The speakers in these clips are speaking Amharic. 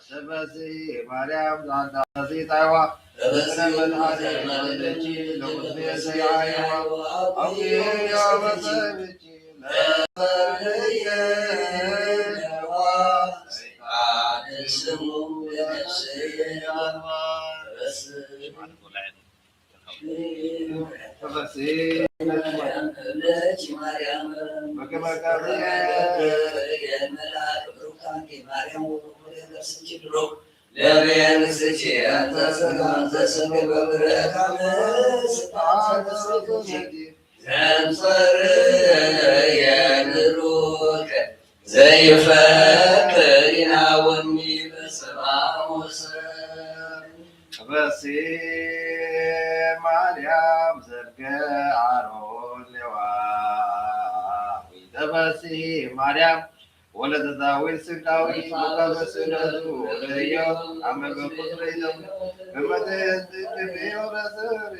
ተበሲ ማርያም ዛንዳሲ ታይዋ ተበሲ ማለች ለቁስቤ ሰያይዋ አውቄ ያበሰብች ለበልየዋ ስሙ ተበሲ ማርያም ዘርገ አሮን ሌዋዊ ተበሲ ማርያም ወለተ ዳዊት ስጋዊ ወከበስነቱ ወለየው አመበቁትረይተው በመተት ከቤው ለሰር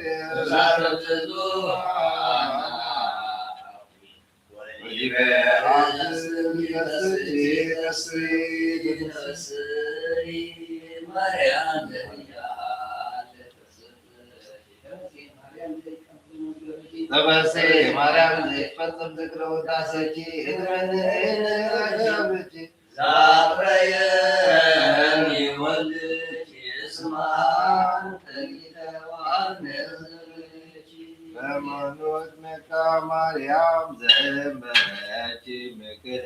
ያራተቱ ወይበራስ ከስሪ ማርያም ተበሲ ማርያም ዘይፈጸም ዝክረ ውዳሴኪ እትመንእን አጋብች ዛፍረየ የሚወልድ ስማን ተጊተዋነች በመኖት መካ ማርያም ዘእመረች ምክር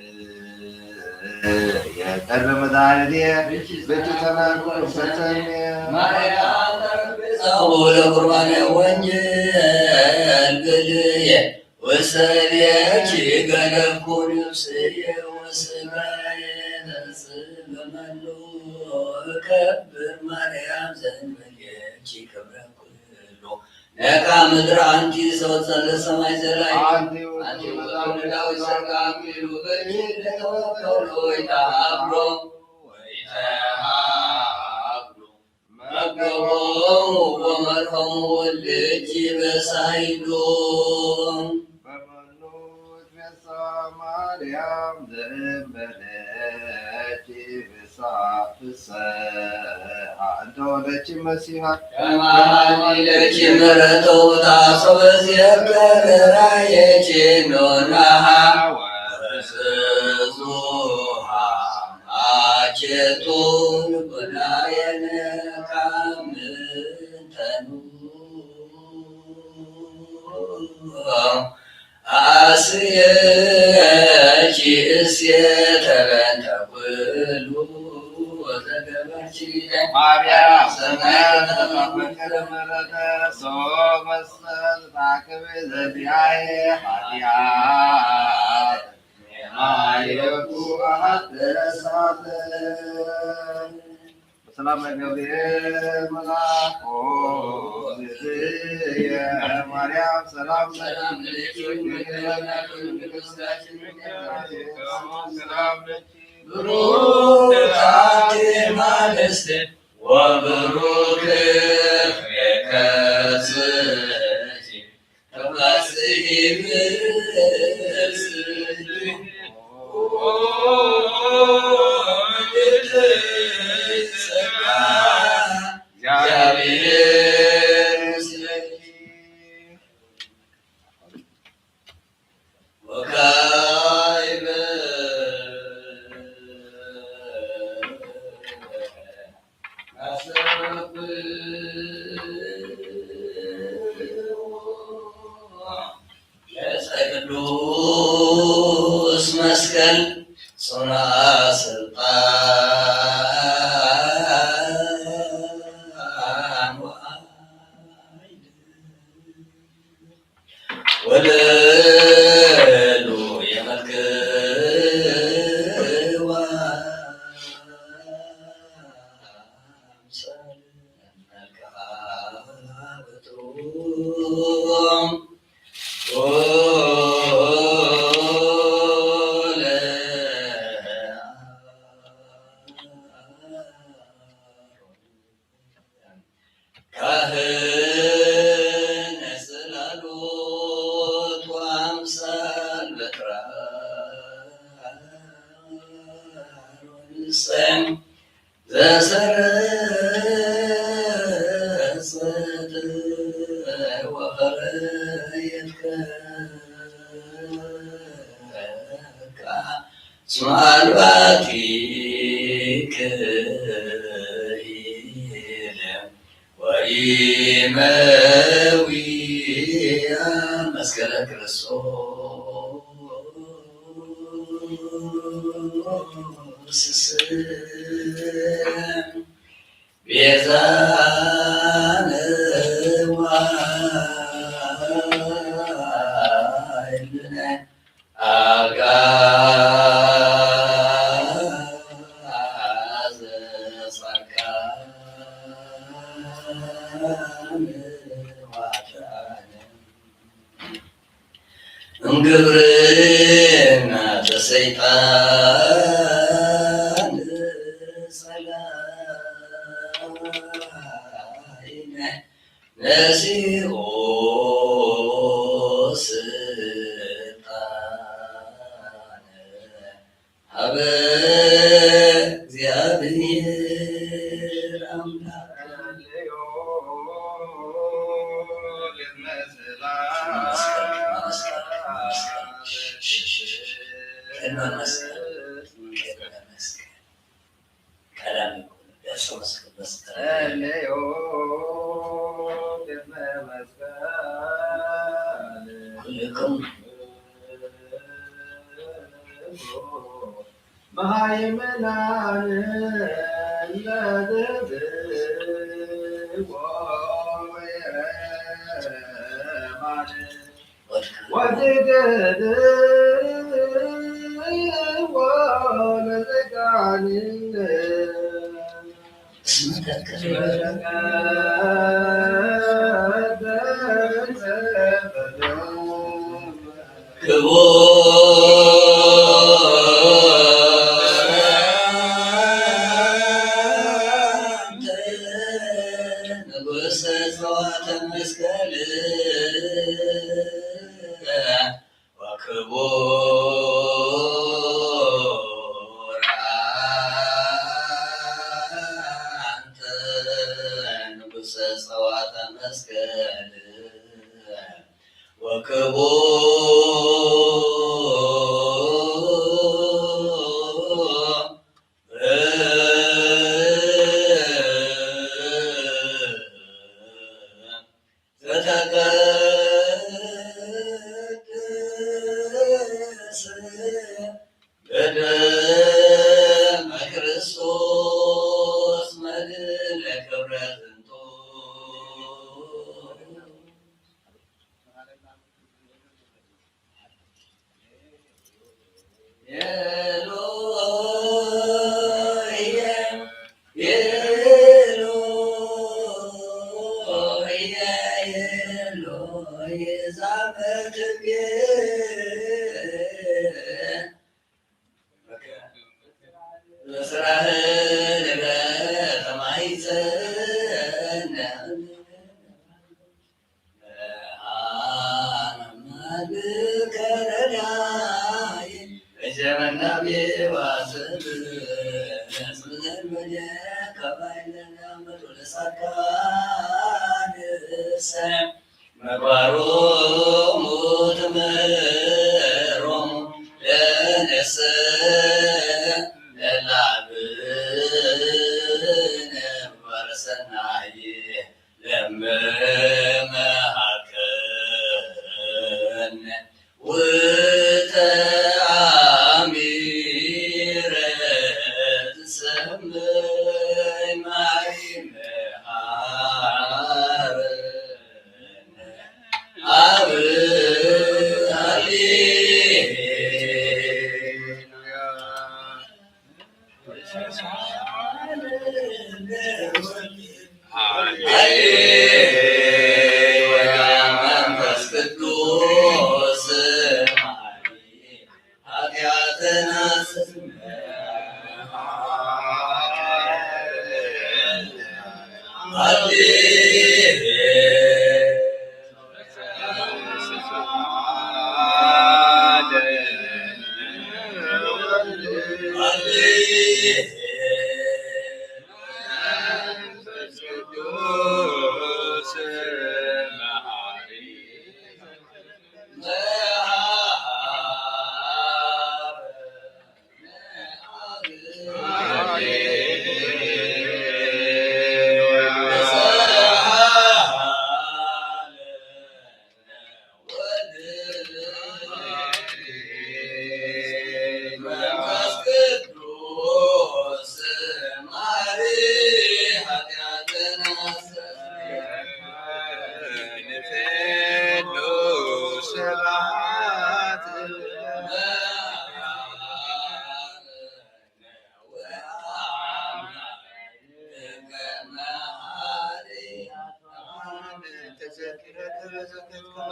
የቀረ መድኃኒት ብቻ ተናግሮ ፈጸሜ ማርያም ጸውለ ቁርባነ ወንጌል ግልየ ወሰልየኪ ገለብኩን ስየ ወስጋየ ተስበመሉ እከብር ማርያም ዘንበልየኪ ክብረ ኩሎ ነቃ ምድር አንቲ ሰወፀለ ሰማይ ዘላይ አንቲ ወዳዊ ሰርጋ ሚሉ በኪ ለተወከሎ ወይታብሮ መገቦሙ ወመርሆሙ ወልጅ በሳይዶ በመኑት ቤሳ ማርያም ዘእንበለች ቤሳ ፍስሐ እንደሆነች መሲሐ ከማለች ምረተው ታሰበ ሲያከረ ራየች ኖናሃ ወረስዙሃ አቸቱን በላየነ አስየኪ እስየተ በእንተ ኩሉ ወዘገበርኪ ማርያም ሰማያተ ተፈከረ ምሕረተ ሶመስል ታክብ ዘዚአየ ኃጢአት የማየቱ አሐተ እሳተ ሰላም ለገብርኤል መልአኮ ዝየ ማርያም ሰላም ለኪ ብሩክ አንቲ እምአንስት ወብሩክ ፍሬ ከርሥኪ ተፈሥሒ ቅዱስ መስቀል ጾና ስልጣን ወለሉ የመልክዋ ዘሰረጸት ወፈረየትከ እስመ አልባቲክሂል ወኢመዊያ መስቀለ ክርስቶስ ቤዛነ ዋይልነ አጋዘ ጻድቃን ዋዳነ እምግብርና ተሰይጣን ጸላይነ ነሲኦ ስልጣነ ሀበ እግዚአብሔር አምላክ መሃይምናን ንጉሠ ጽዋተ መስቀል ወክቡር አንተ ንጉሠ ጽዋተ መስቀል በደመ ክርስቶስ መድኅነ ክብረ ዝንቱ በስራህ ለተማይጸነ ከረዳይ በዘመና ቤዋስብ ስምዘንበየ ከባይለና መቶ ለሳካንሰ መግባሮሙ ትምህሮሙ ለነሰ ለላብነ ወረሰናይ ለመመሃከነ ወተአሚረ ትሰምይ ማይመሃረነ አብ መንፈስ ቅዱስ ኃጢአትን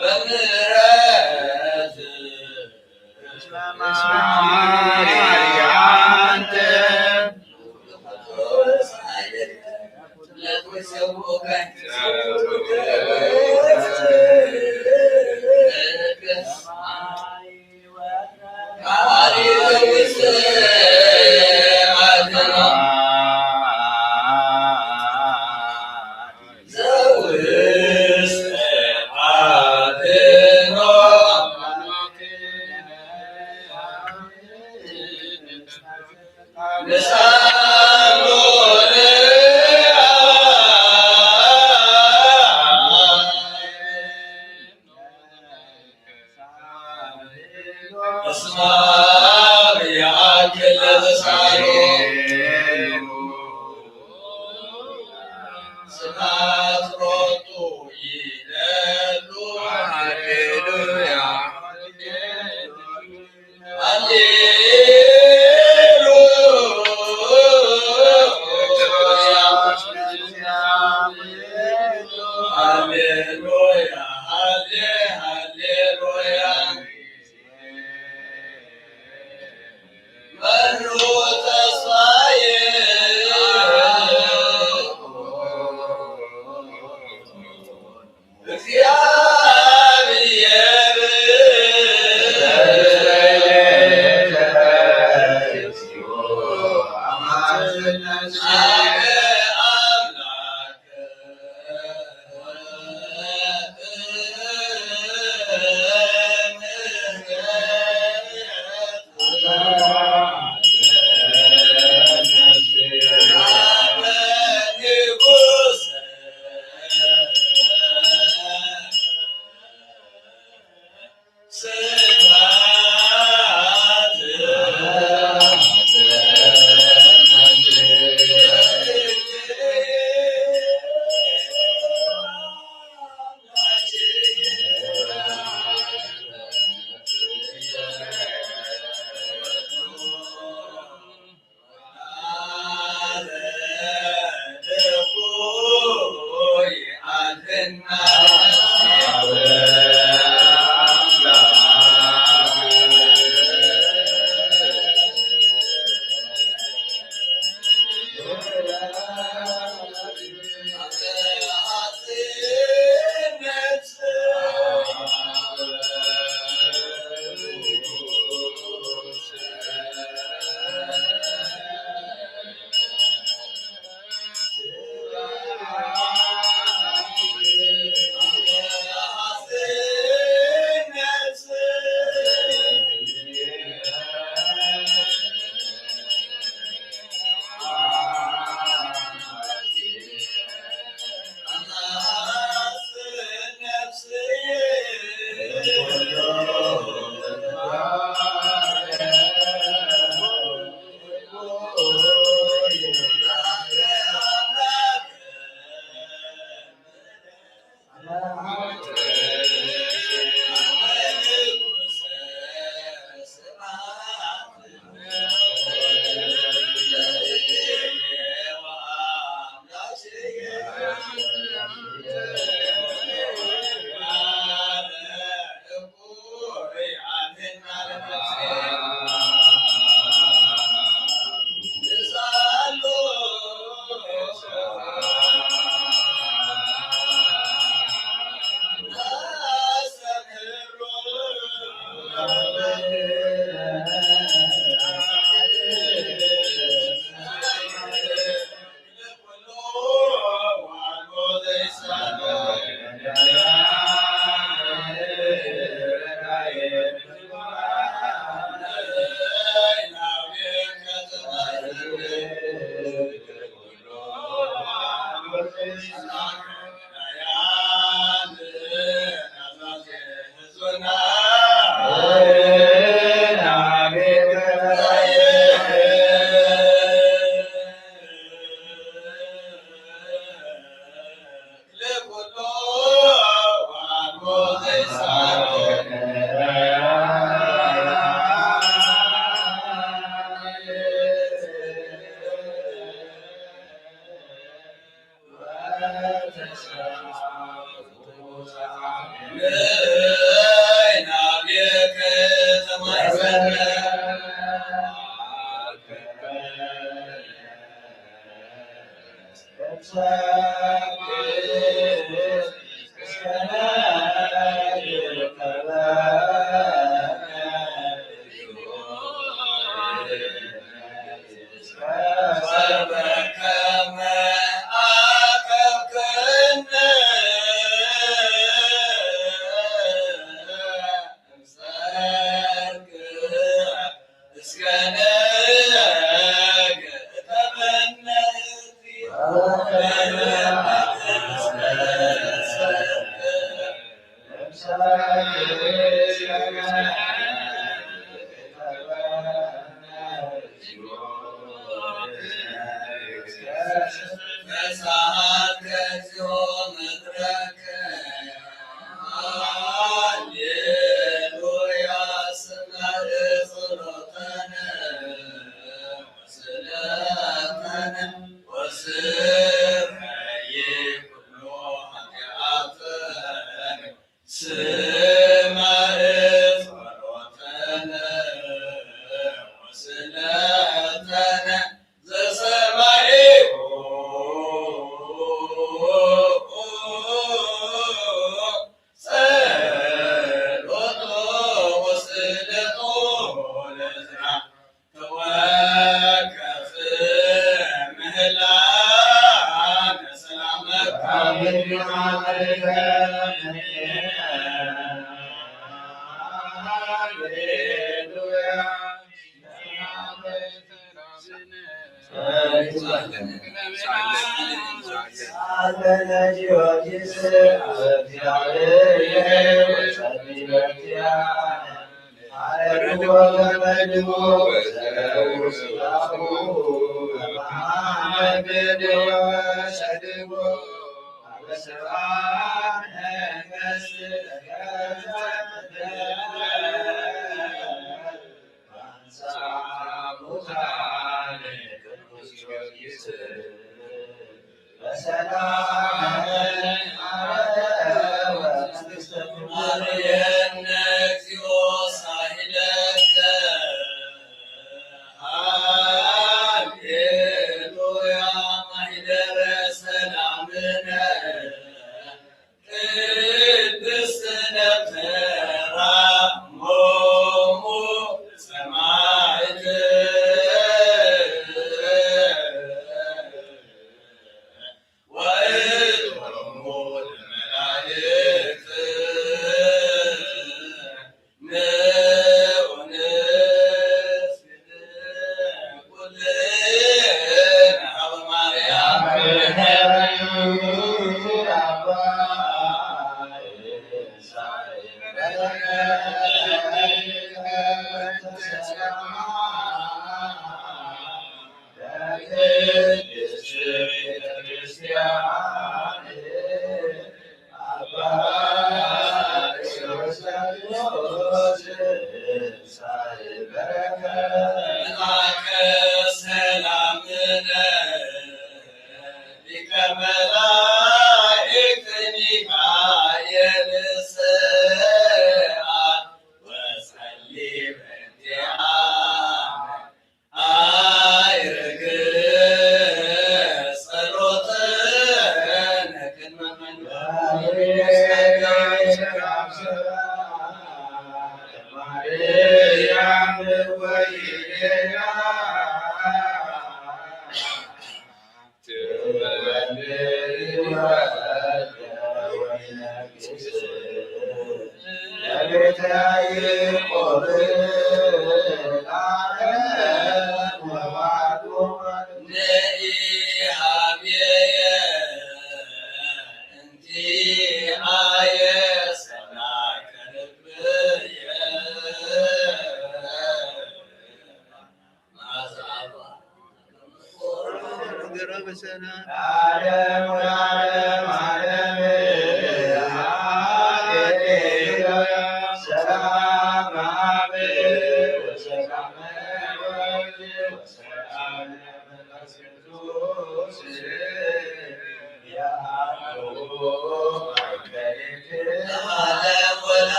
በምሕረት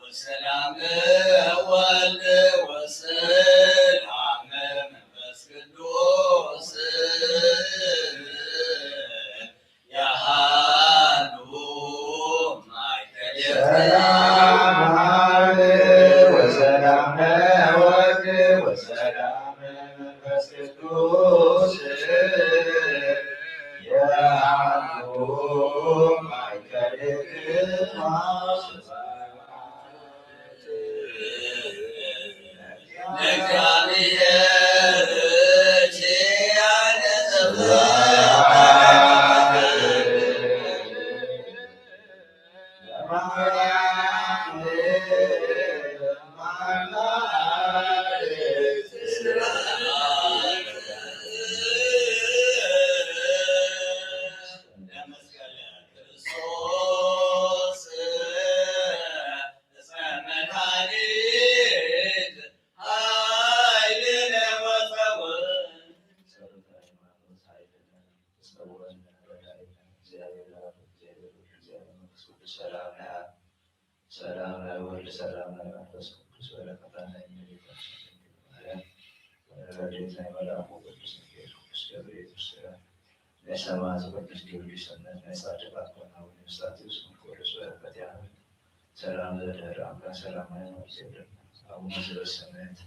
ወሰላም ወልድ ወሰላም መንፈስ ቅዱስ ያሃሉ ማእከለ ወሰላም ወልድ ወሰላም መንፈስ ቅዱስ ያሃሉ ማእከለ ሰላም ለወልድ ሰላም ለመንፈስ ቅዱስ በረከታና ረድኤት መልአኩ ቅዱስ ሚካኤል ቅዱስ ገብርኤል የሰማዕቱ ቅዱስ ጊዮርጊስ የጻድቃን አቡነ ኤዎስጣቴዎስ ቆሮስ በረከት ያህል ሰላም ለድኅረ አምላክ ሰላም አቡነ ዘበሰማያት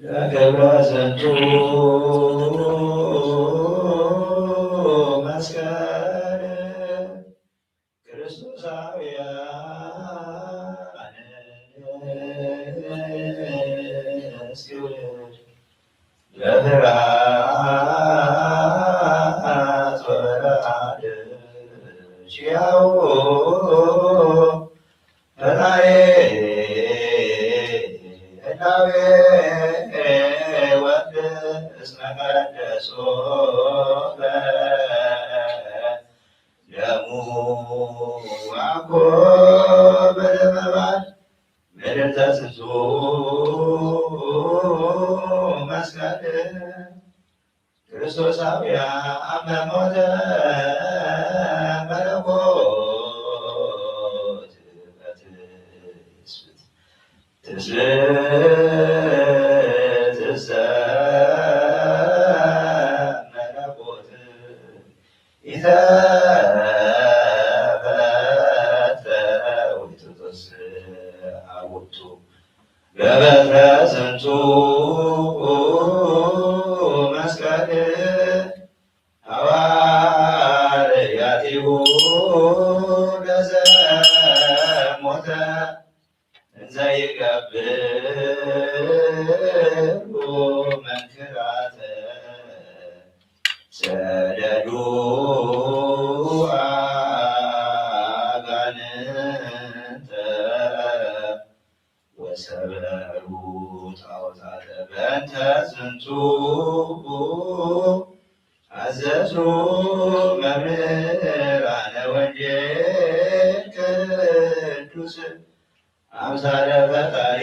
ለገብረ ዝንቱ መስቀል ክርስቶሳውያን ለፍርሃት ወረአድ ሺያው ፈጣሪ ህላዌ ወልድ እስመ ቀደሶ ደሙ ዋኮ በደመባል ምድር ተስዞ መስቀል ክርስቶሳውያን አመሞተ መለኮት ትስብእት መለኮት ኢተፈጠረ ውእቱስ አቡቱ በበትረ ዝንቱ መስቀል ሐዋርያቲሁ ለዘሞተ እንዘ ይገብሩ መንክራተ ሰደዱ አጋንንተ ወሰበሩ ጣዖታተ በእንተ ዝንቱ አዘዙ መምህራነ ወንጌል ቅዱስ አምሳለ ፈጣሪ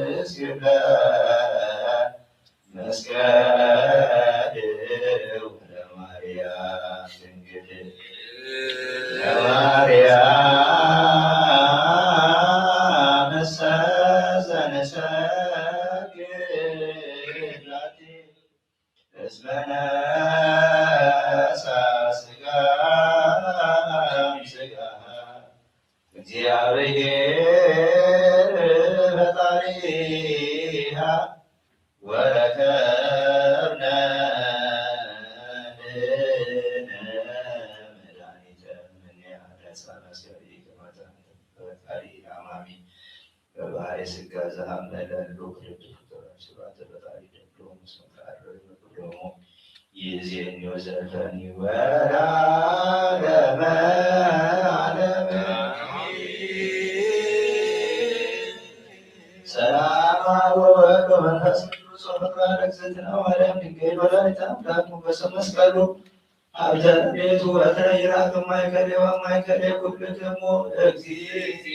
ንስግድ መስቀል ለማርያም ድንግል ለማርያም ዘንሰግድ ላቲ እስመ ነሣ እግዚአብሔር ፈጣሪሃ ወረከብነ መድኃኒተ እምኔሃ ለጻመስከሪ ፈጣሪ አማሚ በባሕረ ሥጋ ዘሐመለሉ ክልኤቱ ፍጡራን ስብሐተ ፈጣሪ ደብሮ ምስለ ካዕበ በኩሎሙ ይእዜኒ ወዘልፈኒ ወለዓለመ ዓለም ሰላም ወወልድ ወመንፈስ ቅዱስ ወፍቅረ እግዝእትነ ማርያም ድንግል ወላዲተ አምላክ ሞገሰ መስቀሉ ሀብተ ረድኤቱ ወትረ ይራቅ እማእከሌ ወእማእከሌ ኩልክሙ እግዚእ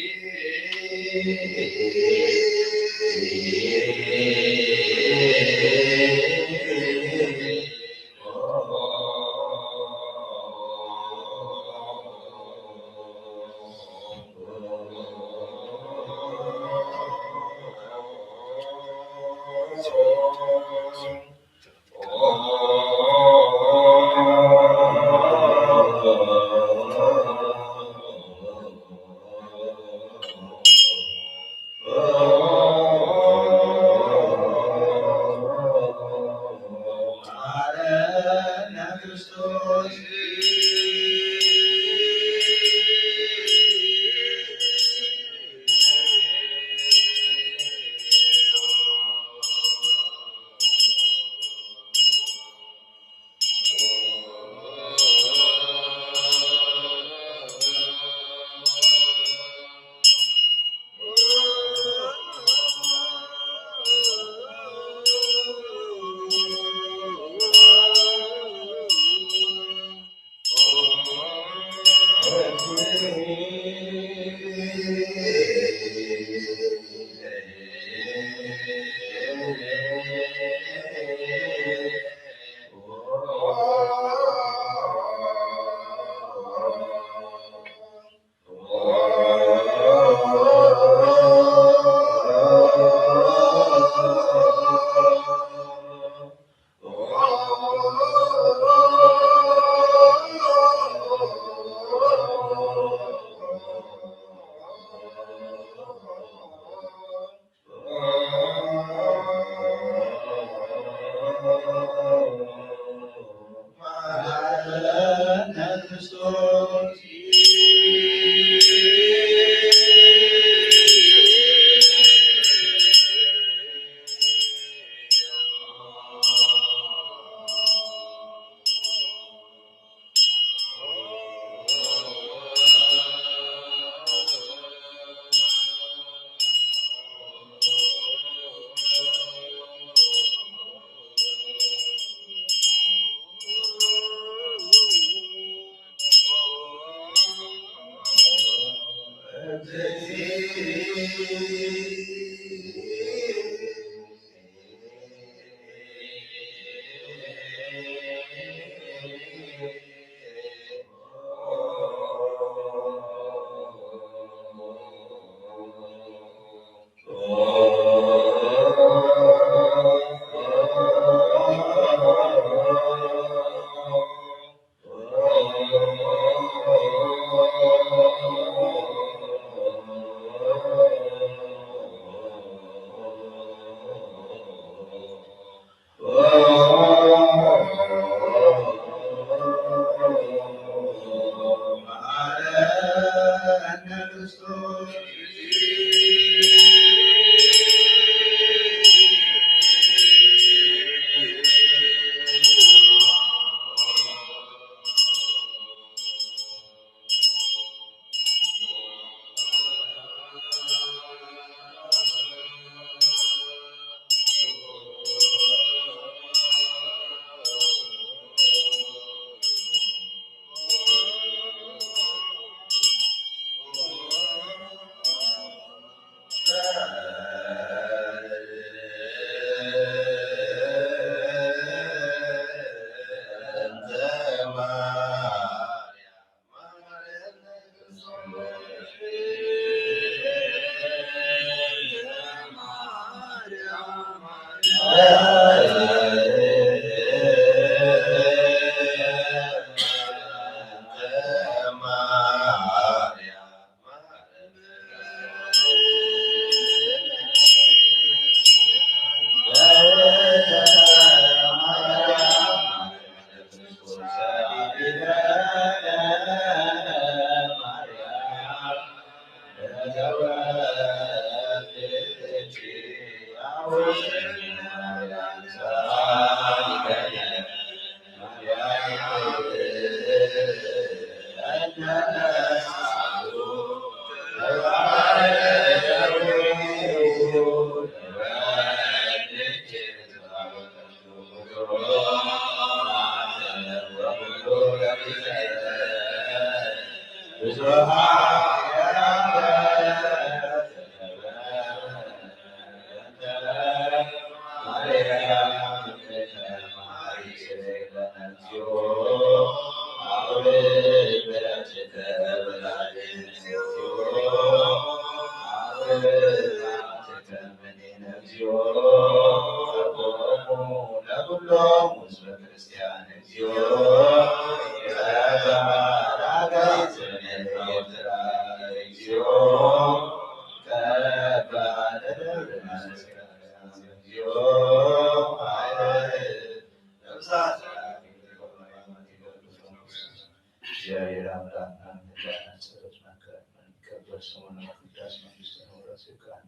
ቅዳሴ መንግሥተ ንውረድ ስጋን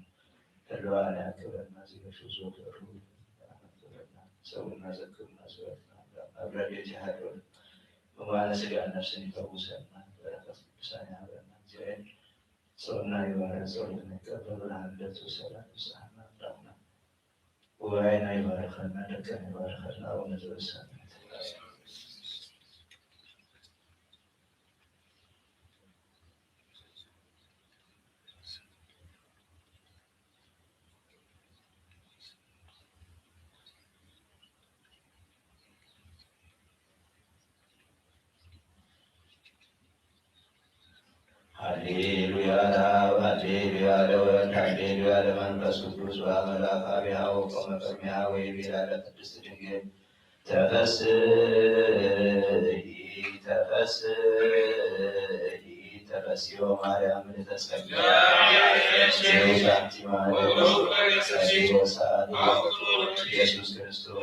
ህልዋን ያክብረና ዚበሹ ዘወገሩ ያክብረና ሰውና ዘክብና ዝበትና አብረዴት ያህሉን በማለ ስጋ ነፍስን ይፈውሰና በረከት ቅዱሳን ያብረና እግዚአብሔር ሰውና የባህር ጸሎት የሚቀበል ብርሃንለት ሰላም ፍስሐና ዳውና ጉባኤና ይባርከና ደቀን ይባርከና አቡነ ዘበሰማያት ሃሌሉያ ለአብ ሃሌሉያ ለወልድ ሃሌሉያ ለመንፈስ ቅዱስ በአምላክ አብያው ቆመቀሚያ ወይቤላ ለቅድስት ድንግል ተፈስሒ ተፈስሒ ማርያም ለተጸጋ ዛንቲ ኢየሱስ ክርስቶስ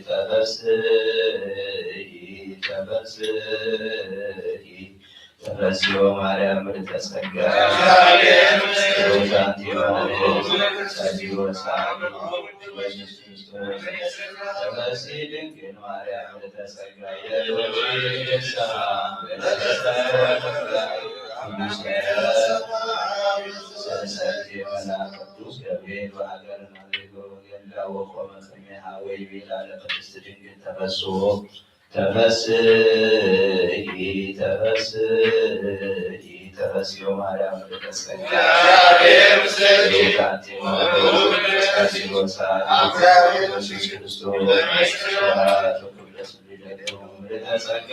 ተፈስሒ ማርያም ተፈስሒ ማርያም ለተጸጋ ዛንቲ ተፈስሒ ድንግል ማርያም ለተጸጋ ቅዱስ ገብርኤል በሀገረ ናዝሬት ወገንዳ ወቆመ ቅድሜሃ ወይቤላ ለቅድስት ድንግል ተፈስሒ ማርያም ለተጸጋ ዛንቲ ኢየሱስ ክርስቶስ ለተጸጋ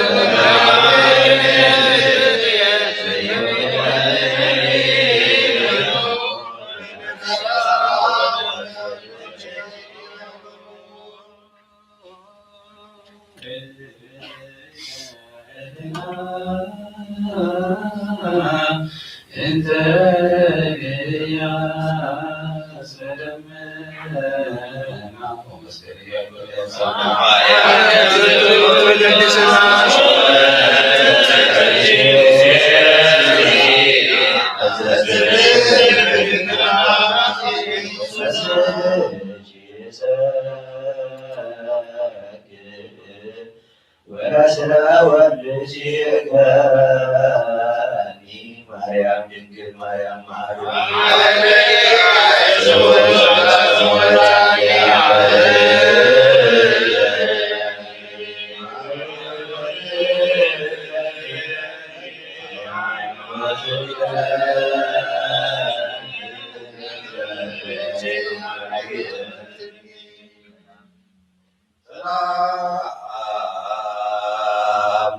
Amen. እንተ ወራስራ ወልጅ ገኒ ማርያም ድንግል ማርያም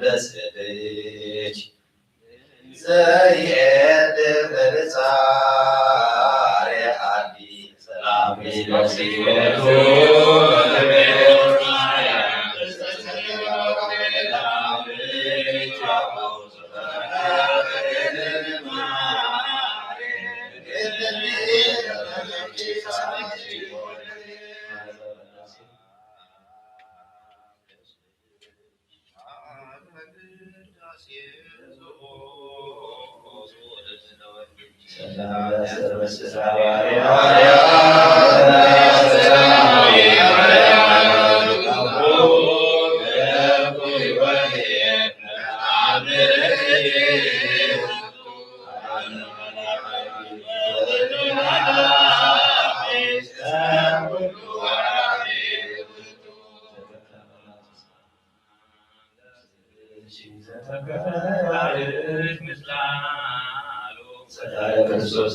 ለስልጅ ዘየድ ምርጻሬ አዲ ሰላም ለሲወቱ ክርስቶስ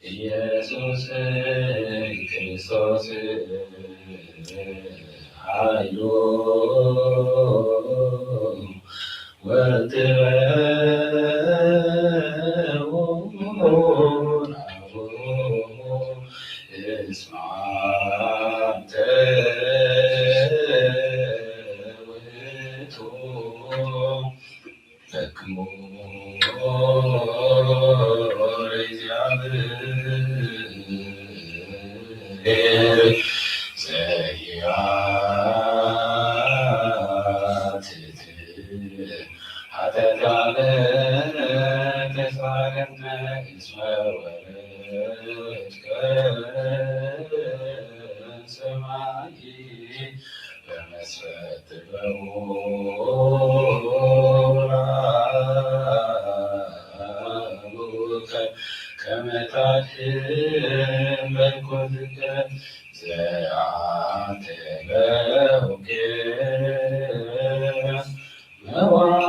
ኢየሱስ ክርስቶስ ኃይሉ ከመ ታድኅን በልኮትከ ዘአንተ በውእቱ መዋዕል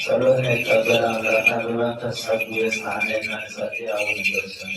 ጸሎትን የቀበለ አምላክ አብረን ተሳጉ የጽናኔና ንጻቴ አሁን ደርሰን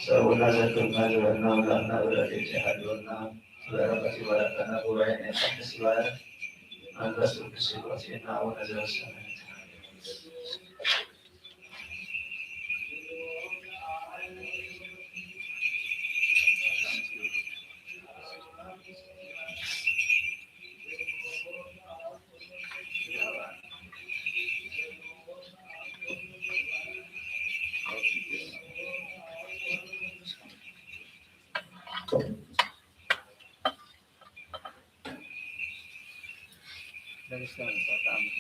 Sauna satunya juga karena berarti sehat dona berapa sih karena buaya yang kesilar anda sudah situasi nawan aja sana. Dari sekarang pertama.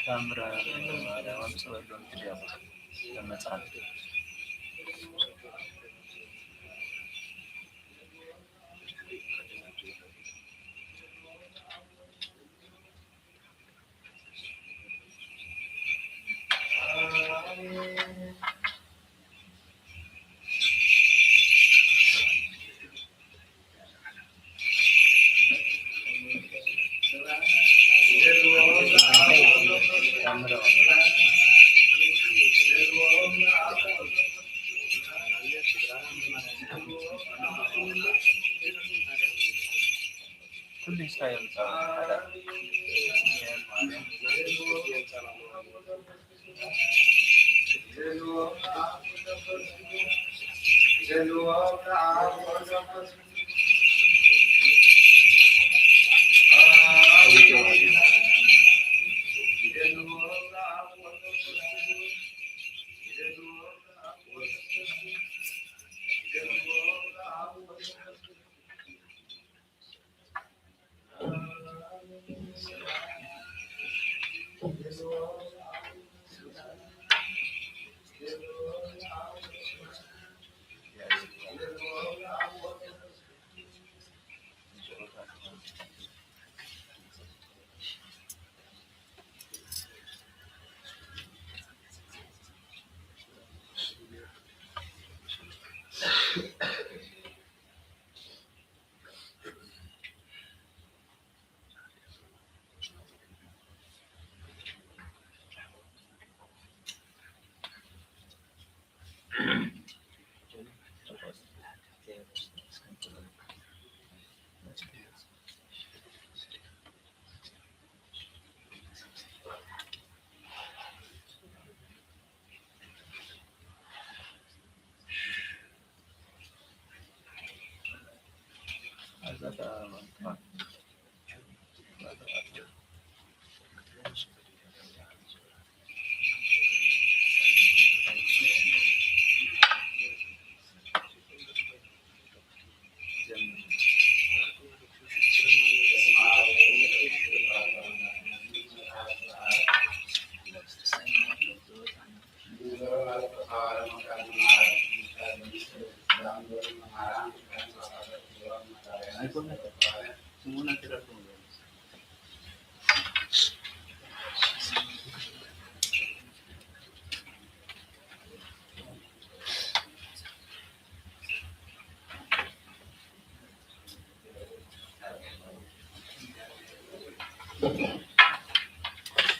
Kamera ada unsur dan tidak dan macam itu. Tulis kayo sa ada.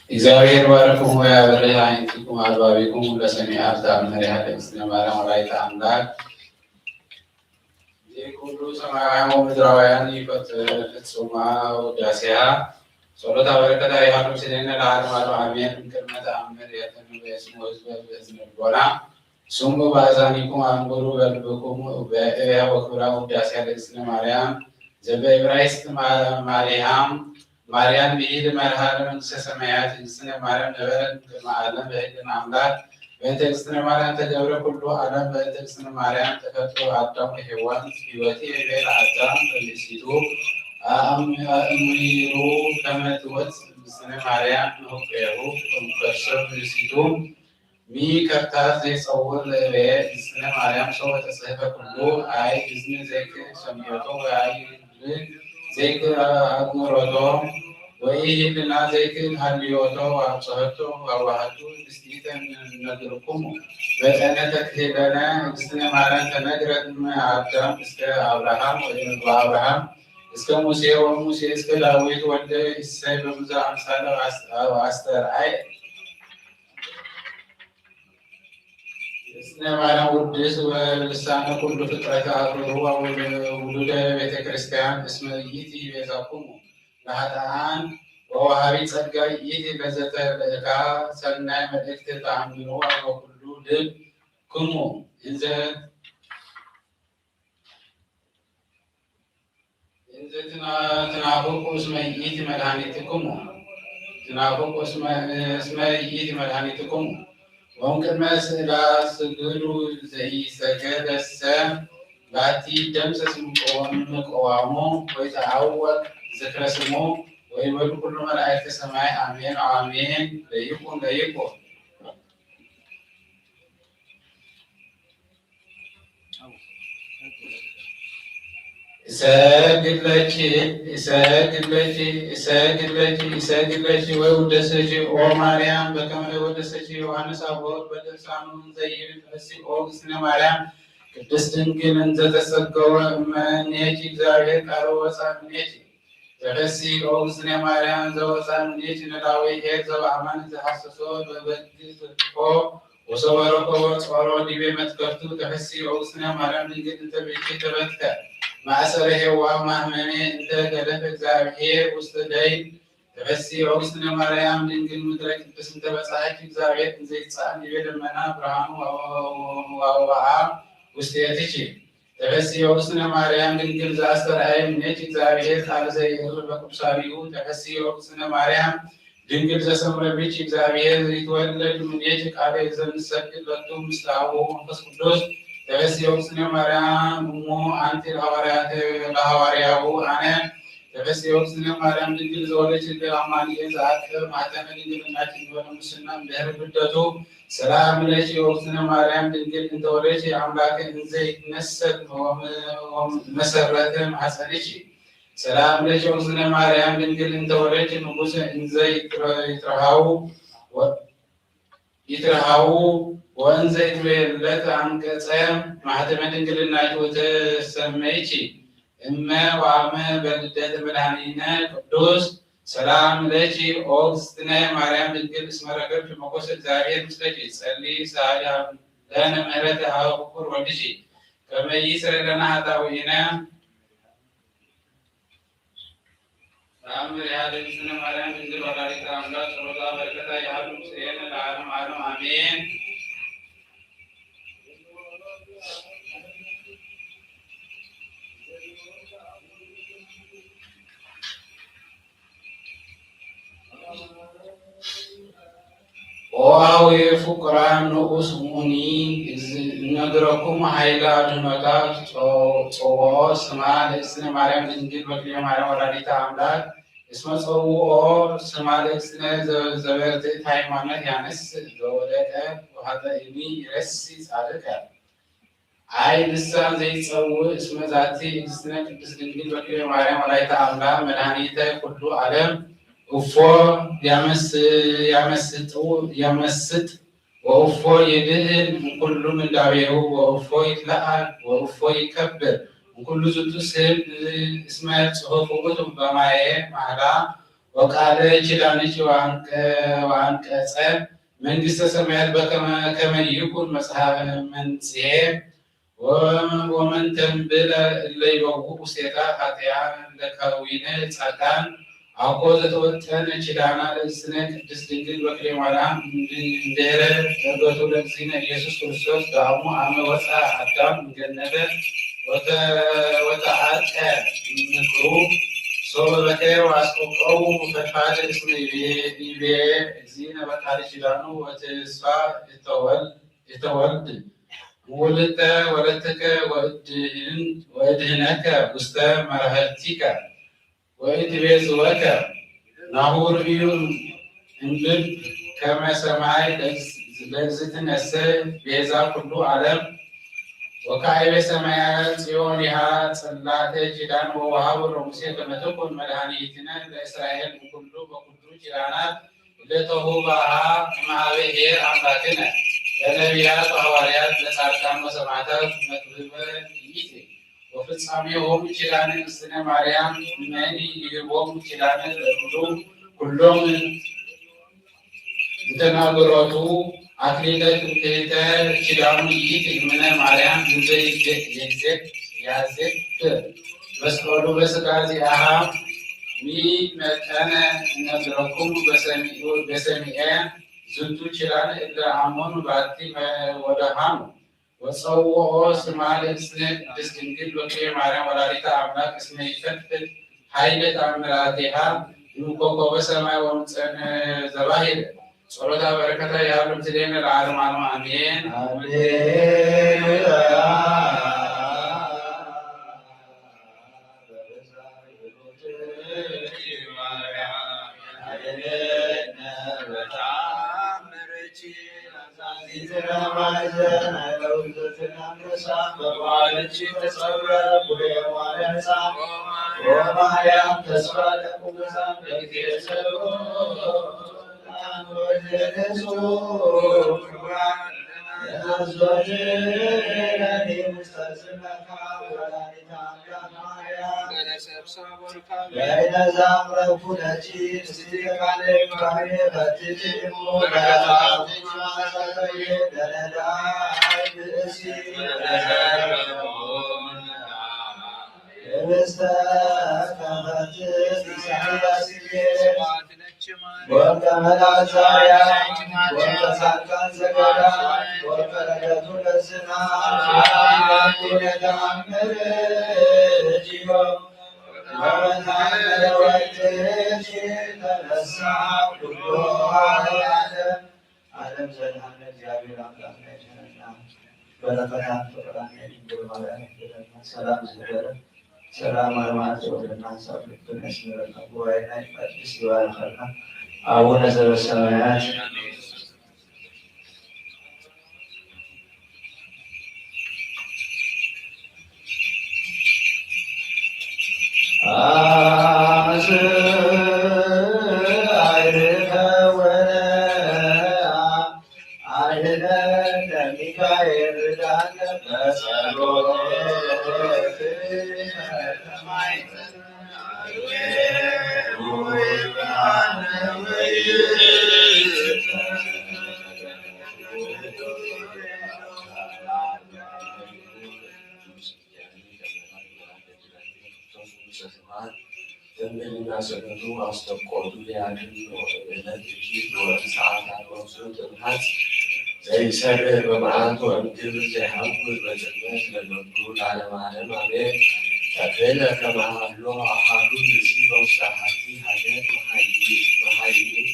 እግዚአብሔር ባረክሙ ያበረህ አይንቲኩም አልባቢኩም ለሰሚዓት ተአምር ያለ እስነ ማርያም ወላዲተ አምላክ የኩሉ ሰማያውያን ወምድራውያን ፍጹማ ውዳሴያ ጸሎታ በረከታ ይሃሉ ስለነ ለዓለም አሜን። ቅድመ ተአምር የተንበስሙ ህዝበ በእዝነ ልቦና ስሙ በአዛኒኩም አንብሩ በልብኩም በእያ ወክብራ ውዳሴያ ለእግዝእትነ ማርያም ዘበዕብራይስጥ ማርያም ብሂል መርሃ ለመንግሥተ ሰማያት እግዝእትነ ማርያም ነበረት ቅድመ ዓለም በሕግነ አምላክ በእንተ እግዝእትነ ማርያም ተገብረ ኩሉ ዓለም በእንተ እግዝእትነ ማርያም ተፈጥሮ አዳም ወሔዋን ሕይወቴ ቤለ አዳም በብእሲቱ አእምሩ ከመ ትወፅእ እግዝእትነ ማርያም ንሁቅየሁ እምከርሰ ብእሲቱ ሚከርታት ዘይጸውር ለእበየ እግዝእትነ ማርያም ሰው በተጽሕፈ ኩሉ አይ እዝኒ ዘይክል ሰሚዖቶ ወአይ ዘይክል አእምሮቶ ወኢህልና ዘይክል ሀልዮቶ ወአብጽሖቶ ወአዋህዱ ንስቲተ ነግርኩሙ በጠነ ተክህለነ እግዝእትነ ማርያም ተነግረት እምአዳም እስከ አብርሃም ወአብርሃም እስከ ሙሴ ወሙሴ እስከ ዳዊት ወልደ እሰይ በብዙ አምሳለ አስተርአይ እግዝእትነ ማርያም ውድስ በልሳነ ኩሉ ፍጥረተ አክብሩ ውሉደ ቤተ ክርስቲያን እስመ ይእቲ ቤዛኩሙ ለኃጥኣን ወወሃቢ ጸጋ ይእቲ ለዘተልእካ ሰናይ መልእክት ተአምኑ ወኩሉ ልብክሙ እንዘ ትናፍቁ እስመ ይእቲ መድኃኒትክሙ እስመ ይእቲ መድኃኒትክሙ ወእምቅድመ ስእላ ስግዱ ዘኢሰገደሰ ባቲ ደምሰስ ምቆዋሞ ወይተዐወቅ ዝክረ ስሙ ወይበሉ ኩሉ መላእክተ ሰማይ አሜን አሜን። ለይኩን ለይኩን እሰግድለኪ ወውደሰኪ ኦ ማርያም በከመ ወደሰኪ ዮሐንስ አፈወርቅ በልሳኑ ዘይብል ተፈሥሒ ኦ እግዝእትነ ማርያም ቅድስት ድንግል እንዘ ተሰገወ እምኔኪ እግዚአብሔር ቃል ወፃእ እምኔኪ ተፈሥሒ ኦ እግዝእትነ ማርያም ዘወፃእ እምኔኪ ነዳዊ ኄር ዘበአማን ዘሐሰሶ በበግዕ ጽድቆ ወሰወረኮ ጾሮ ዲቤ መትከፍቱ ተፈሥሒ ኦ እግዝእትነ ማርያም ድንግል እንተ ብእኪ ተበትከ ማእሰረ ሔዋን ማህመሜ እንተ ገደፈ እግዚአብሔር ውስተ ደይን ተፈሥሒ ኦ እግዝእትነ ማርያም ድንግል ምድረ ቅድስት እንተ በጽሐኪ እግዚአብሔር እንዘ ይትጸአት ዲበ ደመና ብርሃኑ ወአውብአ ውስቴትኪ ተፈሥሒ ኦ እግዝእትነ ማርያም ድንግል ዘአስተርአየ እምኔኪ እግዚአብሔር ቃል ዘይዕር በቅዱሳኒሁ ተፈሥሒ ኦ እግዝእትነ ማርያም ድንግል ዘሰምረ ብኪ እግዚአብሔር ይትወለድ እምኔኪ ቃለ ዘንሰግድ ለቱ ምስለ አቡሁ መንፈስ ቅዱስ ተፈሥሒ ኦ እግዝእትነ ማርያም እሙ አንቲ ለሐዋርያሁ አነ ተፈሥሒ ኦ እግዝእትነ ማርያም ድንግል ዘወለድኪ ለአማኑኤል ዘአቅብ ማኅተመ ድንግልናኪ በምስና እምድኅረ ልደቱ ሰላም ለኪ ኦ እግዝእትነ ማርያም ድንግል እንተ ወለድኪ አምላከ እንዘ ይትነሰት መሰረተ ማኅፀንኪ ሰላም ለኪ ኦ እግዝእትነ ማርያም ድንግል እንተ ወለድኪ ንጉሠ እንዘ ይትረሃው ወእንዘ ይትቤለት አንቀጸ ማኅተመ ድንግልናኪ ወተሰመይኪ እመ ወአመ በልደተ መድኃኒነ ቅዱስ ሰላም ለኪ ኦ እግዝእትነ ማርያም ድንግል እስመ ረከብኪ ሞገሰ እግዚአብሔር ምስለኪ ጸልዪ ሳህሊ ለነ ምሕረተ ኀበ ፍቁር ወልድኪ ከመ ይስረይ ለነ ኃጣውኢነ ተአምር ያለ እግዝእትነ ማርያም ድንግል ወላዲተ አምላክ ጸሎታ በረከታ ያህሉ ምስሌነ ለዓለመ ዓለም አሜን። ኦአዊ ፍቁራን ንዑስ ሙኒ ነግረኩም ኃይለ አድኅኖታ ጾውዖ ስማ ለእግዝእትነ ማርያም ድንግል በክልኤ ማርያም ወላዲተ አምላክ እስመ ጸውዖ ስማ ለእግዝእትነ ዘበርትዕት ሃይማኖት ያነስእ ዘወደቀ ወኃጥእኒ ይረሲ ጻድቀ አይ ልሳን ዘይጸውዕ እስመ ዛቲ እግዝእትነ ቅድስት ድንግል በክልኤ ማርያም ወላዲተ አምላክ መድኃኒተ ኩሉ ዓለም እፎ ያመስጥ ወእፎ ይድህን እምኩሉ ምንዳቤሁ ወእፎ ይትለአል ወእፎ ይከብር እምኩሉ ዝንቱ ስሕል እስመ ጽሑፍ ውእቱ በማየ ማህላ ወቃለ ኪዳንኪ ወአንቀጸ መንግሥተ ሰማያት ከመ ይኩን መጽሐፈ መንጽሔ ወመንተንብለ እለ ይበውኡ ሴታ ኃጢአን ለከዊነ ጻድቃን አኮ ዘተወጠነ ኪዳና ለእግዝእትነ ቅድስት ድንግል በክልኤ ማርያም እምድኅረ ዕርገቱ ለእግዚእነ ኢየሱስ ክርስቶስ ዳግሙ አመ ወፅአ አዳም እምገነተ ወተዓጥቀ እምክሩ ሶበ በከየ ወአስቆቆሙ ፈድፋደ እስመ ይቤ እግዚእነ በቃለ ኪዳኑ ወተስፋ እተወልድ ውልተ ወለትከ ወእድኅነከ ውስተ መርህቲከ ወኢትቤዝወከ ናሁ ርእዩ እምልብ ከመ ሰማይ ለእግዝእትነሰ ቤዛ ኩሉ ዓለም ወካዕበ ሰማያት ጽዮንሃ ጽላተ ኪዳን ወወሃቡ ለሙሴ ከመ ትኩን መድኃኒትነ ለእስራኤል በኩሉ ኪዳናት ለተሁባሃ እምኀበ ኄር አምላክነ ለነቢያት ወሐዋርያት ለጻድቃን ወሰማዕታት መክብበ ይእቲ ወፍጻሜሆሙ ኪዳነ እግዝእትነ ማርያም እመኒ ይህቦሙ ኪዳነ ኩሎም እንተናገሮቱ አክሊለ ትምክህተ ኪዳኑ ይእቲ እምነ ማርያም እንዘ ያዜክር መስቀሉ በሥጋ ዚአሃ ሚመጠነ እነግረክሙ በሰሚዐ ዝንቱ ኪዳነ እለ አመኑ ባቲ ወደሃኑ ወጸውዖ ስማ ለእግዝእትነ ቅድስት ድንግል በክልኤ ማርያም ወላዲተ አምላክ እስመ ይፈትሕ ኃይለ ተአምራቲሃ እምኮከበ ሰማይ ወእምፀነ ዘባሂር ጸሎታ በረከታ ያሉ ምስሌነ ለዓለመ ዓለም አሜን። ሰላም አልማት ወደና ሳብክን እስመረና ጉባኤና ቅዱስ ይባርከና አቡነ ዘበሰማያት ዘይሰርዕ በመዓልቱ ወእምግብር ዘይሐውር በጽልመት ለመግቡ ለዓለመ ዓለም አሜን። ተክለ ከመ ሀሎ አሐዱ ብእሲ በውስተ አሐቲ ሀገር መሃይም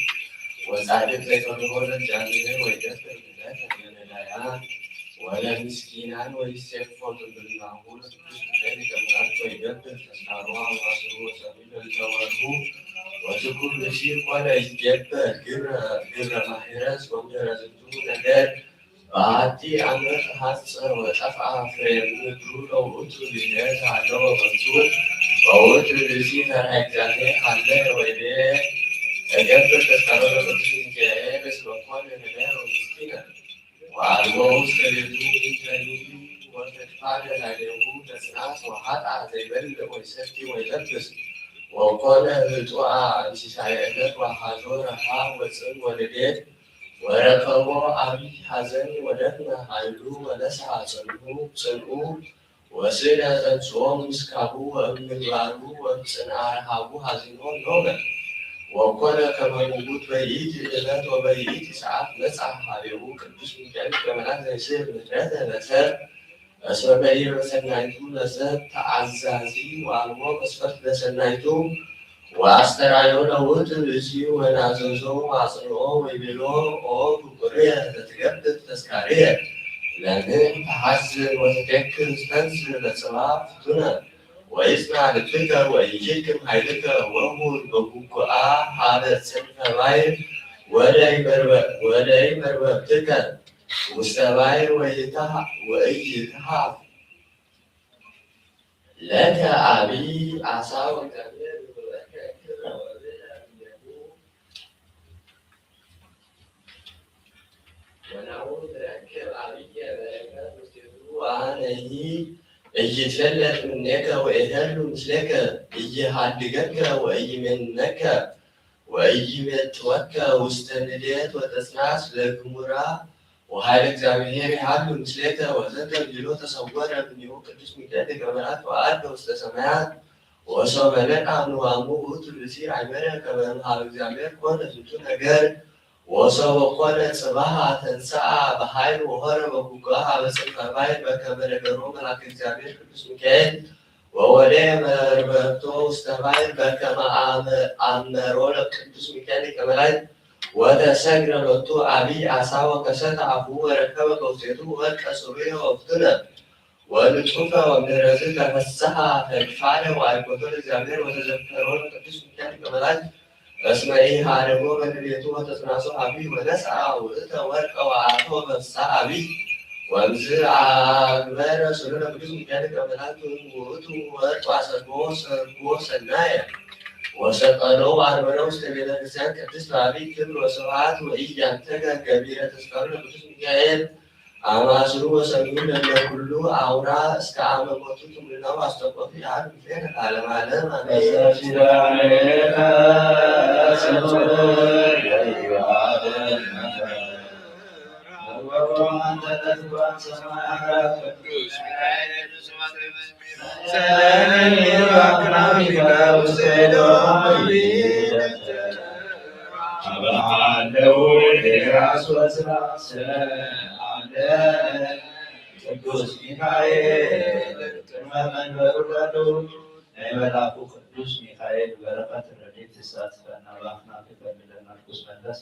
ወጻድቅ ዘይፈርሆ ለእግዚአብሔር ወይደፍር ብለተ ለነዳያን ወለምስኪናን ወይሴፎ ትብልናሁ ለቅዱስ ሚካኤል ይገብራል ወይገብር ተስካሮ አዋስሩ ወሰቢል ለተወርሁ ወዝኩር ብእሲ ኮነ ይገብር ግብረ ማሕረስ ወእምድኅረ ዝንቱ ነገር በአሐቲ ዓመት ሐጸ ወጠፍአ ፍሬ ምድሩ ለውእቱ ብሔር ሀለወ ወመቱ ወውእቱ ብእሲ ፈርሃ እግዚአብሔር ሀለ ወይቤ እገብር ተስካሮ ለቅዱስ ሚካኤል እስመ ኮነ ነዳየ ወምስኪነ ወአልቦ ውስተ ቤቱ ኢንተኒ ወተድፋደ ላዕሌሁ ተጽናስ ወኃጥአ ዘይበልዕ ወይሰቲ ወይለብስ ወኮነ ህጡአ እንሲሳየነት ወሃዞ ረሃብ ወፅም ወልዴት ወረከቦ አብይ ሐዘን ወደፍነ ኃይሉ ወነስሐ ጽንዑ ወስነ ተንሥኦ ምስካቡ ወእምግባሩ ወእምጽንዓ ረሃቡ ሐዚኖ ኖመ ወኮነ ከመ ምውት በይእቲ ዕለት ወበይእቲ ሰዓት መጽአ ኀቤሁ ቅዱስ ሚካኤል ከመላክ ዘይስሕብ ምሕረተ ለሰብእ እስመ በይረ ሰናይቱ ለሰብእ ተአዛዚ ወአልቦ መስፈርት ለሰናይቱ ወአስተርአዮ ለውእቱ ብእሲ ወናዘዞ ወአጽንዖ ወይቤሎ ኦ ፍቁርየ ዘትገብር ተስካርየ ለምን ተሐዝን ወትደክር ዝተንሥእ ለጽባሕ ፍቱነ ወይጽንዕ ልብከ ወኢይክም ኃይልከ ወሁር በጉጉአ ሀበ ጽንፈ ባሕር ወለኢመርበብትከ ውስተ ባሕር ወኢይትሃብ ለከ አቢይ ዓሣ ወከምር ወናሁ ትረክብ አብየ በረከት ውስቴቱ ወአነሂ ኢይትፈለጥ እምኔከ ወኢሄሉ ምስሌከ ኢይሃድገከ ወኢይሜንነከ ወኢይሜጥወከ ውስተ ንዴት ወተጽናስ ለግሙራ ወኃይለ እግዚአብሔር ይሃሉ ምስሌከ ወዘተ ብሎ ተሰወረ እምኔሁ ቅዱስ ሚካኤል ከመላእክት ወአርገ ውስተ ሰማያት ወሶበ ነቃ እምዋሙ ውእቱ ብእሲ አእመረ ከመ እምኀበ እግዚአብሔር ኮነ ዝንቱ ነገር ወሶበ ኮነ ጽባሕ ተንሥአ በኃይል ወሖረ በጉጉአ ሀበ ጽንፈ ባሕር በከመ ነገሮ መልአከ እግዚአብሔር ቅዱስ ሚካኤል ወወደየ መርበብቶ ውስተ ባሕር በከመ አመሮ ቅዱስ ሚካኤል ከመላእክት ወተሰግረ ሎቱ አቢይ ዓሣ ወከሰተ አፉሁ ወረከበ በውስቴቱ ወርቀ ጽሩየ ወፍቱነ ወንጹፈ ወምድረዝ ተፈስሐ ተግፋለ ወአልቦቶ ለእግዚአብሔር ወተዘከሮ ቅዱስ ሚካኤል ከመላእክት እስመ ኢሃደጎ በንዴቱ ወተጽናሶ አቢይ ወነስአ ውእተ ወርቀ ወአቶ በፍስሐ አቢይ ወእምዝ አግበረ ስሉነ ቅዱስ ሚካኤል ከመላእክት ውእቱ ወርቅ ወአሰርጎ ሰናየ ወሰቀሎ ወአርበረ ውስተ ቤተ ክርስቲያን ቅድስት በአቢይ ክብር ወስብሐት ወኢያንተገ ገቢረ ተስካሩ ለቅዱስ ሚካኤል አማስሩ ወሰሚዑ ለኩሉ አውራ እስከ አመ ሞቱ ትምናው አስተቆፍ ያህል ጊዜን ዓለም ዓለም ቅዱስ ሚካኤል ቅድመ መንበሩ ላለው የመልአኩ ቅዱስ ሚካኤል በረከት ረድኤት ተሳትፈና በአፍናፈ ከሚለን ርኩስ መንፈስ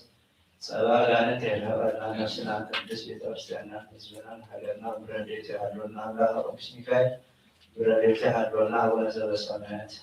ጸባ ጋነት የለበና ነፍስና ቅዱስ ቤተክርስቲያንና ሕዝብናን ሀገርና ረድኤት ያለውና አምላከ ቅዱስ ሚካኤል ረድኤት ያለውና አቡነ ዘበሰማያት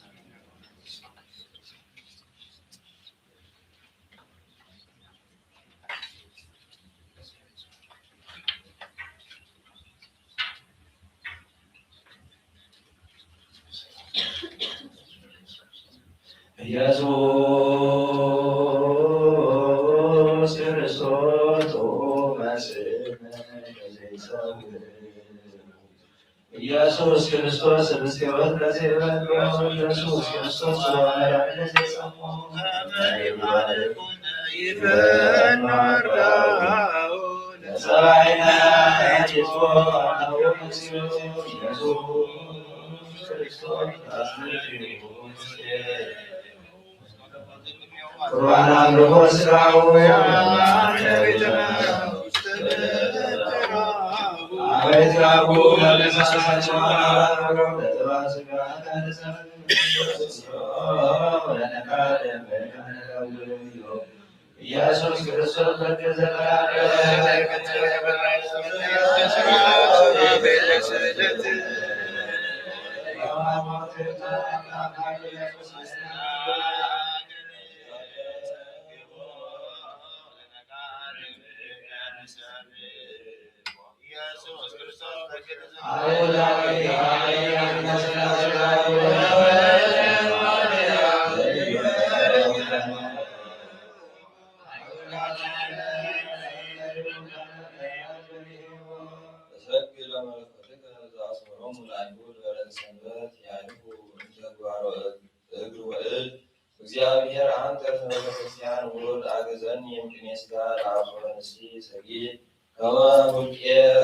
ኢየሱስ ክርስቶስ ኢየሱስ ክርስቶስ ርስተ ሕይወት ለዚህ በለው ኢየሱስ ክርስቶስ ቁርባን አምልኮ ስራው አቤትራቡ ለመሳሳቸው ኢየሱስ ክርስቶስ አንስቲ ሰጊድ ከመ ሙልቄ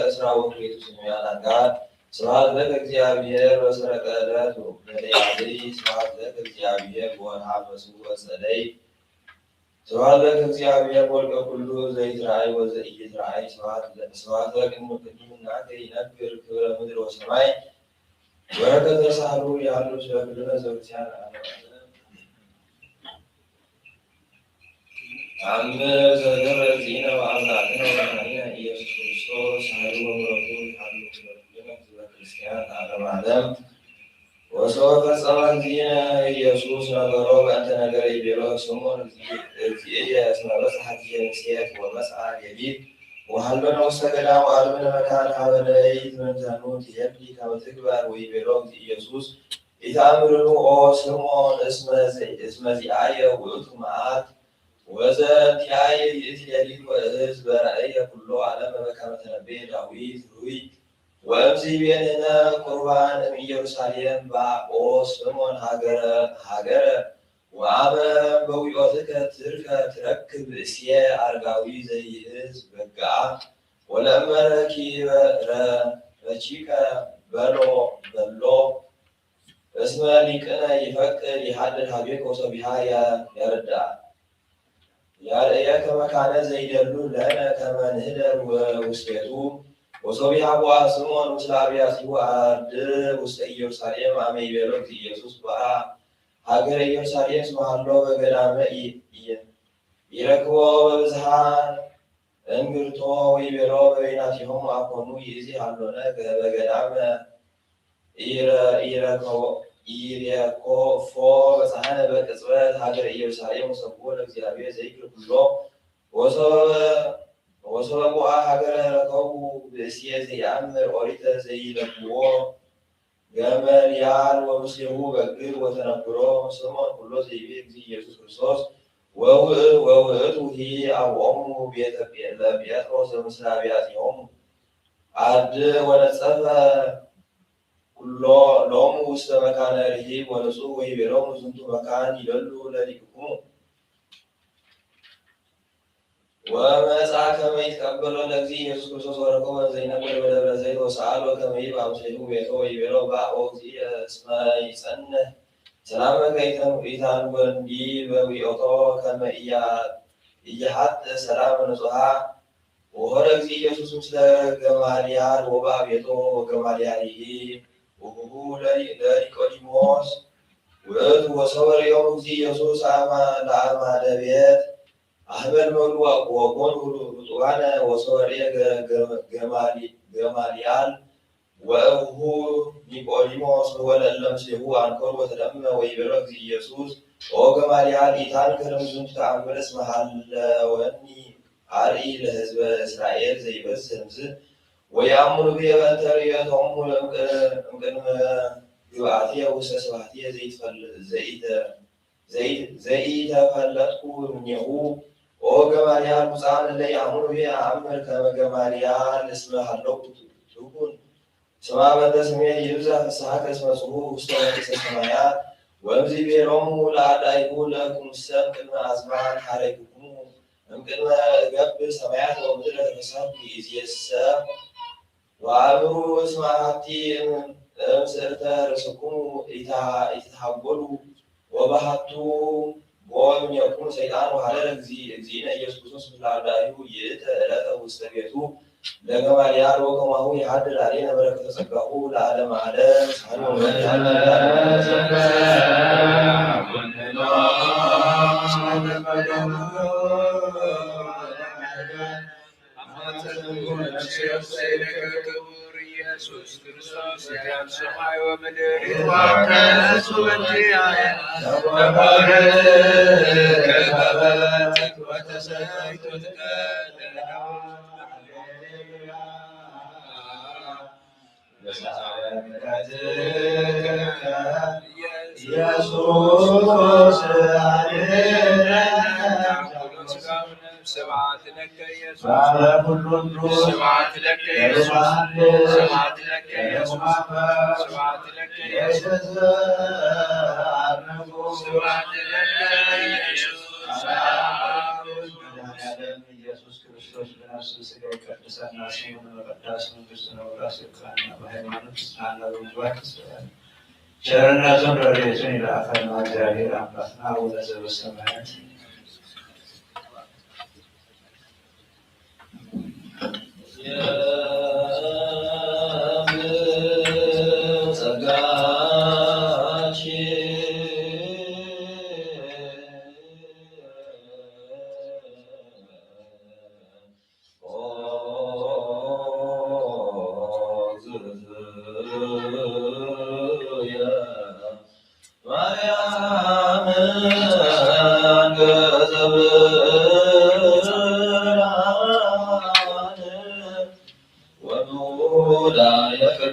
እስራ ወክሌቱ ስሙያናት ጋር ስብሐት ለከ እግዚአብሔር በሰረቀ ዕለት ወበለያሊ ስብሐት ለከ እግዚአብሔር በወርኃ በስውዕ ጸደይ ስብሐት ለከ እግዚአብሔር ወልቀ ኩሉ ዘይትረአይ ወዘኢይትረአይ ስብሐት ለቅድመ ቅድምናከ ይነግር ክብረ ምድር ወሰማይ በረከተ ሳህሉ ያሉ ስለክልነ ዘብቲያን አምር ዘገረ ዚነ ወአምላክነ ወመድኃኒነ ኢየሱስ ክርስቶስ ኃይሉ ወምሕረቱ ያሉ ስለክልነ ሕዝበ ክርስቲያን ዓለመ ዓለም ወሰወ ፈጸመ ዚነ ኢየሱስ ነገሮ በእንተ ነገረ ይቤሎ ስሙን እግዚእየ እስመ በጽሐት የምስየት ወመጽአ ሌሊት ወሀልበነ ውስተ ገዳም ወአልበነ መካነ ሀበ ለይት ምንተኑ ትሄሊ ከመ ትግበር ወይቤሎ ኢየሱስ ኢተአምርኑ ኦ ስምዖን እስመ ዚአየ ውእቱ መዓት ወዘእንቲአየ ይእቲ ሌሊት ወሕዝብ በራእየ ኩሎ ዓለመ በከመ ተነበየ ዳዊት ሩይ ወእምዝቤንነ ቁርባን እምኢየሩሳሌም ባኦ ስምዖን ሀገረ ወአመ በዊኦትከ ትረክብ ብእስየ አረጋዊ ዘይህዝ በግዓ ወለእመ ረኪበ በሎ እስመ ሊቅነ ይፈቅድ ይሃድር ሀቤከ ወሰቢሃ ያርድአ ያርእየከ መካነ ዘይደሉ ለነ ከመ ንህደር ውስቴቱ ወሶቢሃ ቦአ ስምዖን ምስለ አብያቲሁ አድር ውስተ ኢየሩሳሌም አመ ይቤሎ ኢየሱስ ቦአ ሀገረ ኢየሩሳሌም እስመ ሀሎ በገዳመ ይረክቦ በብዝሃ እንግርቶ ወይቤሎ በበይናቲሆሙ አኮኑ ይእዜ ሀሎነ በገዳመ ኢሬኮፎ በፀሐነ በቅጽበት ሀገረ ኢየሩሳሌም ወሰብሖ ለእግዚአብሔር ዘይክል ኩሎ ወሶበ ቦአ ሀገረ ረከቡ ብእስየ ዘይአምር ኦሪተ ዘይለብዎ ገመልያል ወምስሌሁ በግር ወተነብሮ ስምዖን ኩሎ ዘይቤ እግዚእ ኢየሱስ ክርስቶስ ወውእቱ ሂ አብኦሙ ቤተ ለጴጥሮስ ምስለ አብያቲሆሙ አድ ወነጸፈ ኩሎ ሎሙ ውስተ መካነ ርሂብ ወንጹሕ ወይቤሎሙ ዝንቱ መካን ይደሉ ለሊቅክሙ ወመጽአ ከመ ይትቀበሎ ለእግዚእ ኢየሱስ ክርስቶስ ወረከቦ ዘይነብር በደብረ ዘይት ወሰአሎ ከመ ይብአ ምስሌሁ ቤቶ ወይቤሎ ባኦ እግዚእ እስመ ይጸንሕ ሰላመከ ኢታንጐንዲ በዊኦቶ ከመ ኢያሐጥ ሰላመ ንጹሐ ወሖረ እግዚእ ኢየሱስ ምስለ ገማልያል ወበአ ቤቶ ወገማልያልሂ ወሁቡ ለኒቆዲሞስ ውእቱ ወሰወ ርእዮሙ እግዚእ ኢየሱስ ለአዕማደ ቤት አህበል መሉ ወኮኑ ርጡባነ ወሰወ ርእየ ገማልያል ወእሁ ኒቆዲሞስ ወለእለ ምስሌሁ አንከሩ ወተደመ ወይቤሎ እግዚእ ኢየሱስ ኦ ገማልያል ኢታንክር እምዝንቱ ተአምር እስመ ሀለወኒ አርኢ ለሕዝበ እስራኤል ዘይበዝሕ እምዝ ወየአምኑ ብየ በእንተ ርእዮቶሙ እምቅድመ ግብአትየ ውስተ ስብሐትየ ዘኢተፈለጥኩ እምኔሁ ኦ ገማልያል ብፁዓን እለ ይአምኑ ብየ አአምር ከመ ገማልያል እስመ ሀለውኩ ትኩን ስማ በእንተ ስሜ ይብዛሕ ፍስሐከ እስመ ጽሑፍ ውስተ መንግሥተ ሰማያት ወእምዝቤሎሙ ለአርዳኢሁ ለክሙሰ እምቅድመ አዝማን ሀረይክሙ እምቅድመ እገብር ሰማያት ወምድረ ተፈስሐኩ ይእዜሰ ወአእምሩ እስመ አሐቲ እምስዕርተ ርእስክሙ ኢትትሐጐሉ ወባሕቱ ወእምኔክሙ ሰይጣን ወሀደረ እግዚእነ ኢየሱስ ክርስቶስ ምስለ አርዳኢሁ ይእተ ዕለተ ውስተ ቤቱ ለገማልያል ወከማሁ ይሃድር ኀቤነ በረከተ ጸጋሁ ለዓለመ ዓለም ሳህሉ ኢየሱስ ክርስቶስ ያለ ሰማይ ወምድር ይባረክ ወንቲያየ ተባረክ ወተሰይቶ ስብሐት ለከ ኢየሱስ ስብሐት ለከ ኢየሱስ ስብሐት ለከ ኢየሱስ ስብሐት ለከ ኢየሱስ ስብሐት ለከ ኢየሱስ ኢየሱስ ክርስቶስ ነፍስ ሥጋ ይቀድሳና ስሙን መቀዳስ መንግስት ነው። ራስ ይቃና በሃይማኖት ጽናና በምግባር ትስራል። ቸርነቱን ረድኤቱን ይላከና እግዚአብሔር አምላክና አቡነ ዘበሰማያት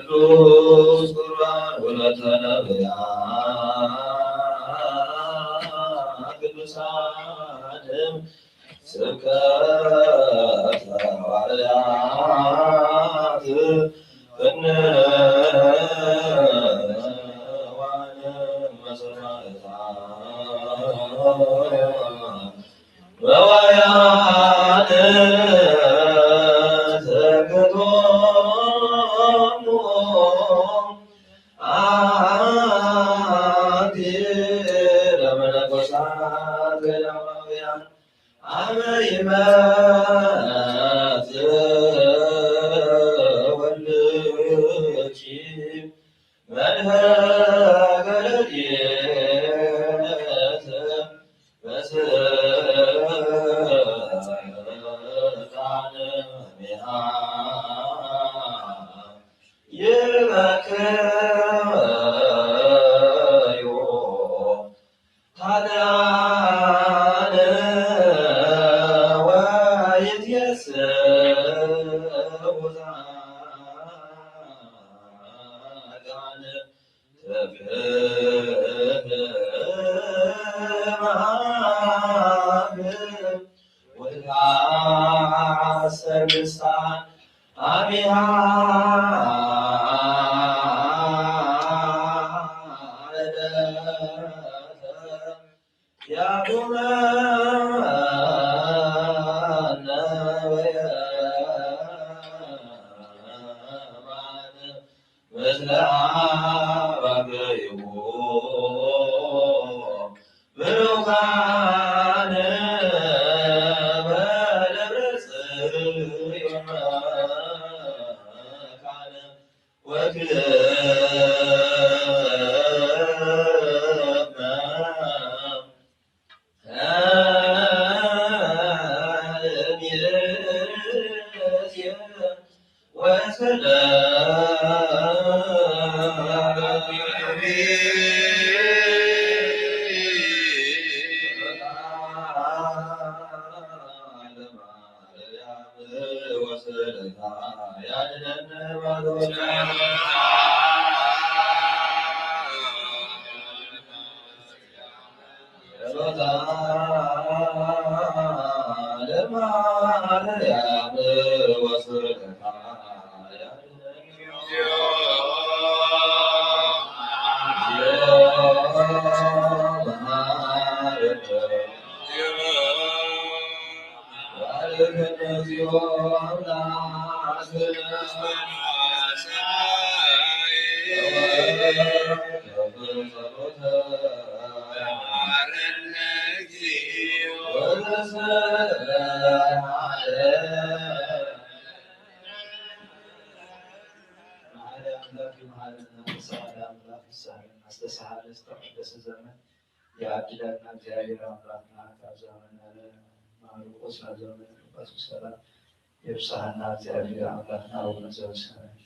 ቅዱስ ቁርባን ወለተ ነቢያት ቅዱሳንም ስብከተ ሐዋርያት ፍኖዋን መሰማዕታት በዋያት የብሳህና እግዚአብሔር አምላክና አቡነ ዘበሰማያት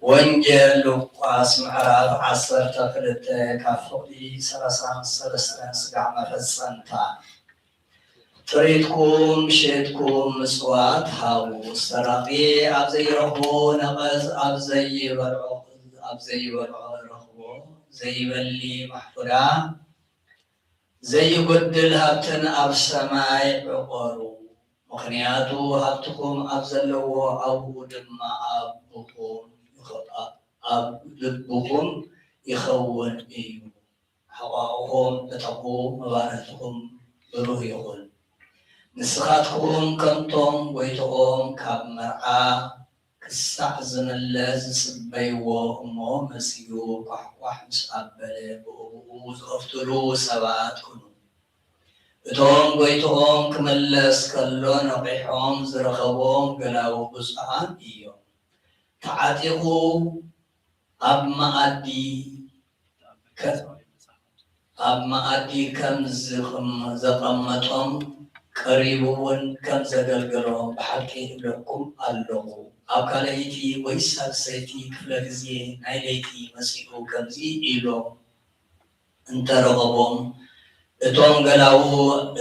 ወንጌል ሉቃስ ምዕራፍ 12 ካብ ፍቕዲ 33 ስጋዕ መፈፀምታ ጥሪትኩም ሸትኩም ምጽዋት ሃቡ ሰራቂ ኣብ ዘይረኽቦ ነቐዝ ኣብ ዘይበልዖ ረኽቦ ዘይበሊ ማሕፉራ ዘይጎድል ሃብትን ኣብ ሰማይ ዕቆሩ ምክንያቱ ሃብትኩም ኣብ ዘለዎ ኣብኡ ድማ ኣብ ልብኩም ይኸውን እዩ። ሓቋቁኹም እተቑ መባረትኩም ብሩህ ይኹን። ንስኻትኩም ከምቶም ጎይትኦም ካብ መርዓ ክሳዕ ዝመለስ ዝፅበይዎ እሞ መሲሉ ኳሕኳሕ ምስ ኣበለ ብእብኡ ዝኸፍትሉ ሰባት ኩኑ እቶም ጎይትኦም ክመለስ ከሎ ነቂሖም ዝረኸቦም ገላዊ ብፁዓን እዮም ተዓጢቑ ኣብ መኣዲ ከም ዘቐመጦም ቀሪቡ እውን ከም ዘገልገሎም ብሓቂ እብለኩም ኣለኹ ኣብ ካልአይቲ ወይ ሳልሰይቲ ክፍለ ግዜ ናይ ለይቲ መሲሉ ከምዚ ኢሎም እንተረኸቦም እቶም ገላው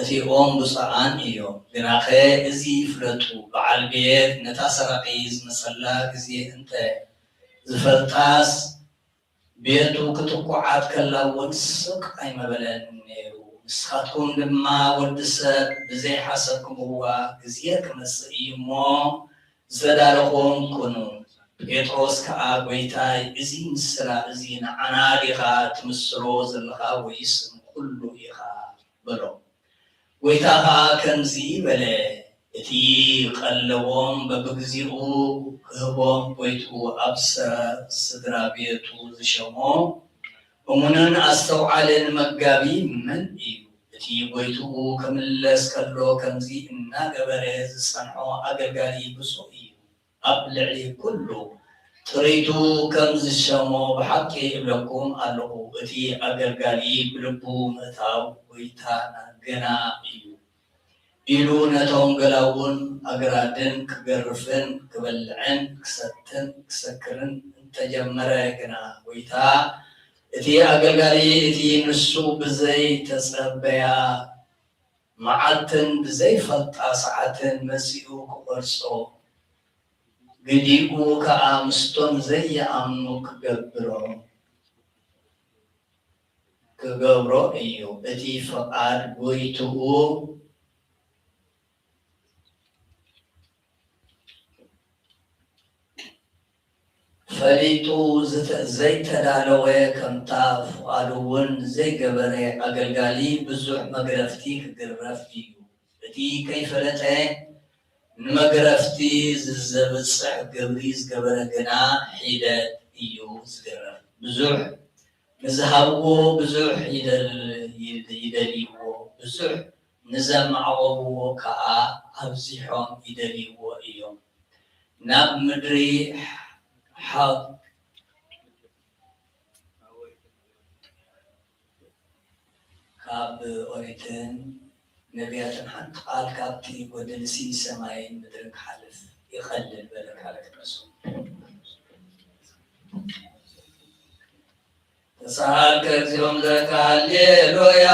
እቲኦም ብፁዓን እዮም ግናኸ እዚ ይፍለጡ በዓል ቤት ነታ ሰራቂ ዝመሰላ ግዜ እንተ ዝፈልጣስ ቤቱ ክትቋዓት ከላ እውን ስቕ ኣይመበለን ነይሩ ንስኻትኩም ድማ ወዲ ሰብ ብዘይሓሰብኩምዋ ግዜ ክመጽእ እዩ እሞ ዝተዳለኹም ኩኑ ጴጥሮስ ከዓ ጎይታይ እዚ ምስላ እዚ ንዓና ዲኻ ትምስሎ ዘለኻ ወይስ ኩሉ ኢኻ በሎ ጎይታ ከዓ ከምዚ በለ እቲ ቀለቦም በብግዚኡ ክህቦም ጎይቱ ኣብ ስድራ ቤቱ ዝሸሞ እሙንን ኣስተውዓልን መጋቢ መን እዩ እቲ ጎይትኡ ክምለስ ከሎ ከምዚ እናገበረ ዝጸንሖ ኣገልጋሊ ብፁዕ እዩ ኣብ ልዕሊ ኩሉ ጥሪቱ ከም ዝሸሞ ብሓቂ እብለኩም ኣለኹ እቲ ኣገልጋሊ ብልቡ ምእታው ጎይታና ገና እዩ ኢሉ ነቶም ገላውን ኣግራድን ክገርፍን ክበልዕን ክሰትን ክሰክርን እንተጀመረ ግና ጎይታ እቲ ኣገልጋሊ እቲ ንሱ ብዘይ ተጸበያ መዓልትን ብዘይ ፈልጣ ሰዓትን መሲኡ ክቆርጾ ግዲኡ ከዓ ምስቶም ዘይኣምኑ ክገብሮ እዩ እቲ ፈቃድ ጎይትኡ ፈሊጡ ዘይተዳለወ ከምታ ፍቃዱ እውን ዘይገበረ ኣገልጋሊ ብዙሕ መግረፍቲ ክግረፍ እዩ እቲ ከይፈለጠ ንመግረፍቲ ዘብፅሕ ግብሪ ዝገበረ ግና ሒደት እዩ ዝገረፍ ብዙሕ ንዝሃብዎ ብዙሕ ይደልይዎ ብዙሕ ንዘማዕቆብዎ ከዓ ኣብዚሖም ይደልይዎ እዮም ናብ ምድሪ ካብ ኦሪትን ነቢያትን ሓንቲ ቃል ካብቲ ጎደልሲ ሰማይን ምድርን ክሓልፍ ይኸልል በለካ ለክነሱ ተሳልከ እግዚኦም ዘካ ሃሌሉያ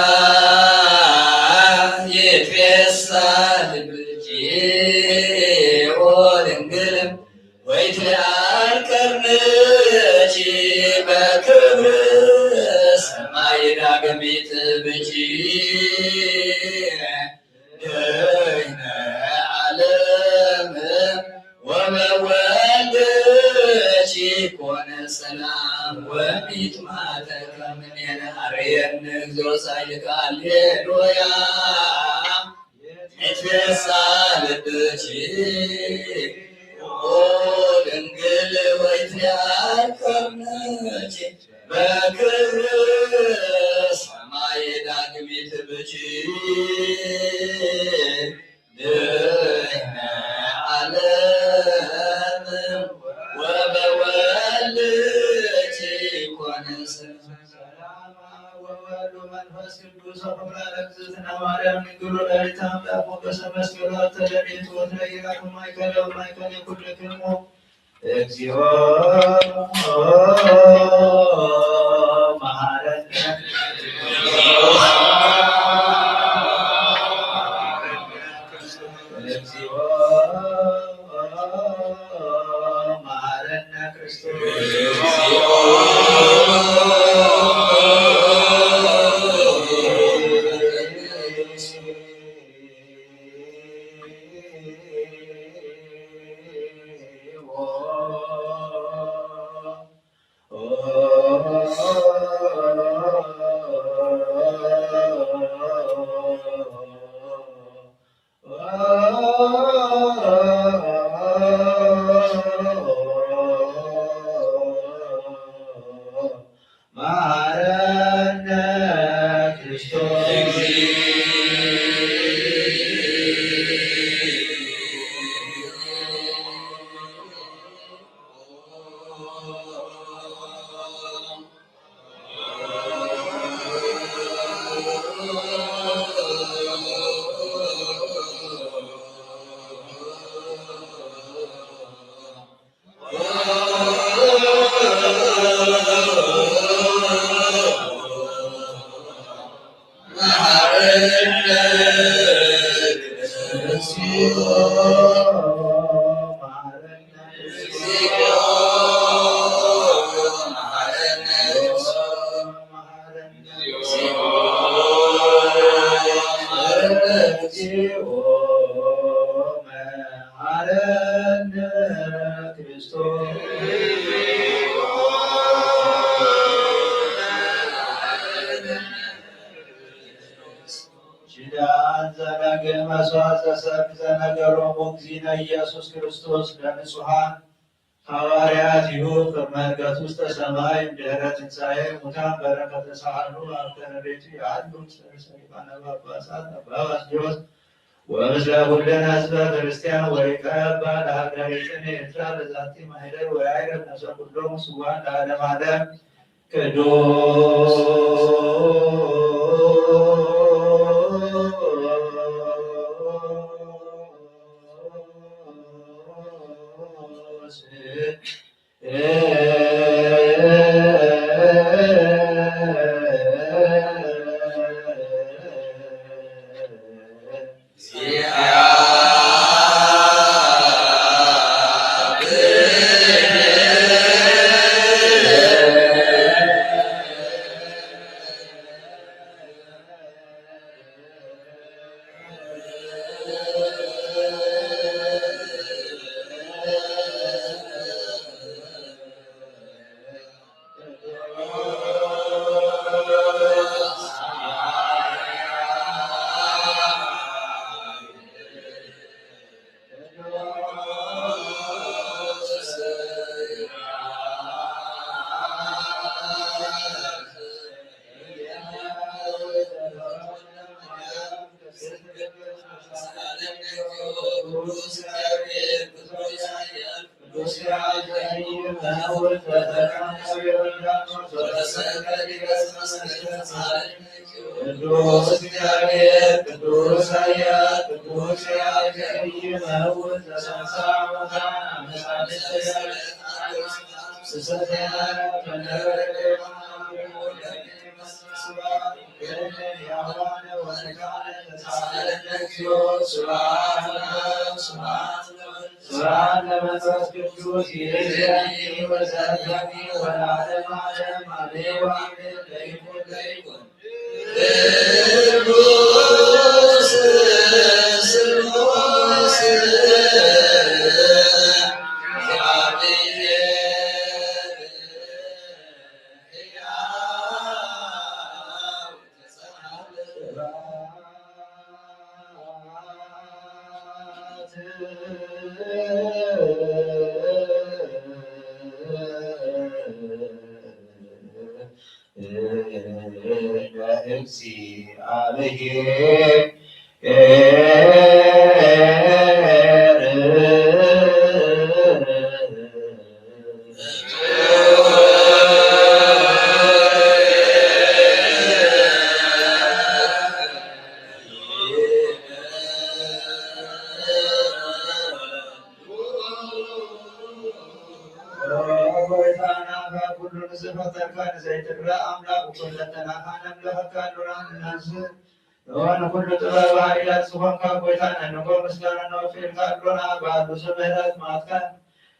ይትፌሳ ልብጂ ኦ ድንግልም ወይትለዓል ቀርንቺ በክብር ሰማይ ዳግሚት ብጂ ድህነ ዓለም ወበወልድቺ ኮነ ሰላም ወሚጥማተከ ምኔነ አርየን እግዚኦ ሳይልከ ሃሌሉያ ይትፌሳ ልብጂ ድንግል ወይትለዓል ቀርንቺ በክብር ሰማይ ዳግሚት ብጂ ድህነ ዓለም ወበወልድቺ ኮነ ሰላም ወወልድ መንፈስ ቅዱስ ወኩላለ እግዝእትነ ማርያም ድንግል ወላዲተ አምላክ ወበሰመስገሎ ተለሊቱ ወትለይላቱ ማእከለ ወማእከለ ኩልክሙ እግዚኦ መሐረነ እግዚኦ መሐረነ ክርስቶስ ኢየሱስ ክርስቶስ ለንጹሐን ሐዋርያት ይሁን ከመርገት ውስጥ ሰማይ ድኅረ ትንሣኤ ሙታን በረከተ ሳህሉ አብተረቤቱ ያሉት ሊቃነ ጳጳሳት አባ ባስልዮስ ወምስለ ኩልነ ሕዝበ ክርስቲያን ወይቀባ ለሀገሪትነ ኤርትራ በዛቲ ማኅደር ወያዕረግ ነፍሰ ኩሎሙ ስዋዕ ለዓለመ ዓለም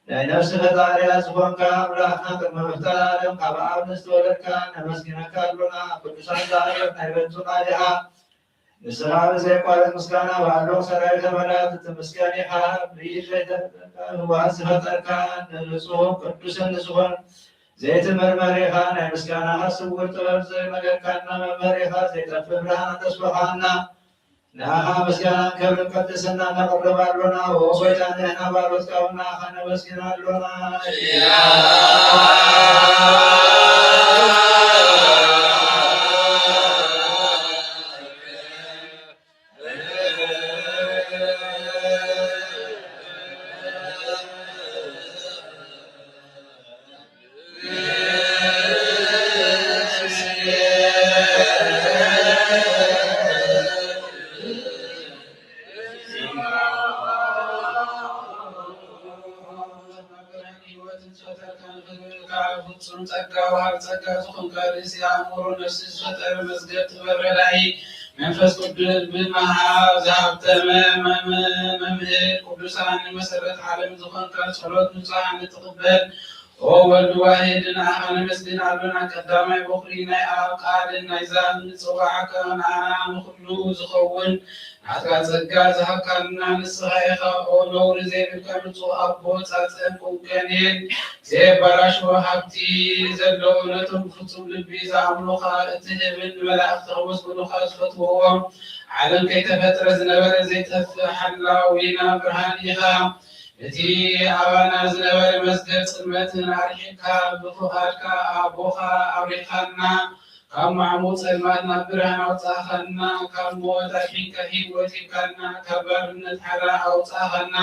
ለነፍስ ፈጣሪያ ዝሆንካ አምላክና ቅድመ መፍጠር ዓለም ካብ አብ ንስተወለድካ ነመስግነካ ኣሎና ቅዱሳን ዛዕረት ናይ በንቱ ቃዲሃ ንስራ ብዘይቋረፅ ምስጋና ባሎ ሰራዊተ መላእክት ትምስገን ኢኻ ብኢድ ዘይተፈጠርካ ህዋስ ዝፈጠርካ ንንጹህ ቅዱስን ዝኮን ዘይትመርመር ኢኻ ናይ ምስጋናኻ ስውር ጥበብ ዘይመለካና መምህር ኢኻ ዘይጠፍእ ብርሃን ተስፋኻና ንኣኻ ምስጋናን ክብርን ቅድስና ነቕርብ ኣሎና ወጎይታ ንሕና ባሮትካ እውን ንኣኻ ነመስግን ኣሎና ፍጹም ጸጋ ወሀብ ጸጋ ዝኾንካ ርእሲ አእምሮ ነፍሲ ዝፈጠረ መዝገብ ጥበብ ረዳኢ መንፈስ ቅዱስ ብመሃብ ዝሃብተመ መምህር ቅዱሳን መሰረት ዓለም ዝኾንካ ጸሎት ንጹሐን ትቕበል ኦ ወልድ ዋሕድን አብ ነመስግን አሎና ቀዳማይ በኩሪ ናይ አብ ቃልን ናይ ዛብ ንጽዋዕከ ንዓና ንኩሉ ዝኸውን ናትካ ጸጋ ዝሃብካልና ንስኻ ኢኻ ኦ ነውሪ ዘይብልካ ንጹህ አቦ ጻጽን ቁንቀኔን ዘየበላሽዎ ሃብቲ ዘለዎ ነቶም ብፍጹም ልቢ ዝኣምኑኻ እትህብን መላእኽቲ ከመስግኑኻ ዝፈትውዎም ዓለም ከይተፈጥረ ዝነበረ ዘይጠፍእ ሓላዊና ብርሃን ኢኻ እቲ ኣባና ዝነበረ መዝገብ ጽልመትን ኣርሒካ ብፍቓድካ ኣቦኻ ኣብሪኻና ካብ ማዕሙቕ ጸልማት ናብ ብርሃን ኣውጻእኻና ካብ ሞት ኣድሒንካ ሂወት ሂብካና ካብ ባርነት ሓራ ኣውጻእኻና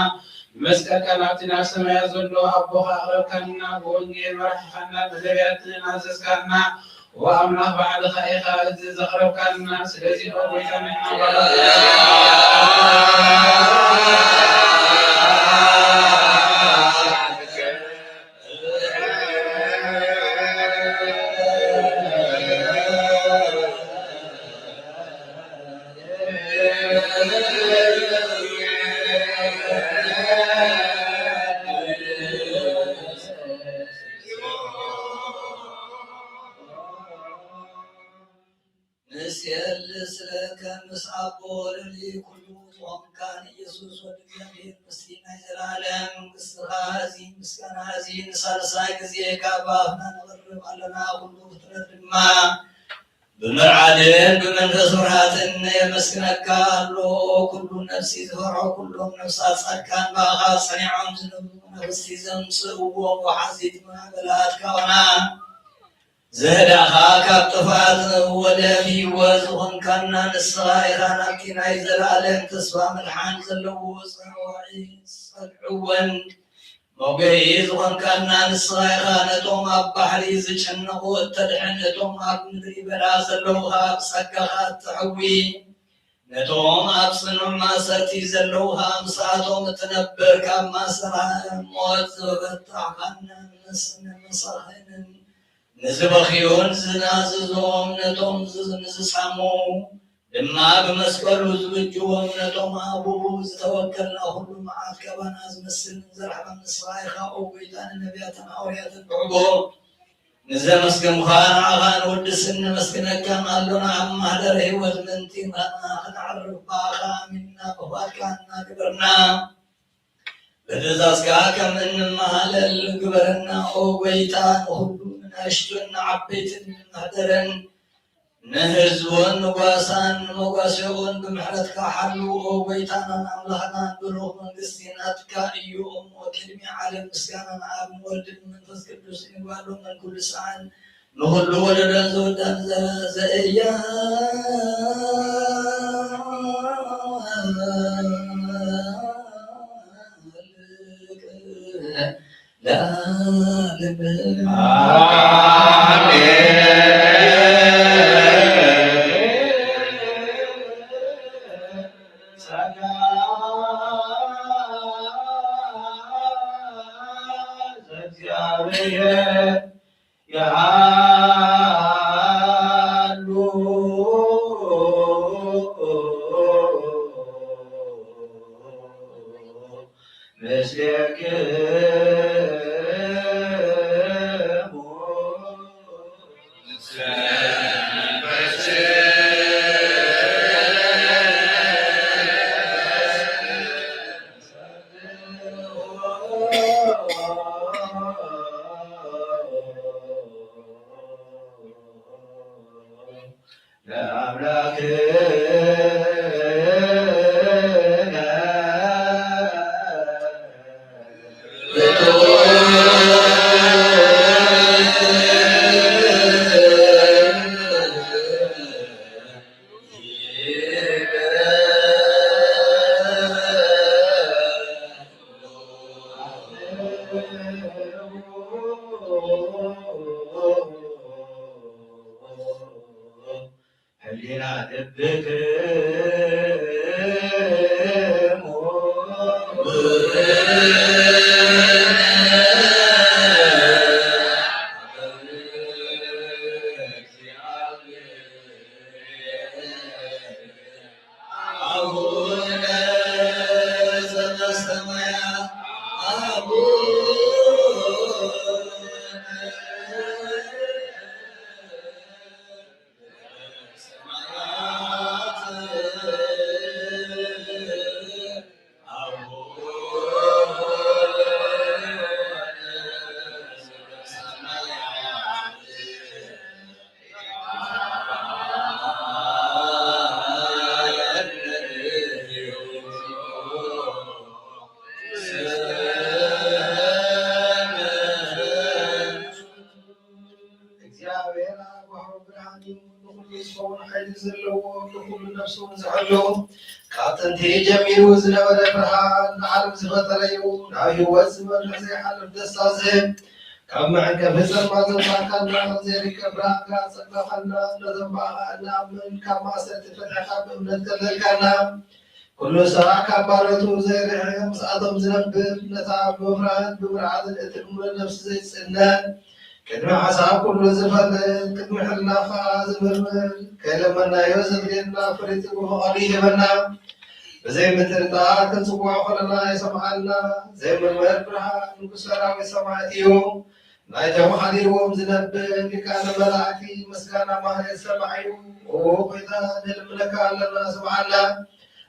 ብመስቀልካ ናብቲ ናብ ሰማያት ዘሎ ኣቦኻ ኣቕረብካና ብወንጌል መራሕኻና ብነቢያትን ኣዘዝካና ወኣምላኽ ባዕልኻ ኢኻ እዚ ዘቕረብካና ስለዚ ጎይታ ንሕና بمرعدين بمنفس ورهاتن يمسكنك الله كل نفسي زهره كلهم نفسات سكان باغا صنيعهم زنبون نفسي زمسوا وحزيد ما بلاد كونا زهدها كابتفات ودمي وزغن كنا نسغايرا نبكينا يزلالهم تسوى ملحان زلوز وعيس العوان موقعي زغن كنا نسغايرا نتوم بحري زجنقو التدحن نتوم بمدري بلا زلوها بسكها تحوي نتوم أبصنوا ما سرتي زلوها مساتهم تنبر كما سرع موت وبتعقنا نسن مصاحن نزبخيون زناززهم نتوم زنزسامو لما بمسكلو زبجوهم نتوم أبو زتوكلنا كل معاك وناز مسن زرع من الصايخة أو بيتان النبياتنا أويات البعبو نزل مسكن خان عغان ودسن مسكنك قالونا عم هدره والمنتين خنا نعرف باخا منا وفاكانا كبرنا بدزاسكا كم إن مهلل كبرنا أو بيتان وهدو من أشتن عبيت من هدرن نهزون نقاسان مقاسيون بمحرتك حلو أو بيتانا أملحنا بروح من قسيناتك أيوم وكلمي على مسكانا عاب مولد من فسك الدسين والو من كل سعان نهل ولدا زودا زئيا لا يسمعون حيث زلوا كل نفس زعلوا كاتنتي جميل زنبر فرحان عالم زفتريو ناوي وزمن زي حلف دستازم كما عنك فزر ما زباكنا زيرك براكا سقفنا نزبا نامن كما ستفتح بمن تذكرنا كل ساعة كبارته زير مساعدهم زنب نتعب بفران بمرعاد الاتقم للنفس زي السنان كدم حساب كل زفل كدم حلنا خازم كلمنا يوسف لنا فريت وغاليه بنا زي مثل طاعة كنسبوا خلنا يسمعنا زي من مربرها نكسرا ويسمعتيو نايتهم حديرهم زنب كان ملاكي مسكانا ما يسمعيو وقيدا نلملكا لنا سمعنا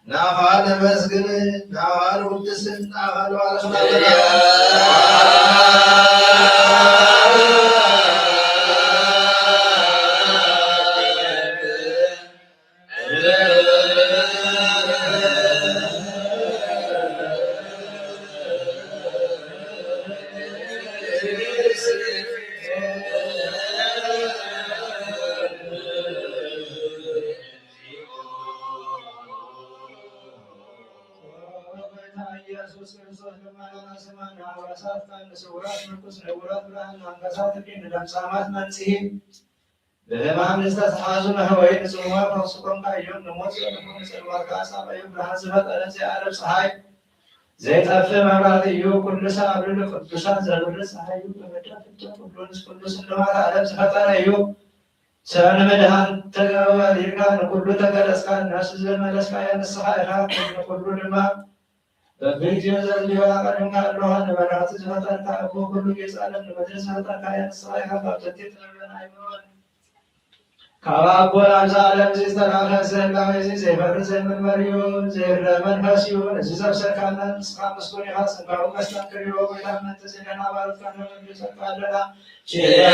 نافعنا مسكن نافعنا ودسن نافعنا على خلالنا ለማን ተሳዙነ ወይ ንጹህ ፈሱቆም ካየም ነሞት ለሞት ሰልዋርካ ሳባይ ብርሃን ዘመጠነ ዘአረብ ፀሐይ ዘይጠፍ መብራት እዩ ኩሉ ሳብሉ ቅዱሳን ዘብር ፀሐይ በመድረክ ቅዱስ ቅዱስ እንደማለት ዓለም ተፈጠረ እዩ ሰነ መድኃን ተገበ ይርካን ኩሉ ተገለጽካ ነፍስ ዘመለስካ ያንስኻ ኢኻ ኩሉ ድማ በግልጽ ዘልዮ አቀንካ ለሆነ በራት ዘመጠን ካቦ ኩሉ የጻለም ለመድረስ ዘመጠን ያንስኻ ኢኻ ባጥቴ ተነበና አይሞን ካባቦን አምሳለም ሲስተራከ ሰላም ሲዘፈር ዘመርመሪዮ ዘረ መንፈሲዮ ሲሰብሰካና ስካምስኩን ይሐስ ባሩ መስተክሪዮ ወይታመንተ ዘና ባሩካነ መንፈሰካለና ቺያ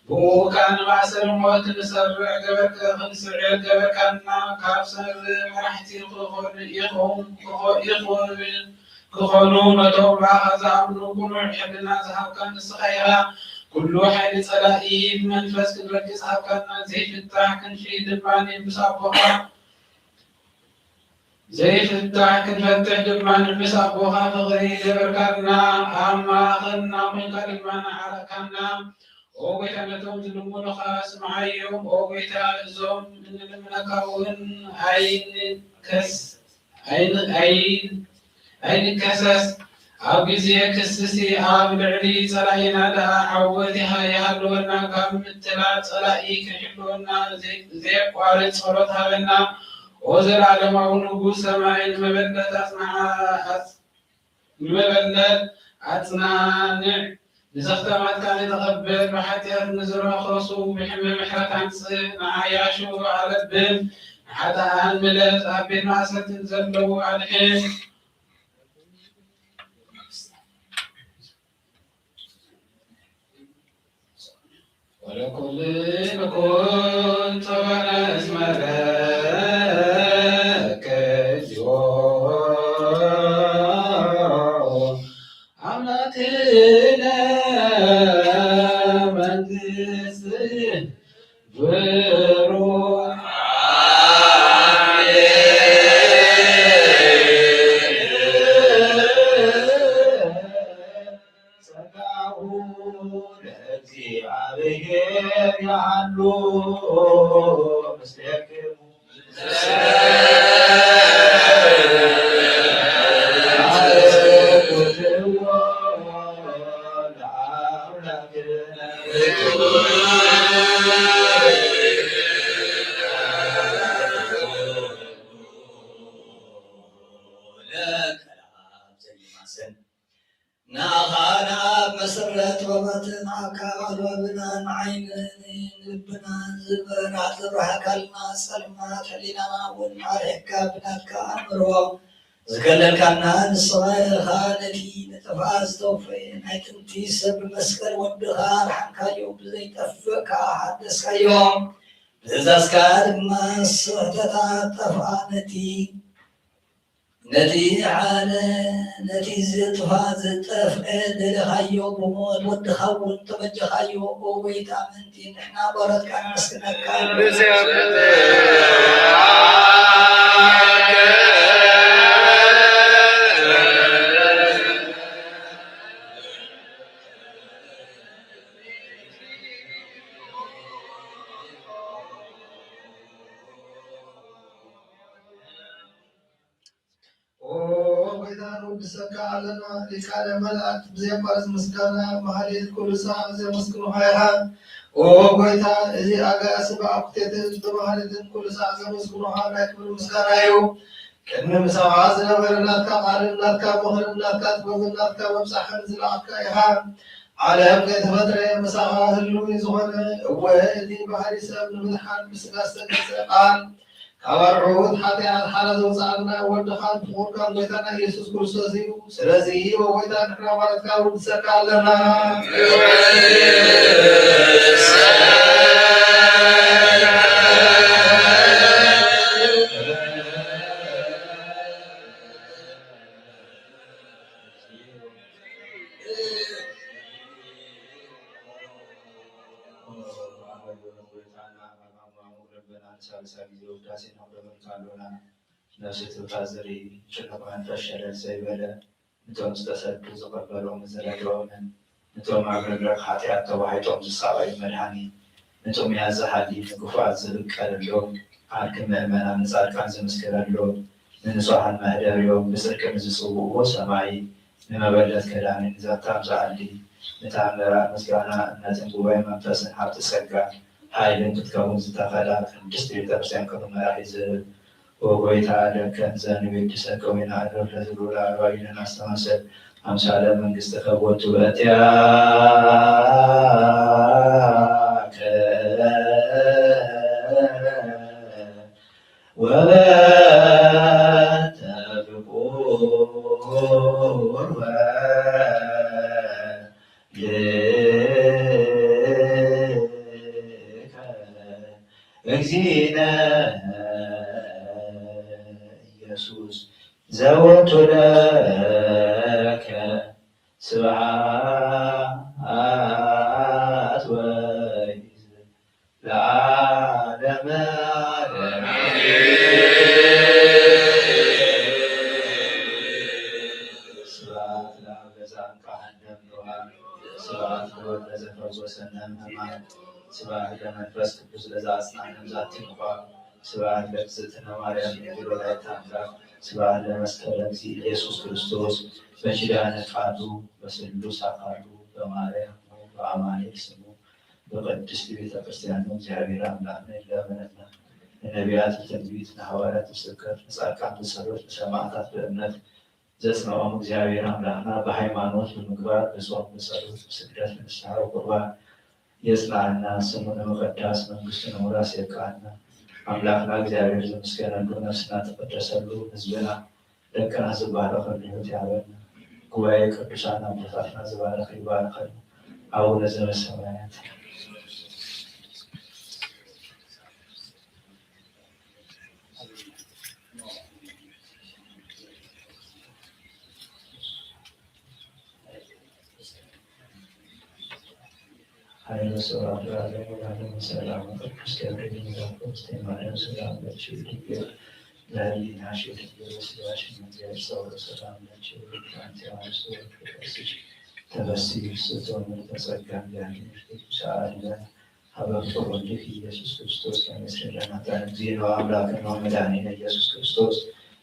بوكان معسر موت نسرع قبرك خنسرع قبركنا كابسر مرحتي كخونون وتوبع خزامنو كنو حبنا زهبكان الصغيرة كل حيل صلائي منفس كدرك زهبكان زيف التاكن شيء دباني بسابوها زيف التاكن فتح دباني بسابوها فغري قبركنا أما أخذنا من قلبنا حركنا وقيت لتوم تلمون خاص معيهم وقيت زوم من المنكون عين كسس أو بزي كسسي أو بالعلي صلاحنا لها عودها يهلونا كم التلات صلاحي كحلونا زي قوارد صورتها لنا وزر على معنوه سماء المبلد أثنان بزختمات كان يتقبل بحتى النزر خرصوا بحمل محرة عن عياشو على البن حتى أن ملت أبي ناسة زلوا على الحين ولكل كنت وانا اسم لك أملكنا من تسر بروح سكعون الذي عليه يعلو مسلكم ناخانا مسرت وبتن عكال وبنان عين لبنا زبنا زرح كلمة سلمى حلينا ونعرك بنك أمره زكلل كنا الصغير خانتي نتفاز توفين حكمتي سب مسكر والدخار حكا يوم زي تفك حدث يوم بزاسكار ما صحتها تفانتي نتي على نتي زيت فاز تفقد لخيو بموت ودخون تبج خيو وبيتا منتي نحنا برد كان مسكنا كان سكالنا لكال ملأت زي بارز مسكنا محليت كل ساعة زي مسكنو هايها وقويتا إذي أغا سبا أبتت محليت كل ساعة زي مسكنو هايها كل مسكنا يو كلمة مساعة زي نبرناتك قارناتك مهرناتك تبغناتك ومساحن زلاعك إيها على أبقى تفترة مساعة هلو يزغن وإذي بحري سبب نمدحان بسقاستك سيقان كبرعود حتى حالة وصعنا ودخان فوركان ويتنا يسوس كريستوس سلازي ويتنا نحن مرتك ونسكالنا نفس الفازري شنو كان فشل سيبلا نتوم استسد زقبلوا مزرعون نتوم عبر خاطئات توحيتهم الصعبة ملحني نتوم يا زحدي نكفوا زلك اليوم عاركم منا نزار كان زمسكر اليوم ننصح المهدر اليوم بسرك مزسو وسماعي لما بدأت كلامي إذا تام زعلي نتعمل مسكانا نتنبوي منفس حتى سكا هاي لنتكون زتفادات دستري تبسين كل مراحز وقويتا لكن زاني بيتسكو من عدل لذلو العرائي لنستمسل أمسال من قستخبوت بأتياك وبات بقور لك اكزينا يسوس زوت لك سبعات ويز لعالم سبعات لعبزان كهنم روحان سبعات لود لزفرز وسنم همان سبعات لمنفس كبس لزاسنان ذاتي مقام سبعات لكزتنا ماريم يقول لا يتعمل سبعات لمسكرم زي يسوس كريستوس بجدان قادو بسلوس قادو بماريم وعماني اسمه بقدس بيت كريستيان زعبير أملانا إلا مننا النبيات التنبيت نحوالات السكر نسأل كعب السروت سماعات بأمنات زسمهم زعبير أملانا بحيمانوت بالمقبار بصوت السروت بسكرات من السحر وقربان يصنع الناس سمونا مقداس من قسطنا وراس يكانا أملاكنا እግዚአብሔር ዘመስገን አንዱ ነፍስና ተቀደሰሉ ህዝብና ደቀና ዝባረከ ልህት ያበና ጉባኤ ቅዱሳን አባታትና ዝባረከ ይባረከሉ አቡነ ዘበሰማያት ኃይለ ስብሐት ለዓለሙ ሰላም ቅዱስ ገብርኤል ሚራክሎስ ማርያም ሰላም ለችው ድንግል ለህሊና ሽት ለስጋሽ መንገድ ሰው ሰላም ለችው ታንተ አንሱ ወጥተሽ ተበስይ ስትሆን ተጸጋም ያለሽ ሳለ ሀበቶ ወልድ ኢየሱስ ክርስቶስ ከመስለና ታንዚሎ አምላክ ነው መድኃኒነ ኢየሱስ ክርስቶስ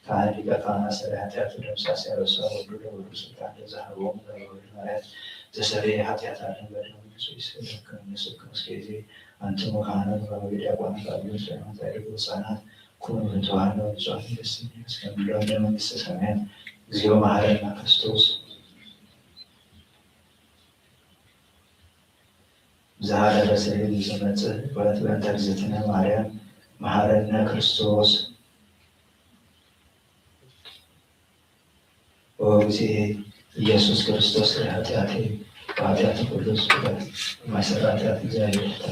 ካህን ሊቀ ካህናት ስለ ኃጢአቱ ደምሳሳ ያበሳ ወዱ ለወዱ ስልጣን ለዛህቦም ለወዱ ማለት ተሰሪ ኃጢአት አለበደም ይሰለከም መስከስ ከዚ አንተም ካህናት በመግደያ ቋንቋ ቢወስ ለማታሪክ ወሳናት ኩን ተዋህዶ ጻፍ እስከሚለው ለመንግስተ ሰማያት እግዚኦ መሐረነ ክርስቶስ ዛሬ በሰይድ ዝመጽእ በእንተ እግዝእትነ ማርያም መሐረነ ክርስቶስ ወእግዚእ ኢየሱስ ክርስቶስ ኃጢአቴ ወኃጢአተ ኩሉ ሕዝብ ማሰራት ኃጢአት እግዚአብሔር ይፍታ።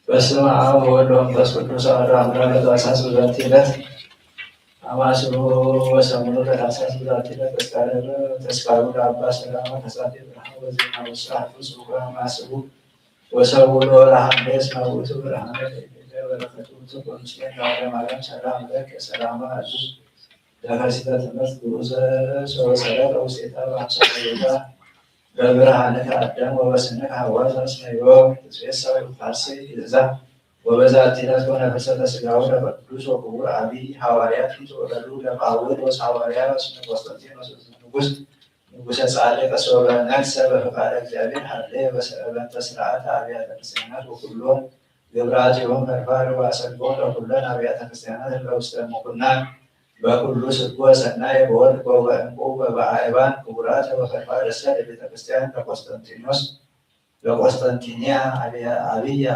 በስመ አብ ወወልድ ወመንፈስ ቅዱስ አሐዱ አምላክ በታኅሳስ በዛቲ ዕለት አማስሩ ወሰሙኑ ለታኅሳስ በዛቲ ዕለት ተስካሩ ለአባ ሰላማ ተሳቴ ብርሃን ወዜና ወስራቱ ጽዋ ማስቡ ወሰውሎ ለሐምሌስ ማውቱ ብርሃነ በረከቱ ተቆንስለ ማርያም ሰላም ለከ ሰላማ አዙ ለከሲተ ትምህርት ጉሩዘ ሰወሰረ ውስጤታ በአምሳለ በብርሃንከ አዳም ወበስንከ ሐዋሳ እስመዮ ትቤሳው ፋርሴ ይዛ ወበዛቲ ዕለት ሆነ ፍልሰተ ሥጋው ለቅዱስ ወክቡር አቢይ ሐዋርያት ፊትወለዱ ለጳውሎስ ሐዋርያ እስመ ቆስጠንጢኖስ ንጉሠ ጻድቅ ሶበ ነግሠ በፈቃደ እግዚአብሔር ሀለየ በእንተ ሥርዓተ አብያተ ክርስቲያናት ወኩሎን ግብራቲሆሙ ፈድፋድ ወአሰልፎሙ ለኵሎን አብያተ ክርስቲያናት እለ ውስተ ምኵናን በኩሉ ስግወ ሰናይ በወርቅ ወበዕንቁ በበአይባን ክቡራት ወፈድፋድ እሰ ለቤተ ክርስቲያን ለቆስጠንጢንያ አብያ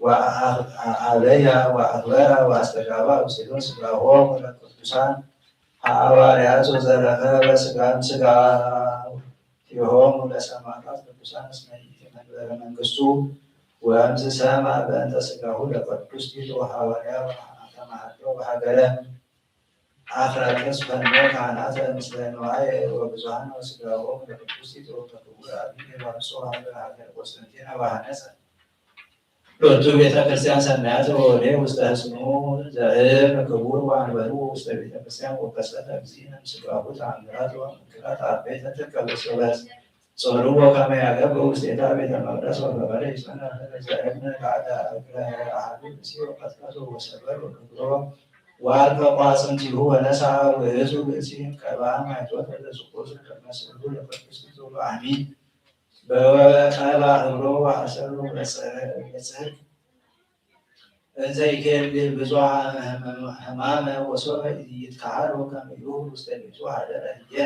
ወአበያ ወአክበራ ወአስተጋባ ውስቴቶን ሥጋሆሙ ለቅዱሳን ሐዋርያት ወዘረከበ ሥጋሆሙ ለሰማዕታት ቅዱሳን እስመ መንበረ መንግሥቱ ወእምዝ ሰምዐ በእንተ ሥጋሁ ለቅዱስ ቲቶ ሐዋርያ ተማኅዶ በሀገረ አፍራቅስ ፈኖ ካህናተ ምስለ ንዋየ ወብዙኃን ወሥጋሆሙ ለቅዱስ ቲቶ ወክቡር አቢይ ወአብጽሖ ሀገረ ቆስጠንጢና ወሐነጸ ሎቱ ቤተ ክርስቲያን ሰናያት ወወዴ ውስተ ሕጽኑ ዘእብን ክቡር ወአንበሩ ውስተ ቤተ ክርስቲያን ወከሰተ እግዚእነ ሥጋሁ ተአምራት ወምንክራት አበይተ ጥቀ በሰበት ጾርዎ ከመ ያገብር ውስቴታ ቤተ መቅደስ ወበበረ ይጸንዕ ዘእብን ባዕደ እግረ አሐዱ ብእሲ ወቀጥቀጦ ወሰበር ወክብሮ ወአልፈ ቋጽንቲሁ ወነሣ ውእቱ ብእሲ እምቀብአ ማይቶተ ለጽቆስ ከመ ስእሉ ለቅዱስ ቲቶ አሚን በቀብአ እግሮ ወአሰሮ በጽሕቅ እንዘ ይኬልል ብዙኃ ሕማመ ወሶበ ይትከሀሎ ከመ ይሁን ውስተ ቤቱ ሀደረ ህየ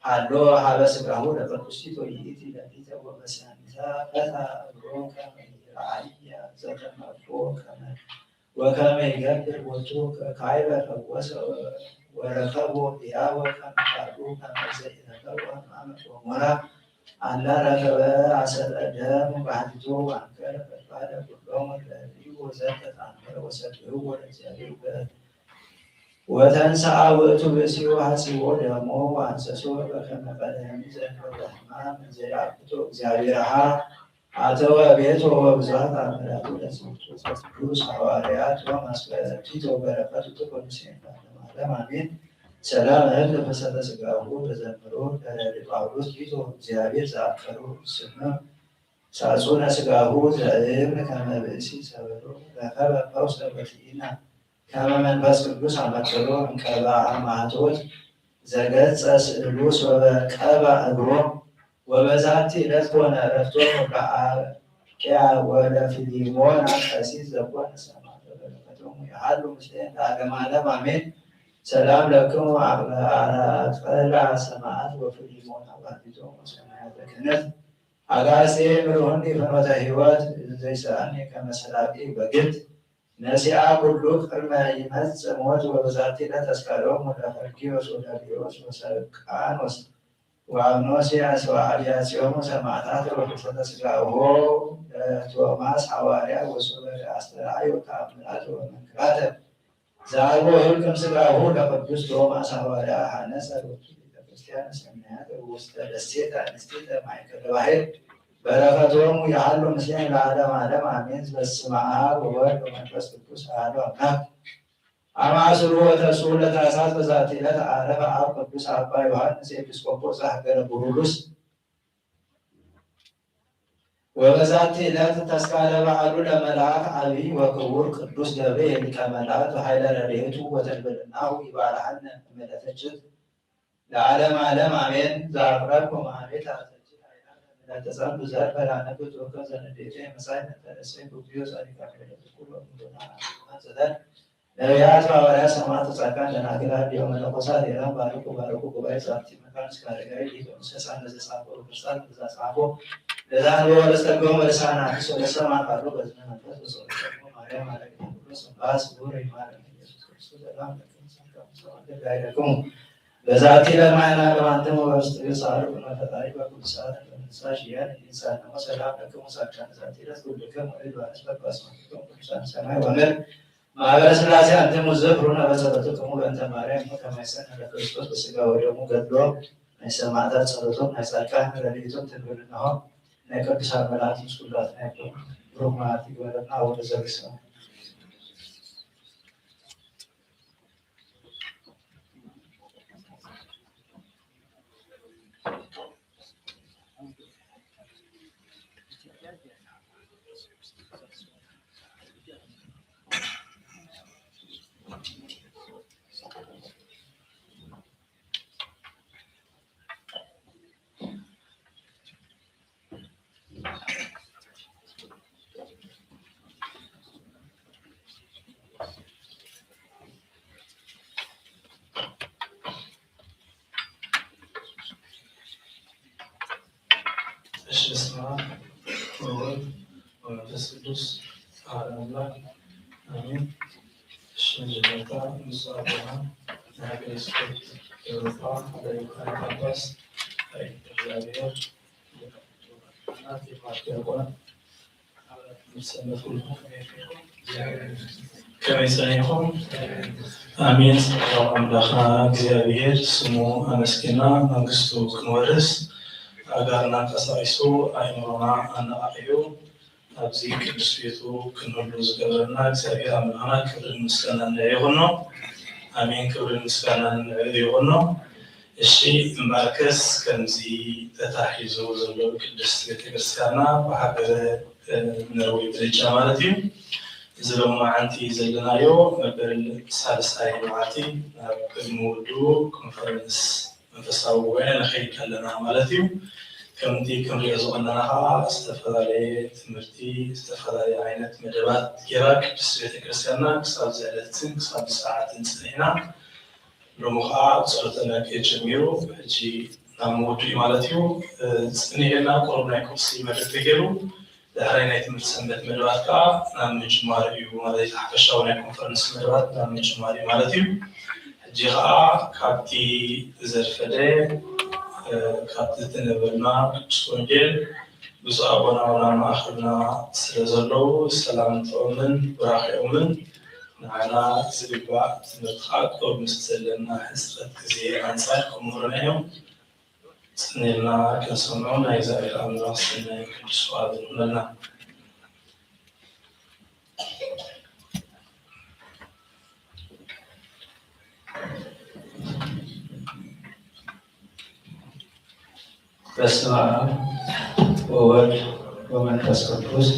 ሀሎ ሀበ ሥጋሁ ለቅዱስ ቲቶ ይእቲ ሌሊተ ወበሳኒታ ፈትሐ እግሮ ከመ ይርአያ ዘተመርጦ ወከመ ይገብር ቦቱ ካዕበ ፈወሰ ወረከቦ ሕያወ ከመ ቃሉ ከመ ዘኢረከቦ ሕማመ ወሞራ አላ ረከበ አሰረ ደም ባህቲቶ ወአንከረ ፈድፋደ ኩሎሙ ለልዩ ወዘተ ተአምረ ወሰብሕዎ ለእግዚአብሔር ወተንሥአ ውእቱ ብእሲ ወሐጺቦ ደሞ ወአንሰሶ በከመ ቀዳሚ ዘእንበለ ሕማም እንዘ ይአብቶ እግዚአብሔርሃ አተወ ቤቶ ወብዙኃት ተአምራቱ ለዝንቱ ቅዱስ ሐዋርያት ወመስቀለ ቲቶ በረከቱ ትኩን ምስሌነ ለዓለመ አሜን። ሰላም እህል ለፍልሰተ ሥጋሁ ተዘምሮ ለጳውሎስ ቲቶ እግዚአብሔር ዘአፍቀሮ ስመ ሳጹነ ሥጋሁ ዘእብን ከመ ብእሲ ሰበሮ ረከበ ፈውሰ በትኢና ከመ መንፈስ ቅዱስ አመከሮ እምቀብአ ማኅቶት ዘገጸ ስእሉ ወበቀብአ እግሮ ወበዛቲ ዕለት ኮነ ዕረፍቶሙ ለአርክያ ወለፊሊሞና ቀሲስ ዘኮነ ሰማዕተ በረከቱ በረከቶሙ ያህሉ ምስሌነ ለዓለመ ዓለም አሜን። ሰላም ለክሙ አቅላ ሰማዕት ወፍልሞና ባቢቶሙ ሰማያተ ክህነት አጋሴ ምርሆኒ ፍኖተ ሕይወት ዘይሰአኒ ከመ ሰላቢ በግልጥ ነሲአ ኩሉ ቅድመ ይመጽእ ሞት ወበዛቲ ዕለት ተስካሎሙ ለፈርኪዮስ ወዳርዮስ ወሰርቃኖስ ወአብኖስያስ ወአልያስዮሙ ሰማዕታት ወፍልሰተ ሥጋሆ ለቶማስ ሐዋርያ ወሶበ አስተርአዮ ተአምራት ወመንክራተ ዘአልቦ ይልቅም ሥጋሁ ለቅዱስ ቶማስ ሐዋርያ ሐነጸ ሎቱ ቤተክርስቲያን ሰማያት ውስተ ደሴተ አንስቲተ ማእከለ ባሕር በረከቶሙ ያህሉ ምስሌነ ለዓለመ ዓለም አሜን። በስመ አብ ወወልድ ወመንፈስ ቅዱስ አሐዱ አምላክ። አማስሩ ወተስዑ ለታኅሣሥ በዛቲ ዕለት ዐረፈ አብ ቅዱስ አባ ዮሐንስ ኤጲስቆጶስ ዘሀገረ ቡሩሉስ። ወበዛቲ ዕለት ተስካለ በዓሉ ለመልአክ አቢይ ወክቡር ቅዱስ ገብርኤል ሊቀ መላእክት በኃይለ ረድኤቱ ወተድብልናሁ ይባርሐነ እምዕለተ ለዓለመ ዓለም አሜን። ዘአቅረብኩ ማኅሌተ ለተጸምዱ ዘርፈ ላነብብ ወከዘ ንዴቴ መሳይ ነተነሰይ ጉብዮ ጻድቃ ኩሎ ሙሉና ዘለን ነቢያት ሐዋርያት ሰማዕታት ጻድቃን ደናግል አድዮ መነኮሳት የራም ባርኩ ጉባኤ ጻድቃን መካን እስከ አረጋዊ ሊቆምሰሳ ለዘጻፎ ክርስቲያን ለዘጻፎ ለዛን ወለስተጎ ወለሳና አዲስ ወለሰማ ቃሉ በዝነ መንፈስ ወሰለሙ ማርያም አለቀ ክርስቶስ ባስ ቡር ይማረ ኢየሱስ ክርስቶስ ሰላም ለኩም ሰላም ሰላም ጋይረኩም በዛቲ ለማይና ለማንተም ወስጥ ይሳሩ ፈጣሪ በቅዱሳን ሳሽ ያን ኢንሳን ሰላም ለኩም ሳቻን ዛቲ ለኩልከም ወይባስ በቃስማኩም ቅዱሳን ሰማይ ወምድር ማኅበረ ሥላሴ አንትሙ ዘክሩነ በጸሎትክሙ በእንተ ማርያም ከመይሰን ለክርስቶስ በሥጋ ወደሙ ገድሎ ናይ ሰማዕታት ጸሎቶም ናይ ጻድቃን ረድኤቶም ትንበልናሆ ናይ ቅዱሳን መላእክት ምስጉላት ናይኩም ብሩክ መዓልቲ ይግበረልና ወደ ዘርሰሙ በስመ አብ ወወልድ ወመንፈስ ቅዱስ አሐዱ አምላክ አሜን። ጀነታ ብፁዕ አቡነ ሀገረ ስብከት የአውሮፓ ሊቀ ጳጳስ እግዚአብሔር ናት የማትያቋን ሰነፍ ሁሉ ከመይ ጸኒዕኩም? አሜን። ጸጋው አምላኽና እግዚአብሔር ስሙ አመስግና መንግስቱ ክንወርስ አጋርና ቀሳይሱ አይምሮና አነቃቂዩ ኣብዚ ቅዱስ ቤቱ ክንህሉ ዝገበረና እግዚአብሔር አምላኽና ክብርን ምስጋናን ይሁን ነው። አሜን። ክብርን ምስጋናን ይሁን ነው። እሺ እምባርከስ ከምዚ ተታሒዙ ዘሎ ቅድስት ቤተክርስቲያንና ብሃገረ ነርዌ ብልጫ ማለት እዩ። እዚ ሎማዓንቲ ዘለናዮ መበል ሳልሳይ መዓልቲ ናብ ቅድሚ ውዱ ኮንፈረንስ መንፈሳዊ ጉባኤ ንኸይድ ኣለና ማለት እዩ። ከምቲ ክንሪኦ ዘለና ከዓ ዝተፈላለየ ትምህርቲ ዝተፈላለየ ዓይነት መደባት ጌራ ቅድስት ቤተክርስቲያንና ክሳብ ዝዕለትን ክሳብ ሰዓትን ፅኒሕና ሎሚ ከዓ ፀሎተና ከጀሚሩ ሕጂ ናብ መወድኡ ማለት እዩ ፅኒሕና ቆርብ ናይ ቁርሲ መድረክ ተገይሩ ድሕራይ ናይ ትምህርቲ ሰንበት መደባት ከዓ ናብ ምጅማር እዩ ማለት እዩ። ሓፈሻዊ ናይ ኮንፈረንስ መደባት ናብ ምጅማር እዩ ማለት እዩ። ሕጂ ከዓ ካብቲ ዘርፈደ ካብቲ ዝነበርና ቅዱስ ወንጌል ብፁዕ ኣቦናውና ማእኸልና ስለ ዘለዉ ሰላምቶምን ብራኺኦምን ንዓና ዝግባእ ትምህርቲ ከዓ ቆብ ምስ ዘለና ሕፅረት ግዜ ኣንፃር ከምሁርና እዮም ፅኒልና ክንሰምዖ ናይ እግዚኣብሔር ኣምላኽ ሰናይ ቅዱስ ፍቓዱ ይሁነልና። በስመ አብ ወወልድ ወመንፈስ ቅዱስ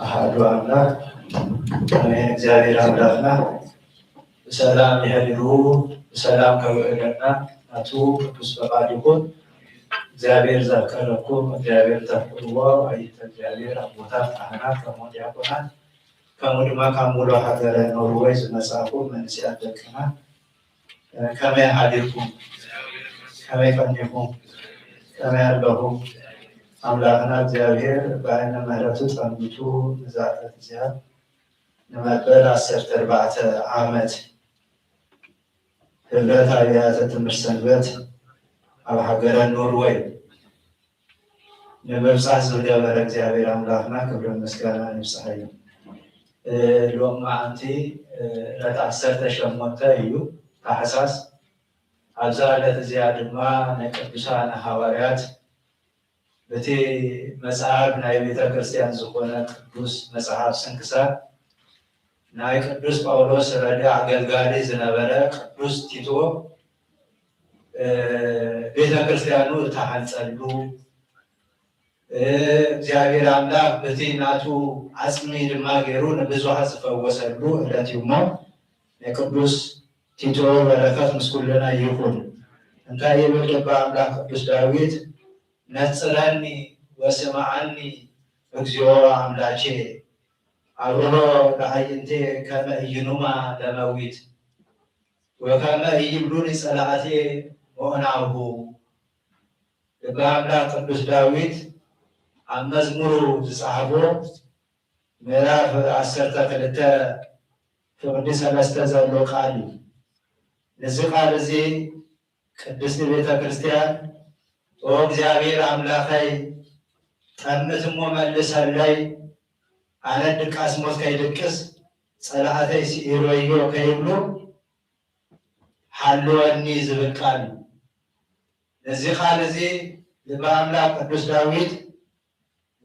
አሐዱ አምላክ አሜን። እግዚአብሔር አምላክና በሰላም ይሄድሩ በሰላም ከውዕለና ናቱ ቅዱስ ፈቃድ ይሁን። እግዚአብሔር ዘከረኩም እግዚአብሔር ተፍቅርዎ አይተ እግዚአብሔር አቦታት ካህናት ከሞት ዲያቆናት ከምኡ ድማ ካብ ሙሉእ ሃገረ ኖርዌይ ዝመጻእኹ መንእስያት ደቅና ከመይ ሃዲርኩም ከመይ ቀኒኹም ከመይ ኣለኹም ኣምላኽና እግዚኣብሔር ብዓይነ ምሕረቱ ፀሚቱ ንዛኣለት እዚኣ ንመበል 14 ዓመት ህብረት ኣብያተ ትምህርቲ ሰንበት ኣብ ሃገረ ኖርዌይ ንምብፃሕ ዝገበረ እግዚኣብሔር ኣምላኽና ክብሪ ምስጋና ይብፅሕ እዩ። ሎም መዓልቲ ዕለት 18 እዩ ታሕሳስ ኣብዛ ዕለት እዚኣ ድማ ናይ ቅዱሳን ሃዋርያት በቲ መጽሐፍ ናይ ቤተ ክርስቲያን ዝኾነ ቅዱስ መጽሐፍ ስንክሳር ናይ ቅዱስ ጳውሎስ ረዳኢ ኣገልጋሊ ዝነበረ ቅዱስ ቲቶ ቤተ ክርስቲያኑ እተሃንፀሉ እግዚአብሔር አምላክ በቲ ናቱ ዓፅሚ ድማ ገይሩ ንብዙሓት ዝፈወሰሉ ዕለት እዩ እሞ የቅዱስ ቲቶ በረከት ምስ ኩልና ይኹን። እንታይ ይብል ልበ አምላክ ቅዱስ ዳዊት ነጽረኒ ወስምዓኒ እግዚኦ አምላኬ አብሮ ለአይንቴ ከመ ኢይኑማ ለመዊት ወከመ ኢይብሉኒ ጸላእቴ ወእናሁ። ልበ አምላክ ቅዱስ ዳዊት ኣብ መዝሙሩ ዝፀሓፎ ምዕራፍ 12 ፍቅዲ 3 ዘሎ ቃል እዩ። እዚ ቃል እዚ ቅድስቲ ቤተ ክርስቲያን ኦ እግዚአብሔር አምላኸይ ጠምት እሞ መልሰለይ ኣነ ድቃስ ሞት ከይድቅስ ፀላእተይ ሲኢሮዮ ከይብሉ ሓልወኒ ዝብል ቃል እዩ። እዚ ቃል እዚ ልበ አምላክ ቅዱስ ዳዊት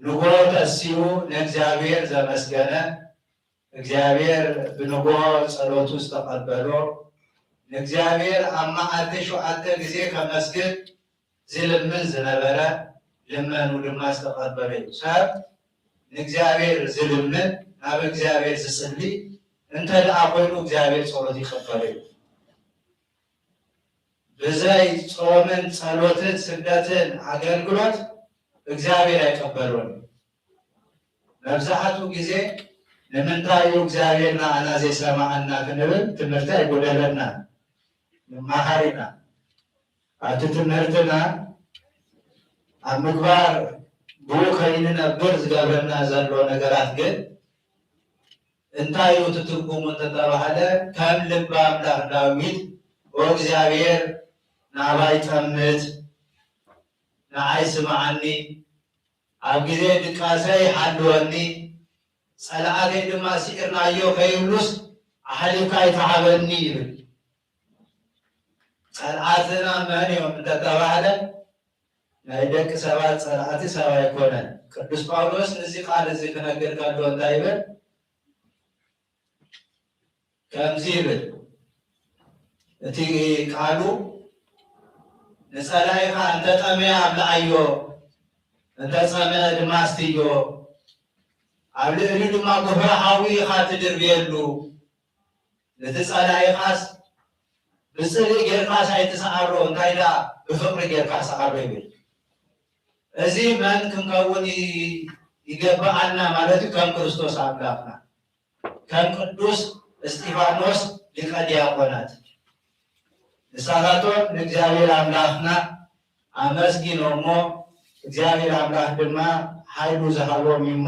ንጎ ተሲኡ ንእግዚአብሔር ዘመስገነ እግዚአብሔር ብንጎ ጸሎቱ ዝተቀበሎ ንእግዚአብሔር ኣብ መዓልቲ 7 ግዜ ከመስግን ዝልምን ዝነበረ ልመኑ ድማ ዝተቀበለ እዩ። ሰብ ንእግዚአብሔር ዝልምን ናብ እግዚአብሔር ዝጽሊ እንተ ደኣ ኮይኑ እግዚአብሔር ጸሎት ይቀበል እዩ። ብዘይ ጾምን ጸሎትን ስግደትን አገልግሎት እግዚአብሔር አይቀበሉን። መብዛሕትኡ ጊዜ ንምንታይ እግዚአብሔር ንኣና ዘይሰማዓና ክንብል ትምህርቲ አይጎደለና ንማሃሪና ኣብቲ ትምህርትና ኣብ ምግባር ብኡ ከይንነብር ዝገብረና ዘሎ ነገራት ግን እንታይ እዩ እቲ ትርጉሙ እንተተባሃለ ከም ልበ አምላክ ዳዊት ኦ እግዚአብሔር ናባይ ጠምት ንዓይ ስምዓኒ ኣብ ግዜ ድቃሰይ ሓልወኒ ጸላእተይ ድማ ሲኢርናዮ ከይብሉስ ኣሕሊፍካ ይተዓበኒ ይብል። ጸላእትና መን እዮም እንተተባሃለ ናይ ደቂ ሰባት ጸላእቲ ሰብ ኣይኮነን። ቅዱስ ጳውሎስ ነዚ ቃል እዚ ክነግር ከሎ እንታይ ይብል? ከምዚ ይብል እቲ ቃሉ ንጸላኢኻ እንተጠምየ ኣብልዓዮ እንተጸምአ ድማ አስትዮ ኣብ ልዕሊ ድማ ጎፈረ ሓዊ ኢኻ ትድርብየሉ ነቲ ጸላኢኻስ ብጽልኢ ጌርካ ሳይትሰዓሮ እንታይ ደኣ ብፍቅሪ ጌርካ ሰዓሮ ይብል። እዚ መን ክንከውን ይገባአና ማለት እዩ? ከም ክርስቶስ አምላክና ከም ቅዱስ እስጢፋኖስ ሊቀ ዲያቆናት ንሳታቶም ንእግዚአብሔር አምላክና አመስጊኖሞ እግዚአብሔር አምላክ ድማ ኃይሉ ዝሃቦም እሞ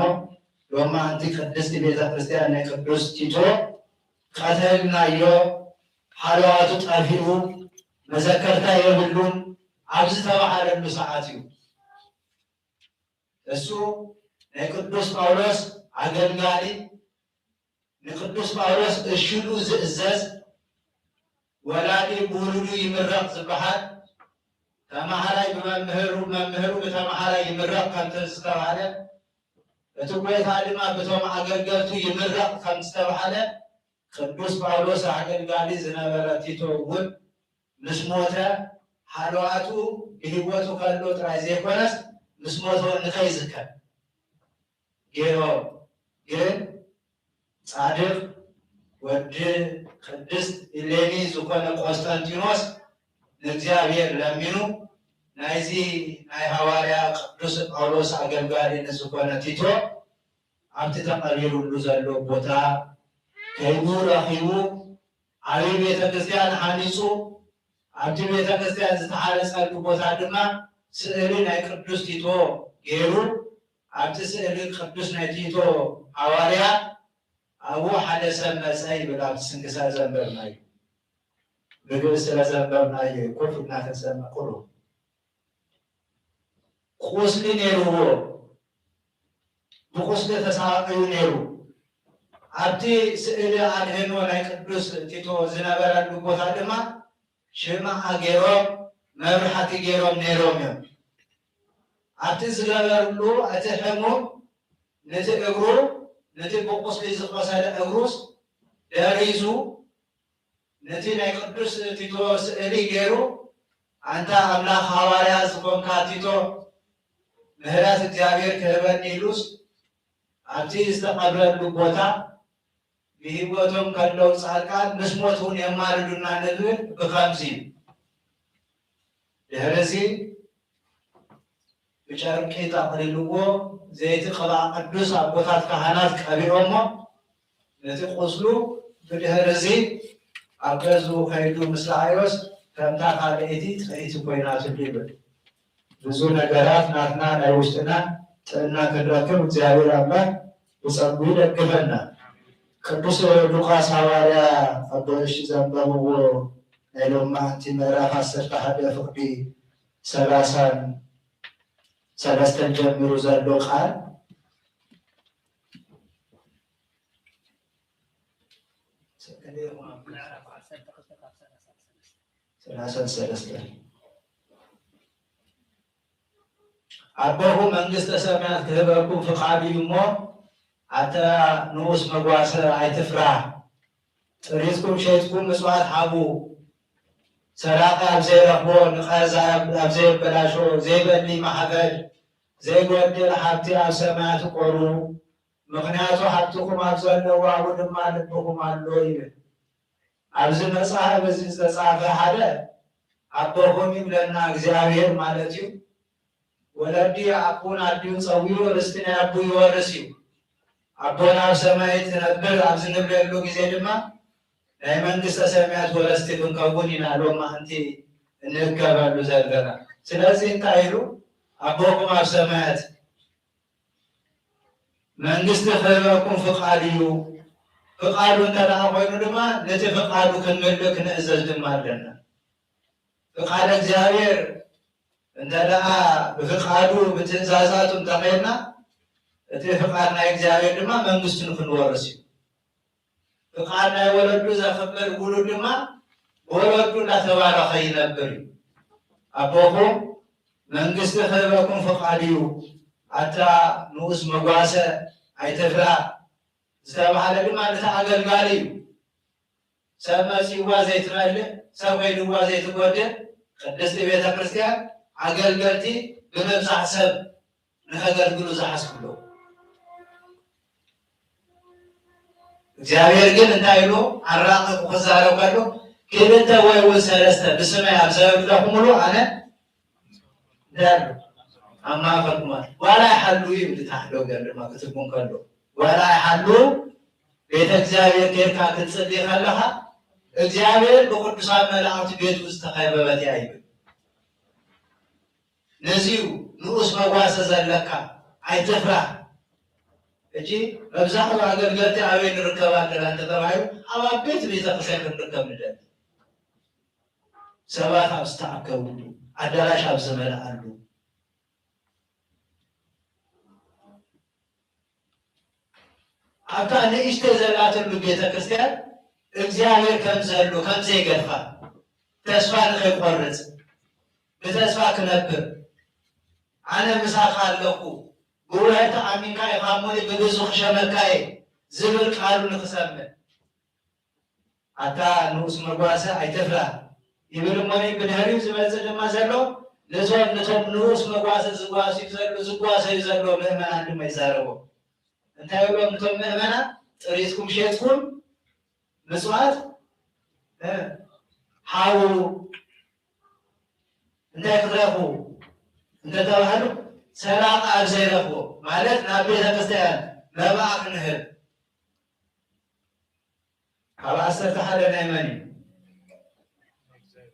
ሎማ አንቲ ቅድስቲ ቤተ ክርስቲያን ናይ ቅዱስ ቲቶ ቀተልናዮ ሓለዋቱ ጠፊኡ መዘከርታ የብሉን ኣብ ዝተባሃለሉ ሰዓት እዩ። እሱ ናይ ቅዱስ ጳውሎስ አገልጋሊ ንቅዱስ ጳውሎስ እሽሉ ዝእዘዝ ወላዲ ብውሉዱ ይምረቕ ዝበሃል ተማሃራይ ብመምህሩ መምህሩ ብተማሃራይ ይምረቕ ከምቲ ዝተባሃለ እቲ ጎይታ ድማ በቶም አገልገልቱ ይምረቕ ከም ዝተባሃለ ቅዱስ ጳውሎስ አገልጋሊ ዝነበረ ቲቶ እውን ምስ ሞተ ሓልዋቱ ብሂወቱ ከሎ ጥራይ ዘይኮነስ ምስ ሞተ ንኸይዝከር ገይሮም። ግን ጻድቅ ወዲ ቅድስት ኢሌኒ ዝኾነ ቆስጠንጢኖስ ንእግዚአብሔር ለሚኑ ናይዚ ናይ ሐዋርያ ቅዱስ ጳውሎስ አገልጋሊ ንዝኾነ ቲቶ ኣብቲ ተቐሪሩሉ ዘሎ ቦታ ከይዱ ረኺቡ ዓብይ ቤተክርስትያን ሓኒፁ ኣብቲ ቤተክርስትያን ዝተሓነፀሉ ቦታ ድማ ስእሊ ናይ ቅዱስ ቲቶ ገይሩ ኣብቲ ስእሊ ቅዱስ ናይ ቲቶ ሐዋርያ ኣብኡ ሓደ ሰብ መፀ ይብል ኣብቲ ስንክሳር ዘንበብና እዩ ብግብፅ ስለዘንበብና እዩ ኮፍ እናተሰመ ቁሩ ቁስሊ ነይሩዎ ብቁስሊ ተሳቂዩ ነይሩ ኣብቲ ስእሊ ኣድህኖ ናይ ቅዱስ ቲቶ ዝነበረሉ ቦታ ድማ ሽምዓ ገይሮም መብራህቲ ገይሮም ነይሮም እዮም ኣብቲ ዝገበርሉ እቲ ሕሙም ነቲ እግሩ ነቲ ብቁስሊ ዝቆሰለ እግሩስ ደሪዙ ነቲ ናይ ቅዱስ ቲቶ ስእሊ ገይሩ አንተ አምላክ ሐዋርያ ዝኾንካ ቲቶ ምህረት እግዚአብሔር ክህበኒ ኢሉስ ኣብቲ ዝተቀብረሉ ቦታ ብሂወቶም ካለው ጻድቃን ምስ ሞቱን የማልዱና ንብል ብከምዚ ድሕረዚ ብጨርቂ ጠቕሊልዎ ዘይቲ ቅብኣ ቅዱስ ኣቦታት ካህናት ቀቢኦሞ ነቲ ቁስሉ ብድሕረዚ ኣብ ገዙ ከይዱ ምስ ረኣዮስ ከምታ ካልአይቲ ትኽእቲ ኮይናትሉ ይብል ብዙ ነገራት ናትና ናይ ውሽጥና ጥዕና ክንረክብ እግዚአብሔር ኣምላክ ብፀጉ ይደግፈና ቅዱስ ሉቃስ ሐዋርያ ኣብ እሺ ዘንበብዎ ናይ ሎማዓንቲ ምዕራፍ 11 ፍቅዲ 33 ጀሚሩ ዘሎ ቃል አቦሁ መንግስተ ሰማያት ክህበኩም ፍቃድ እዩ እሞ አተ ንኡስ መጓሰ ኣይትፍራ ጥሪትኩም ሸይጥኩም ምጽዋት ሓቡ ሰራቂ ኣብ ዘይረኽቦ ንቀዛ ኣብ ዘይበላሾ ዘይበሊ ማሕበድ ዘይጎድል ሓብቲ ኣብ ሰማያት ቆሩ ምክንያቱ ሓብትኩም ኣብ ዘለዎ ኣብኡ ድማ ልብኩም ኣሎ ይብል ኣብዚ መጽሓፍ እዚ ዝተጻፈ ሓደ ኣቦኹም ይብለና እግዚአብሔር ማለት እዩ ወለዲ ኣቡን ኣድዩ ፀዊዩ ርስቲ ናይ ኣቡ ይወርስ እዩ ኣቦና ኣብ ሰማይ ትነብር ኣብ ዝንብረሉ ግዜ ድማ ናይ መንግስተ ሰማያት ወረስቲ ክንከውን ኢና ሎማዓንቲ እንገበሉ ዘለና ስለዚ እንታይ ኢሉ ኣቦኩም ኣብ ሰማያት መንግስቲ ክህበኩም ፍቃድ እዩ ፍቃዱ እንተደኣ ኮይኑ ድማ ነቲ ፍቃዱ ክንምልእ ክንእዘዝ ድማ ኣለና ፍቃድ እግዚአብሔር እንተደኣ ብፍቃዱ ብትእዛዛቱ እንተኸይድና እቲ ፍቃድ ናይ እግዚአብሔር ድማ መንግስቱን ክንወርስ እዩ ፍቃድ ናይ ወለዱ ዘኽብር ውሉድ ድማ ወለዱ እንዳተባረኸ ይነብር እዩ ኣቦኹም መንግስቲ ክህበኩም ፍቃድ እዩ ኣታ ንኡስ መጓሰ ኣይትፍራ ዝተባሃለ ድማ ነቲ ኣገልጋሊ እዩ ሰብ መፂዋ ዘይትመልእ ሰብ ከይድዋ ዘይትጎድል ቅድስቲ ቤተ ክርስቲያን ኣገልገልቲ ብምብዛሕ ሰብ ንኸገልግሉ ዝሓስብሎ እግዚአብሔር ግን እንታይ ኢሉ ኣራቂቁ ክዛረብ ከሎ ክልተ ወይ እውን ሰለስተ ብስመይ ኣብ ዘብለኹምሉ ኣነ ዳሉ ኣብ ማእኸልኩም ዋላ ይሓሉ ይብል ታሕለው ገር ድማ ክትርጉም ከሎ ዋላ ይሓሉ ቤተ እግዚአብሔር ኬርካ ክትፅልይ ከለኻ እግዚአብሔር ብቅዱሳን መላእክቲ ቤቱ ዝተኸበበት እያ ይብል ነዚሁ ንኡስ መጓሰ ዘለካ ኣይትፍራህ እጂ መብዛሕትኡ ኣገልገልቲ ኣበይ ንርከባ ኣለና እንተተባሂሉ ኣብ ዓበይቲ ቤተክርስትያን ክንርከብ ንደሊ ሰባት ኣብ ዝተኣከብሉ ኣዳራሽ ኣብ ዝመልኣሉ ኣብታ ንእሽተይ ዘላትሉ ቤተክርስትያን እግዚአብሔር ከም ዘሎ ከም ዘይገድፋ ተስፋ ንኸይቆርፅ ብተስፋ ክነብር ኣነ ምሳኻ ኣለኹ ብውህብቲ ኣሚንካ ኢኻ እሞኒ ብብዙሕ ክሸመካ እየ ዝብል ቃሉ ንክሰምዕ ኣታ ንኡስ መጓሰ ኣይትፍራ ይብል እሞኒ ብድሕሪኡ ዝመፅእ ድማ ዘሎ ነቶም ንኡስ መጓሰ ዝጓሰዩ ዘሎ ምእመናን ድማ ይዛረቦ እንታይ ብሎም ነቶም ምእመናን ጥሪትኩም ሸጥኩም ምጽዋት ሓው እንታይ ክትረኽቡ እንተተባሃሉ ሰራቂ ኣብ ዘይረኽቦ ማለት ናብ ቤተ ክርስቲያን መባዕ ክንህብ ካብ 11 ናይ መን እዩ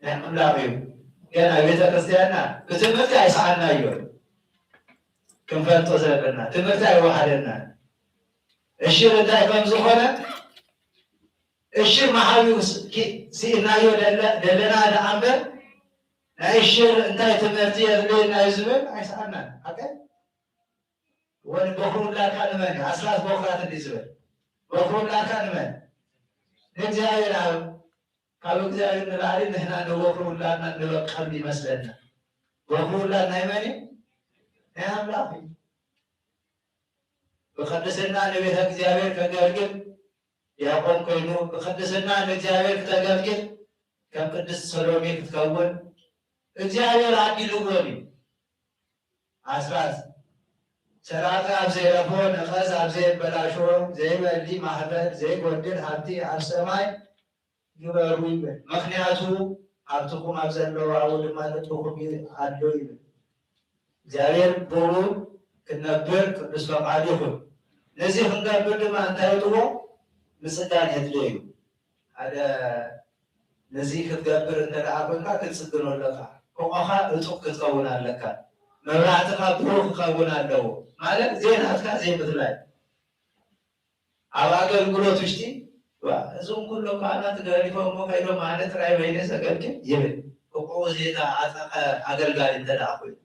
ናይ ኣምላኽ እዩ ገና ቤተ ክርስቲያንና ብትምህርቲ ኣይሰዓና እዩ ክንፈልጦ ዘለና ትምህርቲ ኣይወሓደና እሽር እንታይ ከም ዝኾነ እሽር መሓቢኡ ሲእናዮ ደለና ንኣንበር ናይ እሽር እንታይ ትምህርቲ የድልየና እዩ ዝብል ኣይሰዓናን ሓቀ ወን በኽሩላካ ንመን ኣስራት በኽራት እንዲ ዝብል በኽሩላካ ንመን ንእግዚኣብሔር ኣብ ካብ እግዚአብሔር ንላዕሊ ንሕና ንበኽሩላና ንበቀል ይመስለና በኽሩላን ናይ መን እዩ ናይ ኣምላኽ እዩ ብቅድስና ንቤተ እግዚአብሔር ከገልግል ዲያቆን ኮይኑ ብቅድስና ንእግዚአብሔር ክተገልግል ከም ቅድስት ሰሎሜ ክትከውን እግዚአብሔር ኣዲልዎን እዩ ኣስራት ሰራተ ኣብ ዘይረፎ ነቐዝ ኣብ ዘይበላሾ ዘይበሊ ማህበር ዘይጎድል ሃብቲ ኣብ ሰማይ ግበሩ ይብል ምክንያቱ ኣብትኩም ኣብ ዘለዎ ኣብኡ ድማ ንጥኹም ኣሎ ይብል እግዚአብሔር ብሩ ክነብር ቅዱስ ፈቃዱ ይኹን ነዚ ክንገብር ድማ እንታይ ጥዎ ምስጋን የድልዮ እዩ ሓደ ነዚ ክትገብር እንተደኣ ኮንካ ክትፅግኖ ኣለካ ፎቆኻ እጡቅ ክትከውን ኣለካ መብራህትኻ ብሩህ ክኸውን ኣለዎ ማለት ዜናትካ ዘይምትላይ ኣብ ኣገልግሎት ውሽጢ እዞም ኩሎም ካህናት ገሪፎሞ ከይዶም ኣነ ጥራይ በይነ ዘገልግል ይብል ፍቁኡ ዜና ኣፀቐ ኣገልጋሊ እንተደኣ ኮይኑ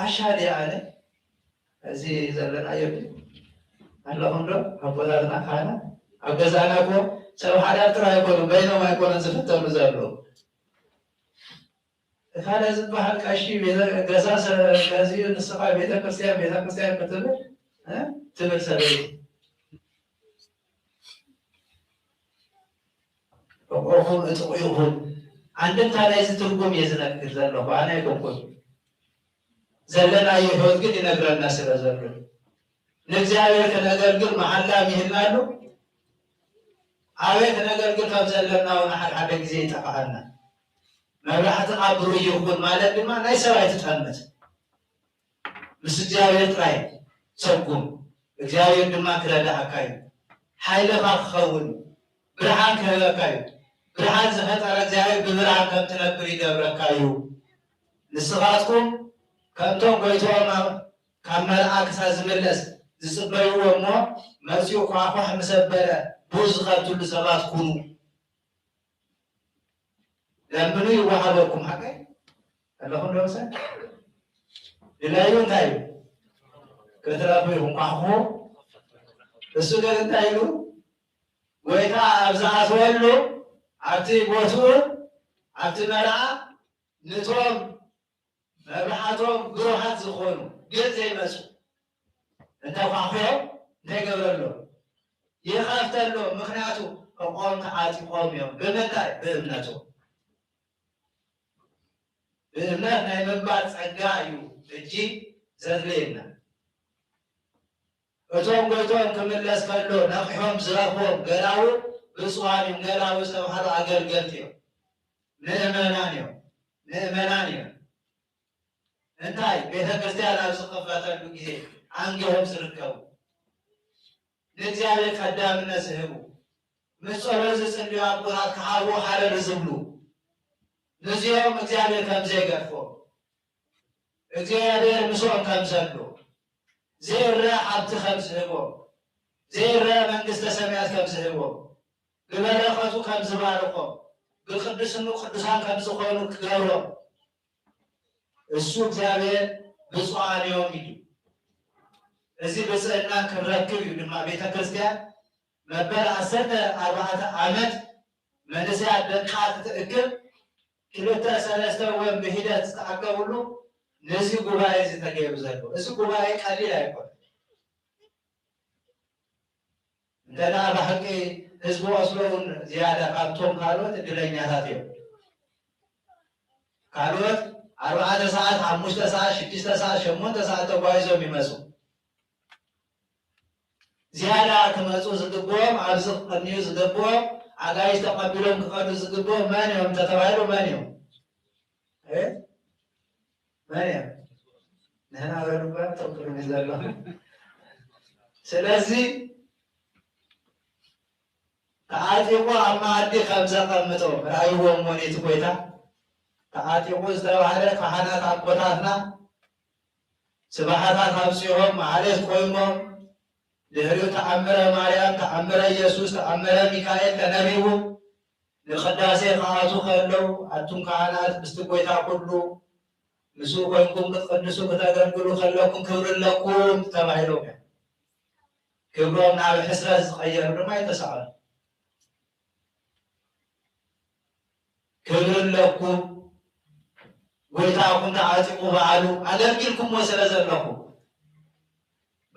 ኣሻዲ ኣነ እዚ ዘለናዮ ኣለኹም ዶ ኣቦታትና ካህናት ኣብ ገዛና እኮ ሰብ ሓዳር ጥራይ ኣይኮኑን በይኖም ኣይኮነን ዝፍተኑ ዘሎ ካለ ዝበሃል ቀሺ ገዛ ገዚኡ ንስኻ ቤተክርስትያን ክትብል ትብል ሰበይቲ ፍቁርኩም እጡቕ ይኹን አንድምታ ናይዚ ትርጉም እየ ዝነግር ዘለኹ ኣነ ኣይኮንኩን ዘለናዮ ህይወት ግን ይነግረና ስለ ዘሎ ንእግዚአብሔር ክነገልግል መሓላ ይህልናሉ ኣበይ ክነገልግል ከም ዘለና እውን ሓደ ግዜ ይጠፋኣና መብራህትኻ ብሩህ ይኹን ማለት ድማ ናይ ሰብኣይ ትጠምት ምስ እግዚአብሔር ጥራይ ሰጉም እግዚአብሔር ድማ ክረዳእካ እዩ ሓይልኻ ክኸውን ብርሃን ክህበካ እዩ ብርሃን ዝፈጠረ እግዚአብሔር ብብርሃን ከም ትነብር ይገብረካ እዩ ንስኻትኩም ከምቶም ጎይቶኦም ካብ መልኣክሳ ዝምለስ ዝፅበይዎ እሞ መፅኡ ኳኳሕ ምሰበረ ቡዝ ዝኸብትሉ ሰባት ኩኑ ለምኑ ይወሃበኩም ሓቀይ ኣለኹም ዶ ምሰ ድለዩ እንታይ እዩ ክትረፉ ይኹም ኳኹ እሱ ግን እንታይ ኢሉ ጎይታ ኣብ ዝኣትወሉ ኣብቲ ቦትኡ ኣብቲ መርዓ ነቶም መብራህቶም ብሩሃት ዝኾኑ ግን ዘይመፁ እንተኳኽዮም እንታይ ገብረሎ ይኸፍተሎ ምክንያቱ ሕቆም ተዓጢቆም እዮም ብምንታይ ብእምነቶም ብእምነት ናይ ምንባር ፀጋ እዩ እጂ ዘድልየና እቶም ጎይቶም ክምለስ ከሎ ነቂሖም ዝረኽቦም ገላዊ ብፁዓን እዮም ገላዊ ዝተባሃሉ ኣገልገልቲ እዮም ንእመናን እዮም እንታይ ቤተክርስቲያን ኣብ ዝኽፈተሉ ግዜ አንገሆም ዝርከቡ ንእግዚአብሔር ቀዳምነት ዝህቡ ምስ ጸሎት ዝጽልዩ ኣቦታት ክሃብዎ ሓረር ዝብሉ ነዚኦም እግዚአብሔር ከም ዘይገድፎም እግዚአብሔር ምስኦም ከም ዘሎ ዘይርአ ሓብቲ ከም ዝህቦም ዘይርአ መንግስተ ሰማያት ከም ዝህቦም ብበረኸቱ ከም ዝባርኾም ብቅድስኑ ቅዱሳን ከም ዝኾኑ ክገብሮም እሱ እግዚአብሔር ብፁዓን እዮም ኢሉ እዚ ብፅዕና ክንረክብ እዩ ድማ ቤተ ክርስቲያን መበል 14 ዓመት መንእሰያት ደቃ ትእክብ 2-3 ወን ብሂደት ዝተኣከብሉ ነዚ ጉባኤ እዚ ተገይሩ ዘሎ እዚ ጉባኤ ቀሊል ኣይኮነ እንተዳ ብሓቂ ህዝቢ ወስሎውን ዝያዳ ካብቶም ካልኦት እድለኛታት እዮም ካልኦት 4 ሰዓት 5 ሰዓት 6 ሰዓት 8 ሰዓት ተጓይዞም ይመፁ ዝያዳ ክመፁ ዝግብኦም ኣብዚ ቅድሚኡ ዝግብኦም ኣጋይሽ ተቐቢሎም ክኸዱ ዝግብኦም መን እዮም ተተባሂሉ መን እዮም ንሕና በልባን ተቅርም ዘሎ ስለዚህ ተዓጢቁ ኣብ መኣዲ ከም ዘቐምጦ ራእይዎም ሞኔት ጎይታ ተዓጢቁ ዝተባህለ ካህናት ኣቦታትና ስባሓታት ኣብፅሖም ማሕሌት ቆይሞም ድሕሪኡ ተኣምረ ማርያም ተኣምረ ኢየሱስ ተኣምረ ሚካኤል ተነቢቡ ንቅዳሴ ከኣቱ ከለው ኣቱም ካህናት ምስቲ ጎይታ ኩሉ ምስኡ ኮይንኩም ክትቅድሱ ክተገልግሉ ከለኩም ክብሪ ኣለኩም ተባሂሎም እዮም ክብሮም ናብ ሕስረት ዝቀየሩ ድማ ይተሰኣሉ ክብሪ ኣለኩም ጎይታኩም ተዓጢቁ በዓሉ ኣገልጊልኩምዎ ስለ ዘለኹም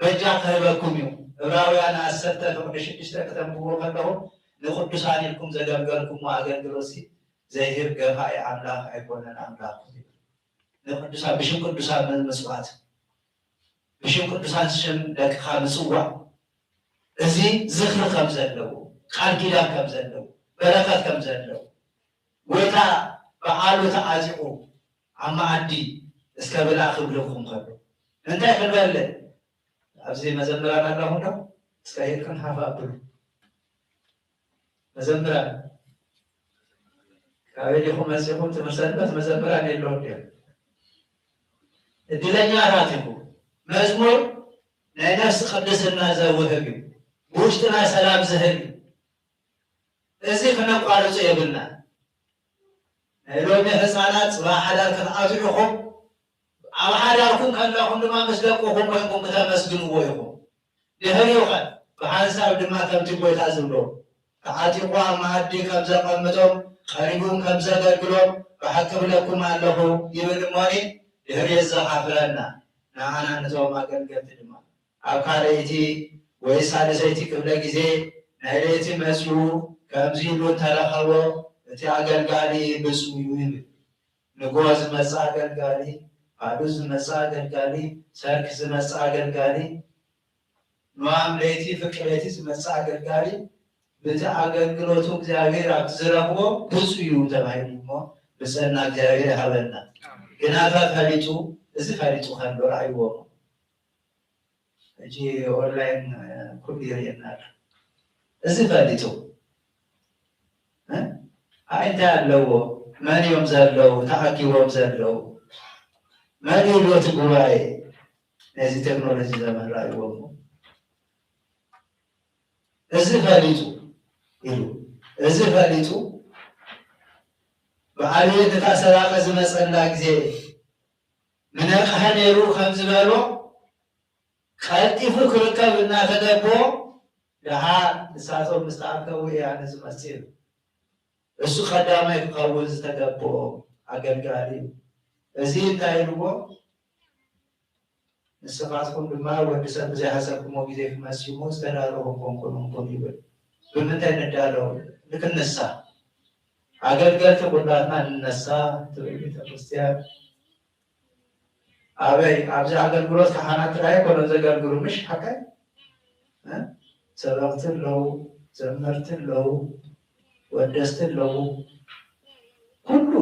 በጃ ክህበኩም እዩ ዕብራውያን 10:6 ከተንብቦ ከለኹ ንቅዱሳን ኢልኩም ዘገልገልኩምዎ ኣገልግሎት ዘይህብ ገፋኢ ኣምላኽ ኣይኮነን ኣምላኽኩም ንቅዱሳን ብሽም ቅዱሳን ምፅዋት ብሽም ቅዱሳን ሽም ደቅኻ ምፅዋዕ እዚ ዝኽሪ ከም ዘለዎ ቃል ኪዳን ከም ዘለዎ በረከት ከም ዘለዎ ጎይታ በዓሉ ተዓጢቁ ኣብ መኣዲ እስከ ብላ ክብልኩም ከሎ እንታይ ክንበል ኣብዚ መዘምራን ኣለኹ ዶ እስከ ሄድክን ሓፍ ኣብሉ መዘምራን ካበይ ዲኹም መፂኹም ትምህርሰንበት መዘምራን የለዎ ድ እድለኛታት ኢኹም መዝሙር ናይ ነፍሲ ቅድስና ዘውህብ እዩ ብውሽጥና ሰላም ዝህብ እዩ እዚ ክነቋርፁ የብልና ናይ ሎሚ ህፃናት ፅባሕ ሓዳር ክትኣትዑ ኢኹም ኣብ ሓዳርኩም ከለኹም ድማ ምስ ደቅኹም ኮይንኩም ክተመስግንዎ ኢኹም ድሕሪኡ ኸ ብሓንሳብ ድማ ከምቲ ጎይታ ዝብሎ ተዓጢቁ ኣብ መኣዲ ከም ዘቐምጦም ቀሪቡም ከም ዘገልግሎም ብሓቂ ብለኩም ኣለኹ ይብል እሞኒ ድሕሪ ዘኻፍለና ንዓና ነዞም ኣገልገልቲ ድማ ኣብ ካልአይቲ ወይ ሳልሰይቲ ክፍለ ግዜ ናይ ለይቲ መፅኡ ከምዚ ኢሉ እንተረኸቦ እቲ ኣገልጋሊ ብፁዕ እዩ ይብል ንጎሆ ዝመፅእ ኣገልጋሊ ባዶ ዝመፅእ ኣገልጋሊ ሰርክ ዝመፅእ ኣገልጋሊ ንዋም ለይቲ ፍቂ ለይቲ ዝመፅእ ኣገልጋሊ በቲ ኣገልግሎቱ እግዚአብሔር ኣብ ዝረኽቦ ብፁዕ እዩ ተባሂሉ እሞ ብፅዕና እግዚአብሔር ይሃበና ግናታ ፈሊጡ እዚ ፈሊጡ ከሎ ረኣይዎ ሕጂ ኦንላይን ኩሉ ይርየና እዚ ፈሊጡ እንታይ ኣለዎ መን እዮም ዘለው ተኣኪቦም ዘለው መን ኢሎት ጉባኤ ነዚ ቴክኖሎጂ ዘመን ረኣይዎም እዚ ፈሊጡ ኢሉ እዚ ፈሊጡ ብዓብየት እታ ሰላቀ ዝመፀላ ግዜ ምነቕሐ ነይሩ ከም ዝበሎ ቀልጢፉ ክርከብ እናተገቦ ድሓ ንሳቶም ምስ ተኣከቡ እያ ንዝመፅእ እዩ እሱ ቀዳማይ ክኸውን ዝተገብኦ ኣገልጋሊ እዩ እዚ እንታይ ኢልዎ ንስኻትኩም ድማ ወዲ ሰብ ብዘይሓሰብኩሞ ግዜ ክመሲሙ ዝተዳለኹም ኮንኩኑኩም ይብል ብምንታይ ንዳለው ንክንሳ ኣገልገልቲ ኩላትና ንነሳ ትብል ቤተክርስትያን ኣበይ ኣብዚ ኣገልግሎት ካህናት ጥራይ ኮነ ዘገልግሉ ምሽ ሓካይ ሰበቕቲ ኣለው ዘመርቲ ኣለው ወደስቲ ኣለው ኩሉ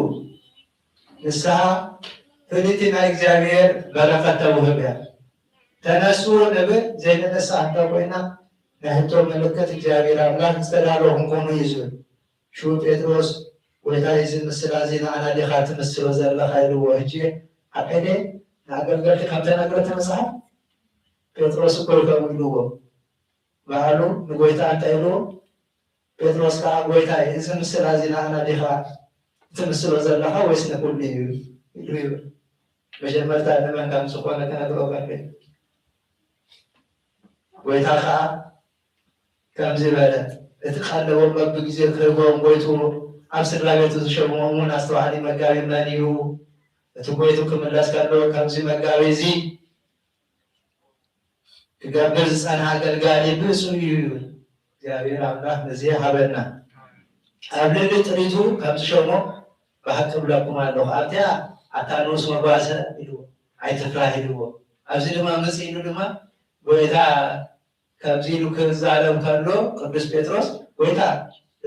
ንስሓ ፍልይቲ ናይ እግዚአብሔር በረከት ተውህብ እያ ተነሱ ንብል ዘይንነሳ እንተ ኮይና ናህቶ ምልክት እግዚአብሔር ኣምላክ ዝተዳለኹም ኮኑ እዩ ዝብል ሹ ጴጥሮስ ጎይታ ዝምስላ ዜና ኣና ዲኻ ትምስሎ ዘለካ ኢልዎ ሕጂ ሓቀደ ንኣገልገልቲ ከም ተነግረተ መፅሓፍ ጴጥሮስ እኮ ከም ኢልዎ ባዕሉ ንጎይታ እንታይ ኢልዎ ጴጥሮስ ከዓ ጎይታ እዚ ምስላ ዜና ኣና ዲኻ ትምስሎ ዘለካ ወይስ ንኩሉ እዩ ኢሉ ይብል መጀመርታ ንመን ከም ዝኾነ ተነግሮ ቀርበ ጎይታ ከዓ ከምዚ በለ እቲ ቀለቦም በብግዜ ክህቦም ጎይቱ ኣብ ስድራ ቤቱ ዝሸሞም እውን ኣስተባሃሊ መጋቢ መን እዩ እቲ ጎይቱ ክምለስ ከሎ ከምዚ መጋቢ እዚ ክገብር ዝፀንሐ ኣገልጋሊ ብፁዕ እዩ ይብል እግዚአብሔር ኣምላክ ነዚ ሃበና ኣብ ልዕሊ ጥሪቱ ከምዚ ሸሞ ብሓቂ ብለኩም ኣለኹ ኣብቲያ ኣታንስ መጓሰ ኢልዎ ኣይትፍራህ ኢልዎ ኣብዚ ድማ መፅ ኢሉ ድማ ጎይታ ከምዚ ኢሉ ክዛረብ ከሎ ቅዱስ ጴጥሮስ ጎይታ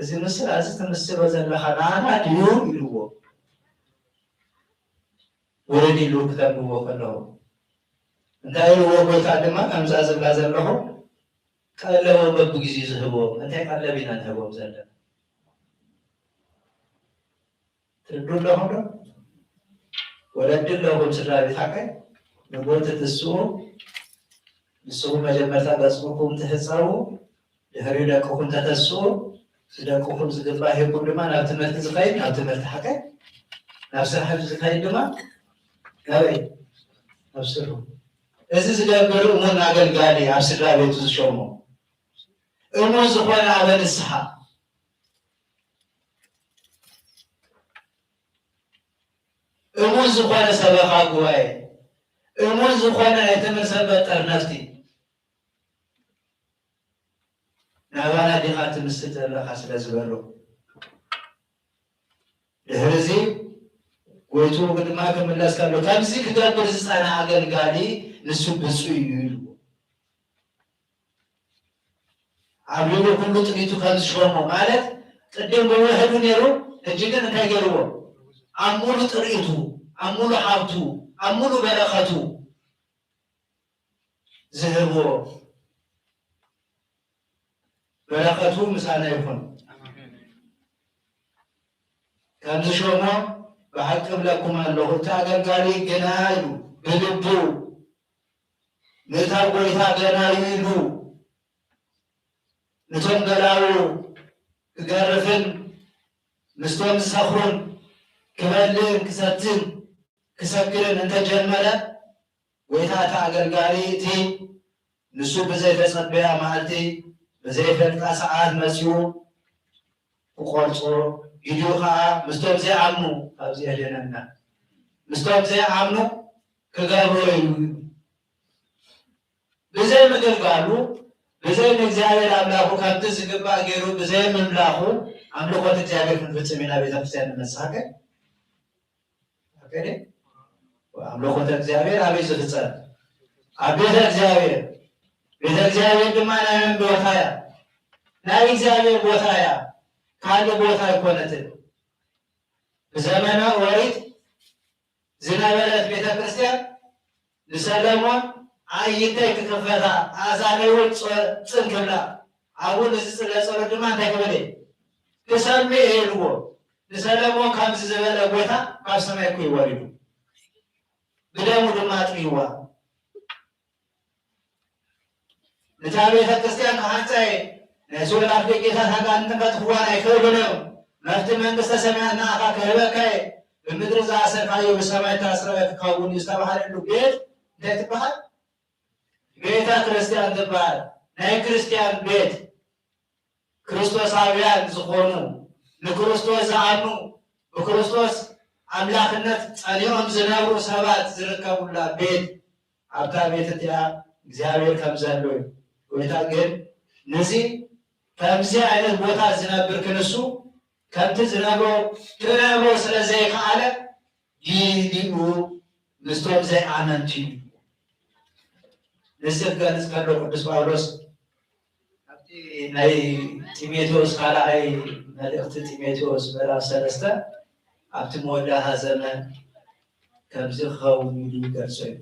እዚ ምስል እዚ ትምስሎ ዘለካ ንኣና ድዩ ኢልዎ ውረድ ኢሉ ክተንብቦ ከለዉ እንታይ ወጎታ ድማ ከምዛ ዝብላ ዘለኹ ቀለቦም በብግዜ ዝህቦም እንታይ ቀለብ ኢና ንህቦም ዘለና ትርዱ ኣለኹም ዶ ወለዲ ኣለኹም ስድራ ቤት ሓቀይ ንቦት ትስኡ ንስኹም መጀመርታ ገፅኩም ትህፀቡ ድሕሪ ደቅኹም ተተስኡ ስደቅኹም ዝግባእ ሂብኩም ድማ ናብ ትምህርቲ ዝኸይድ ናብ ትምህርቲ ሓቀይ ናብ ስራሕ ዝኸይድ ድማ ናበይ ናብ ስርሑ እዚ ዝገብር እሙን ኣገልጋሊ ኣብ ስድራ ቤቱ ዝሾሙ እሙን ዝኾነ ኣበ ንስሓ እሙን ዝኾነ ሰበኻ ጉባኤ እሙን ዝኾነ ናይ ትምህርቲ ሰንበት ጠርነፍቲ ናባና ዲኻ ትምስል ዘለኻ ስለ ዝበሉ ድሕሪ እዚ ጎይቱ ድማ ክምለስ ከሎ ከምዚ ክገብር ዝፀንሐ ኣገልጋሊ ንሱ ብፁዕ እዩ ኢሉ ዓብሉ ኩሉ ጥሪቱ ከም ዝሾሞ ማለት ቅድም ብውሕዱ ነይሩ ሕጂ ግን እንታይ ገይርዎ ኣብ ሙሉእ ጥሪቱ ኣብ ሙሉእ ሓብቱ ኣብ ሙሉእ በረኸቱ ዝህቦ በረኸቱ ምሳና ይኹን ከምዚ ሾሞ ብሓቂ ብለኩም ኣለኹ እቲ ኣገልጋሊ ገና ኢሉ ብልቡ ነታ ጎይታ ገና ኢሉ ነቶም ገላቡ ክገርፍን ምስቶም ዝሰኽሩን ክበልን ክሰትን ክሰክርን እንተጀመረ ጎይታ እቲ ኣገልጋሊ እቲ ንሱ ብዘይተፀበያ መዓልቲ ብዘይፈልጣ ሰዓት መፅኡ ክቆርፆ ኢሉ ከዓ ምስቶም ዘይኣምኑ ኣብዚ የደነና ምስቶም ዘይኣምኑ ክገብሮ እዩ ብዘይ ምግልጋሉ ብዘይ ንእግዚኣብሔር ኣምላኹ ከምቲ ዝግባእ ገይሩ ብዘይ ምምላኹ ኣምልኾት እግዚአብሔር ክንፍፅም ኢና ቤተክርስትያን ንመሳከ አከደ ኣምልኾት እግዚአብሔር ኣበይ ዝፍፀም ኣብ ቤተ እግዚአብሔር ቤተ እግዚአብሔር ድማ ናይ መን ቦታ እያ ናይ እግዚአብሔር ቦታ እያ ካልእ ቦታ ኣይኮነትን ብዘመነ ኦሪት ዝነበረት ቤተክርስትያን ንሰለሞን ኣይንታይ ክከፈታ ኣዛነው ፅንክላ ኣሁን እዚ ስለፀሎ ድማ እንታይ ክበለ ክሰሚ ኢልዎ ንሰለሞን ከምዚ ዝበለ ቦታ ካብ ሰማይ እኮ ይወሪዱ ብደሙ ድማ ኣጥቢዋ ነታ ቤተክርስትያን ካህንፃይ ናይ ሶላት ጌታት ኣጋንንትነት ክዋን ኣይክእሉንም መፍቲ መንግስተ ሰማያት ንኣኻ ክህበካየ ብምድሪ ዝኣሰርካዮ ብሰማይ ታስረበ ክኸውን እዩ ዝተባሃለሉ ቤት እንታይ ትበሃል ቤተ ክርስቲያን ትበሃል ናይ ክርስቲያን ቤት ክርስቶሳውያን ዝኾኑ ንክርስቶስ ዝኣምኑ ብክርስቶስ ኣምላኽነት ጸኒዖም ዝነብሩ ሰባት ዝርከቡላ ቤት ኣብታ ቤት እቲኣ እግዚአብሔር ከም ዘሎ እዩ ጎይታ ግን ነዚ ከምዚ ዓይነት ቦታ ዝነብር ክንሱ ከምቲ ዝነብሮ ክነብሮ ስለ ዘይከኣለ ዲዲኡ ምስቶም ዘይኣመንቲ እዩ ንስብ ገንጽ ከሎ ቅዱስ ጳውሎስ ኣብቲ ናይ ጢሞቴዎስ ካልኣይ መልእኽቲ ጢሞቴዎስ ምዕራፍ 3 ኣብቲ መወዳእታ ዘመን ከምዚ ክኸውን ኢሉ ይገልጾ እዩ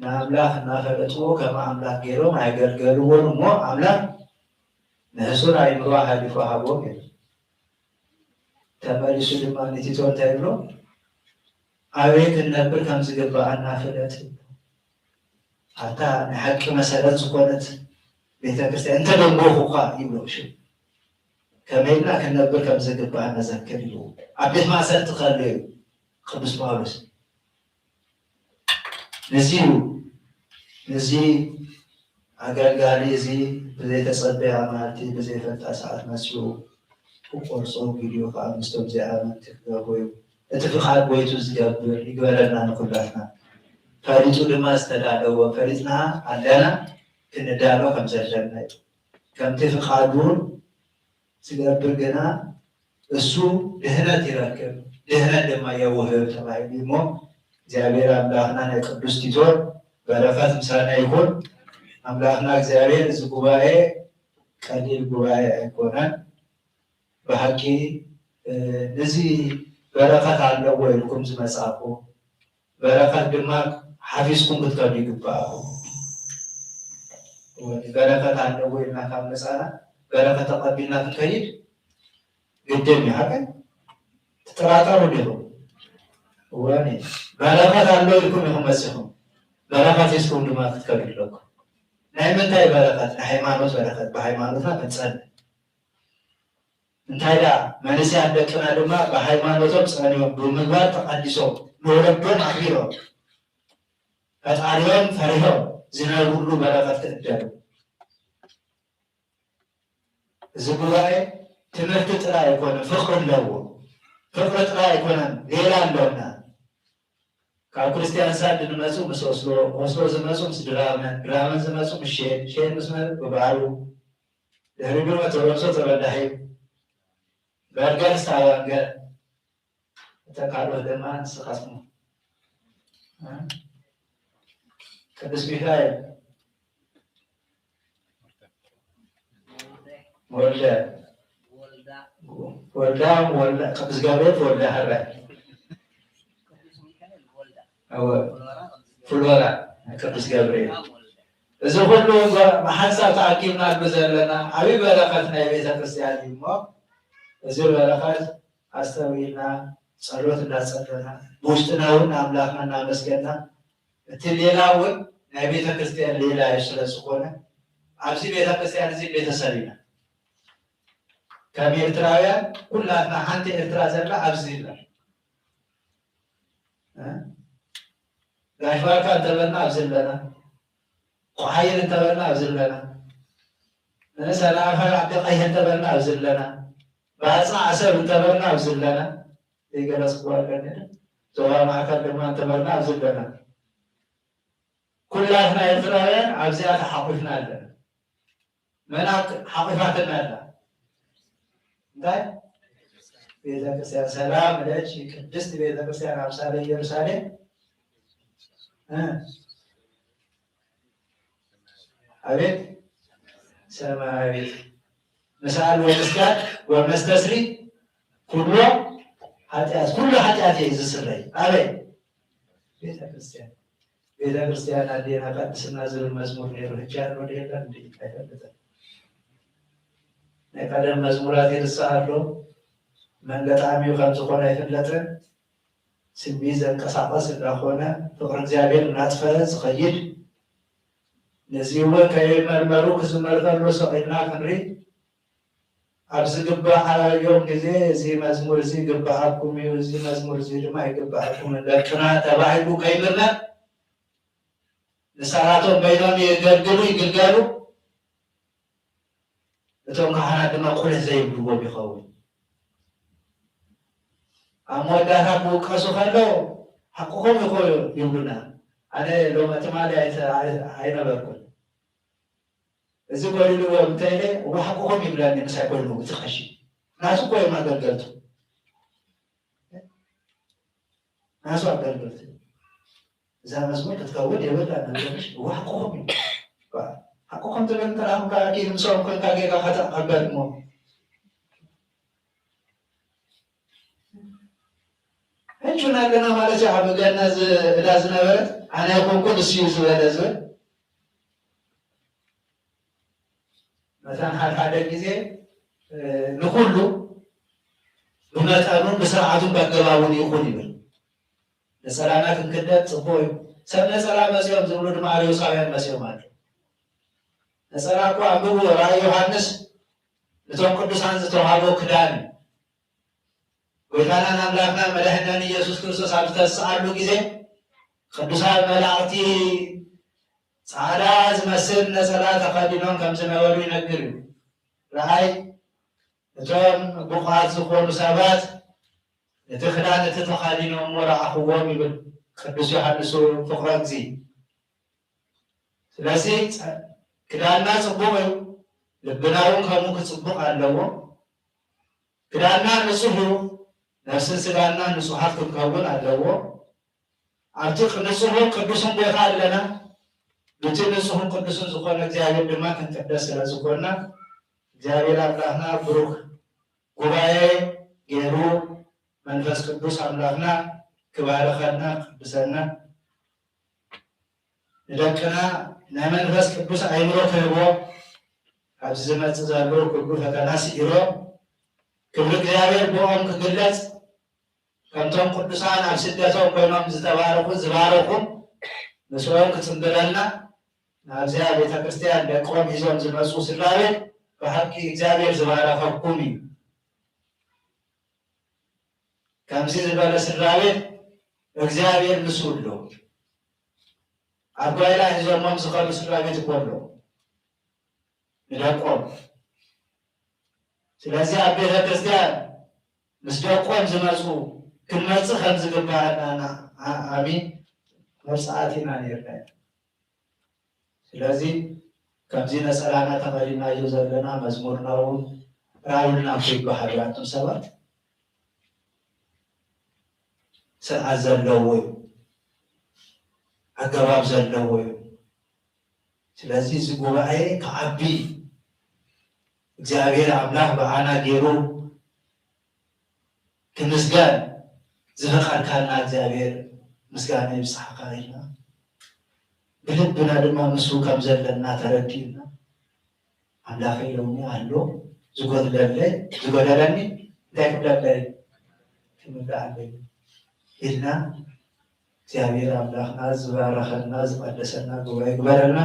ንኣምላኽ እናፈለጡ ከም ኣምላኽ ገይሮም ኣይገልገልዎን እሞ ኣምላኽ ንህሱር ኣእምሮ ሓሊፉ ሃቦም እዩ ተመሊሱ ድማ ንቲቶ እንታይ ብሎ ኣበይ ክንነብር ከም ዝግባአና ፍለጥ ኣታ ንሓቂ መሰረት ዝኾነት ቤተክርስትያን እንተደንጎኹካ ይብሎ ሽ ከመይና ክንነብር ከም ዝግባአና ዘክር ኢሉ ኣብ ቤት ማእሰርቲ ከለዩ ቅዱስ ጳውሎስ ነዚ ኣገልጋሊ እዚ ብዘይተፀበያ መዓልቲ ብዘይፈልጣ ሰዓት መፅኡ ክቆርፆ ቪድዮ ከዓ ምስቶም ዘይኣመንቲ ክገብሩ እዩ እቲ ፍቓድ ጎይቱ ዝገብር ይግበረና ንኩላትና ፈሪጡ ድማ ዝተዳለዎ ፈሪጥና ኣለና ክንዳሎ ከም ዘለና እዩ ከምቲ ፍቓዱን ዝገብር ግና እሱ ድህነት ይረክብ ድህነት ድማ የውህብ ተባሂሉ እሞ እግዚአብሔር ኣምላኽና ናይ ቅዱስ ቲቶን በረከት ምሳና ይኩን ኣምላኽና እግዚአብሔር እዚ ጉባኤ ቀሊል ጉባኤ ኣይኮነን ብሓቂ እዚ በረከት ኣለዎ ኢልኩም ዝመጻእኩ በረከት ድማ ሓፊዝኩም ክትከዱ ይግባአኩም። በረከት አለው እና ካመፃና በረከት ተቀቢልና ትከይድ ግድም ያቀን ተጠራጠሩ ዲሩ ወኔ በረከት አለው ይኩም ይመጽሁም በረከት ይስኩም ድማ ትከዱልኩ ናይ ምንታይ በረከት ሃይማኖት በረከት በሃይማኖትና ተጸል እንታይዳ መንሲ ያደቅና ድማ በሃይማኖቶም ጸልዮም በምግባር ተቀድሶም ወረዶን አክቢሮም ፈጣሪዮም ፈሪሆም ዝናብ ሁሉ በረከት ትደሩ እዚህ ጉባኤ ትምህርት ጥራ አይኮንም፣ ፍቅር ነው። ፍቅር ጥራ አይኮንም፣ ሌላ እንደውና ካብ ክርስቲያን ሳድ ንመፁ ምስ ወስሎ ዝመፁ ምስ ድራመን ዝመፁ ምስ ሼን ምስ በበዓሉ ድሕሪ ግመ ተረሶ ተረዳሂ በርገር ስታዋንገር እተ ካልኦት ድማ ንስኻስሙ ቅዱስ ሚካኤል ወልዳ ቅዱስ ገብርኤል ወልዳ ሀራይ ፍሎራ ቅዱስ ገብርኤል እዚ ኩሉ ብሓንሳብ ተኣኪብና ዘለና ዓብይ በረከት ናይ ቤተክርስትያን እዩ እሞ እዚ በረከት ኣስተዊና ጸሎት እንዳጸለና ብውሽጥና እውን ኣምላኽና እናመስገና እቲ ሌላ እውን ናይ ቤተክርስትያን ሌላ እዩ ስለ ዝኾነ ኣብዚ ቤተክርስትያን እዚ ቤተሰብ ኢና ከም ኤርትራውያን ኩላትና ሓንቲ ኤርትራ ዘላ ኣብዚ ኢላ ጋሽ ባርካ እንተበልና ኣብዚ ኣለና ቆሓይን እንተበልና ኣብዚ ኣለና ሰላም ዓዲ ቀይሕ እንተበልና ኣብዚ ኣለና ባፃ ዓሰብ እንተበልና ኣብዚ ኣለና ዘይገለጽክዋ ከኒ ዞባ ማእከል ድማ እንተበልና ኣብዚ ኣለና ኩላትና ኤርትራውያን ኣብዚኣ ተሓቂፍና ኣለና መና ሓቂፋትና ኣላ እንታይ ቤተክርስቲያን ሰላም ለች ቅድስት ቤተክርስቲያን አምሳለ ኢየሩሳሌም አቤት ሰማያዊት ምሳል ወምስጋድ ወመስተስሪ ኩሉ ኃጢአት ይዝስረይ አቤት ቤተክርስቲያን አዴና ቅድስና ዝብል መዝሙር ነይሩ ህጃን ወደ የለን እንዲታይፈልጠ ናይ ቀደም መዝሙራት ይርሳሉ መንገጣሚው ከም ዝኾነ ይፍለጥን ስቢ ዘንቀሳቀስ እንዳኾነ ፍቅሪ እግዚአብሔር እናጥፈረ ዝኸይድ ነዚ እውን ከይመርመሩ ክዝመርከሉ ሰቂልና ክንሪ ኣብ ዝግባአዮም ጊዜ እዚ መዝሙር እዚ ግባአኩም እዩ እዚ መዝሙር እዚ ድማ ይግባአኩም ደቅና ተባሂሉ ከይምርመር ንሰራቶም በይኖም የገልግሉ ይግልገሉ እቶም ካህናት ድማ ቁልሕ ዘይብልዎም ይኸውን ኣብ መወዳእታ ክውቀሱ ከለው ሓቅኹም ይኮኑ ይብሉና ኣነ ሎሚ ትማሊ ኣይነበርኩን እዚ ጎሊልዎ እንተኢለ ሓቅኹም ይብለኒ ምሳይ ኮይኑ እቲ ኸሺ ናሱ ኮይም ኣገልገልቱ ናሱ ኣገልገልቱ እዛ መዝሙር ክትከውን የብላ ነገርሽ ሓቅኹም እዩ ሓቅኹም ትብል እንተራኹም ካኪ ምሶም ኮንካ ጌጋ ከተቀበል እሞ ሕጁን ኣለና ማለት እዩ ኣብ ገና እዳ ዝነበረት ኣነ ይኮንኩን እሱ እዩ ዝበለ ዝብል መታን ሓደ ጊዜ ንኩሉ ብመጠኑን ብስርዓቱን በገባቡን ይኹን ይብል ነፀላና ክንክደት ፅቡቅ እዩ ሰብ ነፀላ መፅኦም ዝብሉ ድማ ኣርዮሳውያን መፅኦም ኣለ ነፀላ እኳ አንብቡ ራእይ ዮሃንስ እቶም ቅዱሳን ዝተዋሃቦ ክዳን ጎይታናን አምላክና መድኃኒታችን ኢየሱስ ክርስቶስ ኣብ ዝተስዓሉ ጊዜ ቅዱሳን መላእክቲ ጻዕዳ ዝመስል ነፀላ ተኸዲኖም ከም ዝነበሩ ይነግር እዩ ራእይ እቶም ቡቃት ዝኾኑ ሰባት እቲ ክዳን እቲ ተኸዲኖም ረኣኽዎም ይብል ቅዱስ ዮሃንስ ፍቁረ እግዚ ስለዚ ክዳንና ጽቡቅ እዩ ልብና እውን ከምኡ ክጽቡቅ ኣለዎ ክዳንና ንጹህ እዩ ነፍስን ስጋና ንጹሃት ክንከውን ኣለዎ ኣብቲ ንጹህን ቅዱስን ቦታ ኣለና ነቲ ንጹህን ቅዱስን ዝኾነ እግዚአብሔር ድማ ክንቅደስ ስለ ዝኾንና እግዚአብሔር አምላክና ብሩክ ጉባኤ ገይሩ መንፈስ ቅዱስ አምላክና ክባረኸና ቅዱሰና ንደቅና ናይ መንፈስ ቅዱስ ኣእምሮ ክህቦ ኣብዚ ዝመፅእ ዘሎ ኩሉ ፈተና ስዒሮ ክብሪ እግዚአብሔር ብኦም ክግለጽ ከምቶም ቅዱሳን ኣብ ስደቶም ኮይኖም ዝተባረኹ ዝባረኹ ምስኦም ክፅምብለና ናብዚኣ ቤተ ክርስቲያን ደቆም ሒዞም ዝመፁ ስድራቤት ብሓቂ እግዚአብሔር ዝባረኸኩም እዩ። ከምዚ ዝበለ ስድራቤት እግዚአብሔር ምስኡ ኣሎ። ኣብ ጓይላ ሒዞሞም ዝኸዱ ስድራቤት እኮ ኣሎ ንደቆም። ስለዚ ኣብ ቤተ ክርስቲያን ምስ ደቆም ዝመፁ ክንመፅእ ከም ዝግባአና ኣሚን መርፃዓት ኢና ነርና። ስለዚ ከምዚ ነፀላና ተኸዲናዮ ዘለና መዝሙርና እውን ራውልና ይበሃል። ኣንቱም ሰባት ስርዓት ዘለዎ እዩ፣ ኣገባብ ዘለዎ እዩ። ስለዚ እዚ ጉባኤ ከዓቢ እግዚአብሔር አምላክ በዓና ገይሩ ክምስጋን ዝፈቀድካልና እግዚአብሔር ምስጋና ይብፅሐካ ኢልና ብልብና ድማ ምስኡ ከም ዘለና ተረዲእና ኣምላኽ ኢሎኒ ኣሎ ዝጎደለኒ እንታይ ክብለለይ ክምላእ ኣለይ ኢልና እግዚአብሔር አምላክና ዝባረኸና ዝቀደሰና ጉባኤ ግበረልና።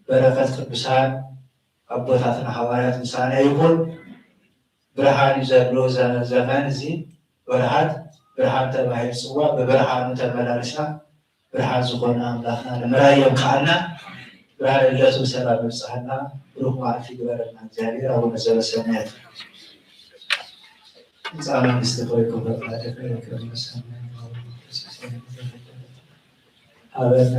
በረከት ቅዱሳን አቦታትና ሐዋርያት ምሳሌ ይሁን። ብርሃን ዘሎ ዘመን እዚ ብርሃን ተባሂል ጽዋ በብርሃኑ ተመላልስና ብርሃን ዝኾነ አምላክና ንምራዮም ከዓልና ብርሃን ልደቱ ሰላም ይብፅሐና። ብሩክ መዓልቲ ይግበረልና እግዚአብሔር። አቡነ ዘበሰማያት ንጻ መንግስት ኮይኩም ሀበና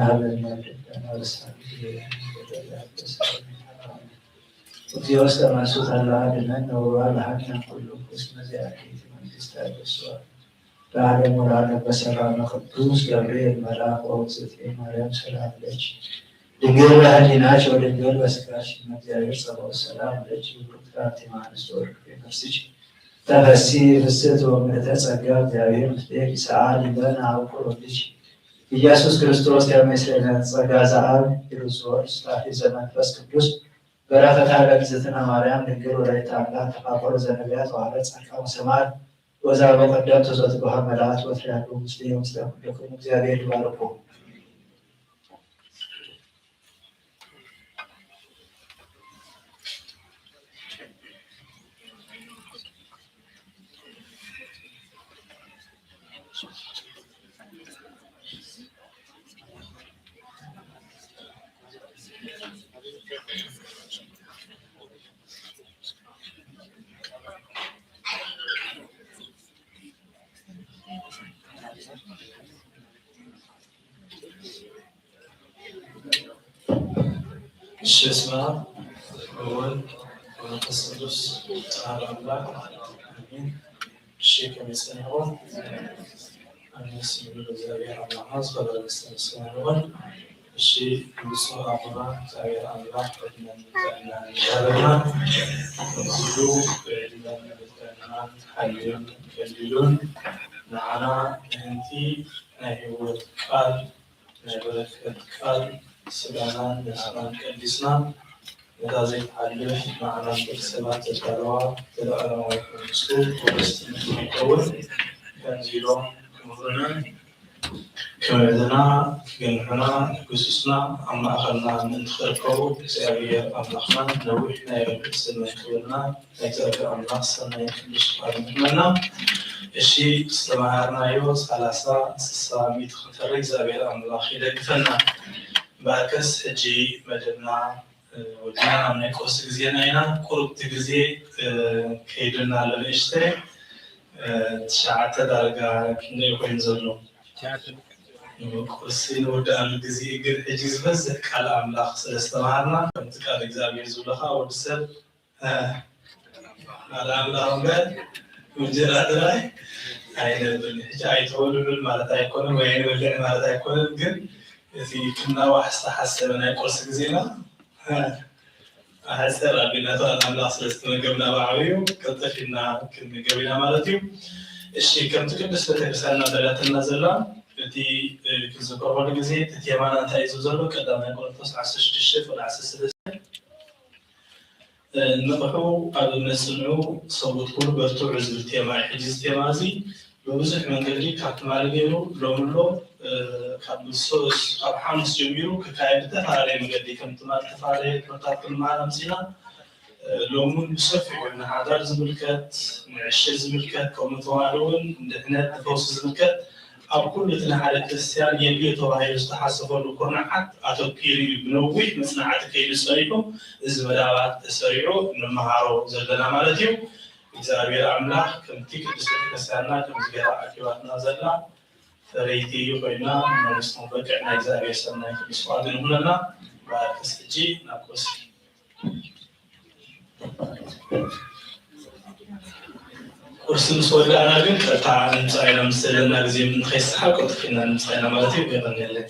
እግዚኦ ሰማሱት አላድነን ወባልሃና ኩሉ እስመ ዚአኪት መንግስት አይበስዋ ለዓለም ወለዓለም በሰላም ቅዱስ ገብርኤል መልአክ ወእግዝእትየ ማርያም ሰላም ለኪ ድንግል በህሊናሽ ወድንግል በስጋሽ እግዚአብሔር ጸባኦት ሰላም ለኪ ብሩክት አንቲ እምአንስት ወርክቤ ነፍስኪ ተፈሲ ፍስሕት ወምልዕተ ጸጋ እግዚአብሔር ምስሌኪ ሰአሊ ለነ አብኩር ልጅ ኢየሱስ ክርስቶስ የመስለን ጸጋ ዘአብ ክርስቶስ ስላሴ ዘመንፈስ ቅዱስ በረከት ለእግዝእትነ ማርያም ድንግል ወላዲተ አምላክ ተፋቀሩ ዘነቢያት ወሐዋርያት ጻድቃን ወሰማዕት ወዛብእ ቀደምት ወዘትበሃ መላእክት ወትርያሉ ምስሌ ምስለ ኩልክሙ እግዚአብሔር ይባርኩ። በስመ አብ ወወልድ ወመንፈስ ቅዱስ አሐዱ አምላክ አሜን። እሺ ከመሰናው አንስ ይሁን እግዚአብሔር አምላክ ስለበረ ስለሰናው እሺ ብፁዕ አቡነ እግዚአብሔር አምላክ ወድናና ሁሉ በዲናና ኃይሉን ከልሉን ናና እንቲ ናይ ህይወት ቃል ናይ በረከት ቃል ስጋና ነስራን ቀዲስና ነታዘይ ሓልፍ ማዕናን ቤተሰባት ተዳለዋ ተዳዕለዋ ይኮንስቱ ወደስትነት ይከውን ከምዚሎም ክምህሩንን ክምዕድና ክገንሑና ክግሱስና ኣብ ማእኸልና ምእንትኽርከቡ እግዚአብሔር ኣምላኽና ነዊሕ ናይ ረድኤት ዘመን ክብልና ናይ እግዚአብሔር ኣምላኽ ሰናይ ቅዱስ ቃል ይህበና። እሺ ዝተማሃርናዮ 30 60 ሚት ክተረ እግዚአብሔር ኣምላኽ ይደግፈና። ባርከስ ሕጂ መደብና ወድና ኣብ ናይ ቁርሲ ግዜና ኢና። ቁርብቲ ግዜ ከይድና ለንእሽተ 9 ዳርጋ ክንደይ ኮይኑ ዘሎ ቁርሲ ንወዳእሉ ግዜ ግን ሕጂ ዝበዝሕ ቃል ኣምላኽ ስለዝተማሃርና ከምቲ ቃል እግዚአብሔር ዝብለካ ወዲ ሰብ ቃል ኣምላኽ እምበር እንጀራ ጥራይ ኣይነብርን። ሕጂ ኣይተወልዱን ማለት ኣይኮነን ወይ ኣይንበልዕ ማለት ኣይኮነን። ግን እቲ ክናዋሕ ዝተሓሰበ ናይ ቁርሲ ግዜና ሓሰር ኣቢናቶ ኣምላኽ ስለዝተመገብና ብዓብዩ ቀልጠፊና ክንገብ ኢና ማለት እዩ። እሺ ከምቲ ቅዱስ ቤተክርስትያንና በላትና ዘላ እቲ ክዝከረሉ ግዜ እቲ የማና እንታይ እዩ ዘሎ ቀዳማይ ቆሮንቶስ 16 ወደ 13 ንቑሑ ኣብ እምነት ጽንዑ ሰብኡት ኩሉ በርቱዑ ዝብል ቴማ እዩ። ሕጂ እዚ ቴማ እዚ በብዙሕ መንገዲ ካብ ትማሊ ገይሩ ሎምሎ ካብ ሓሙስ ጀሚሩ ክካየድ ዝተፈላለየ መንገዲ ከም ትማሊ ዝተፈላለየ ትምህርትታት ክንመሃር ኣምፂና ሎሙን ብሰፊሑ ንሓዳር ዝምልከት ንዕሸ ዝምልከት ከምኡ ተዋህዶ እውን ንድሕነት ንፈውሲ ዝምልከት ኣብ ኩሉ እቲ ንሓደ ክርስቲያን የድልዮ ተባሂሉ ዝተሓሰበሉ ኩርናዓት ኣተኪሩ እዩ ብነዊሕ መፅናዕቲ ከይዱ ፀኒሑ እዚ መዳባት ተሰሪዑ ንመሃሮ ዘለና ማለት እዩ። እግዚአብሔር አምላክ ከምቲ ቅዱስ ቤተክርስቲያንና ከምዚ ገይራ ኣኪባትና ዘላ ፈረይቲ ኮይና መንግስቱን በቅዕና እግዚአብሔር ሰናይ ቅዱስ ፈቃዱ ይሁነና። ባርክስ ሕጂ ናብ ቆሲ ቁርሲ ምስ ወዳእና ግን ቀጥታ ንምፃኢና ምስ ዘለና ግዜ ምንከይሰሓቅ ቀጥፊና ንምፃኢና ማለት እዩ። ይቀኒየለን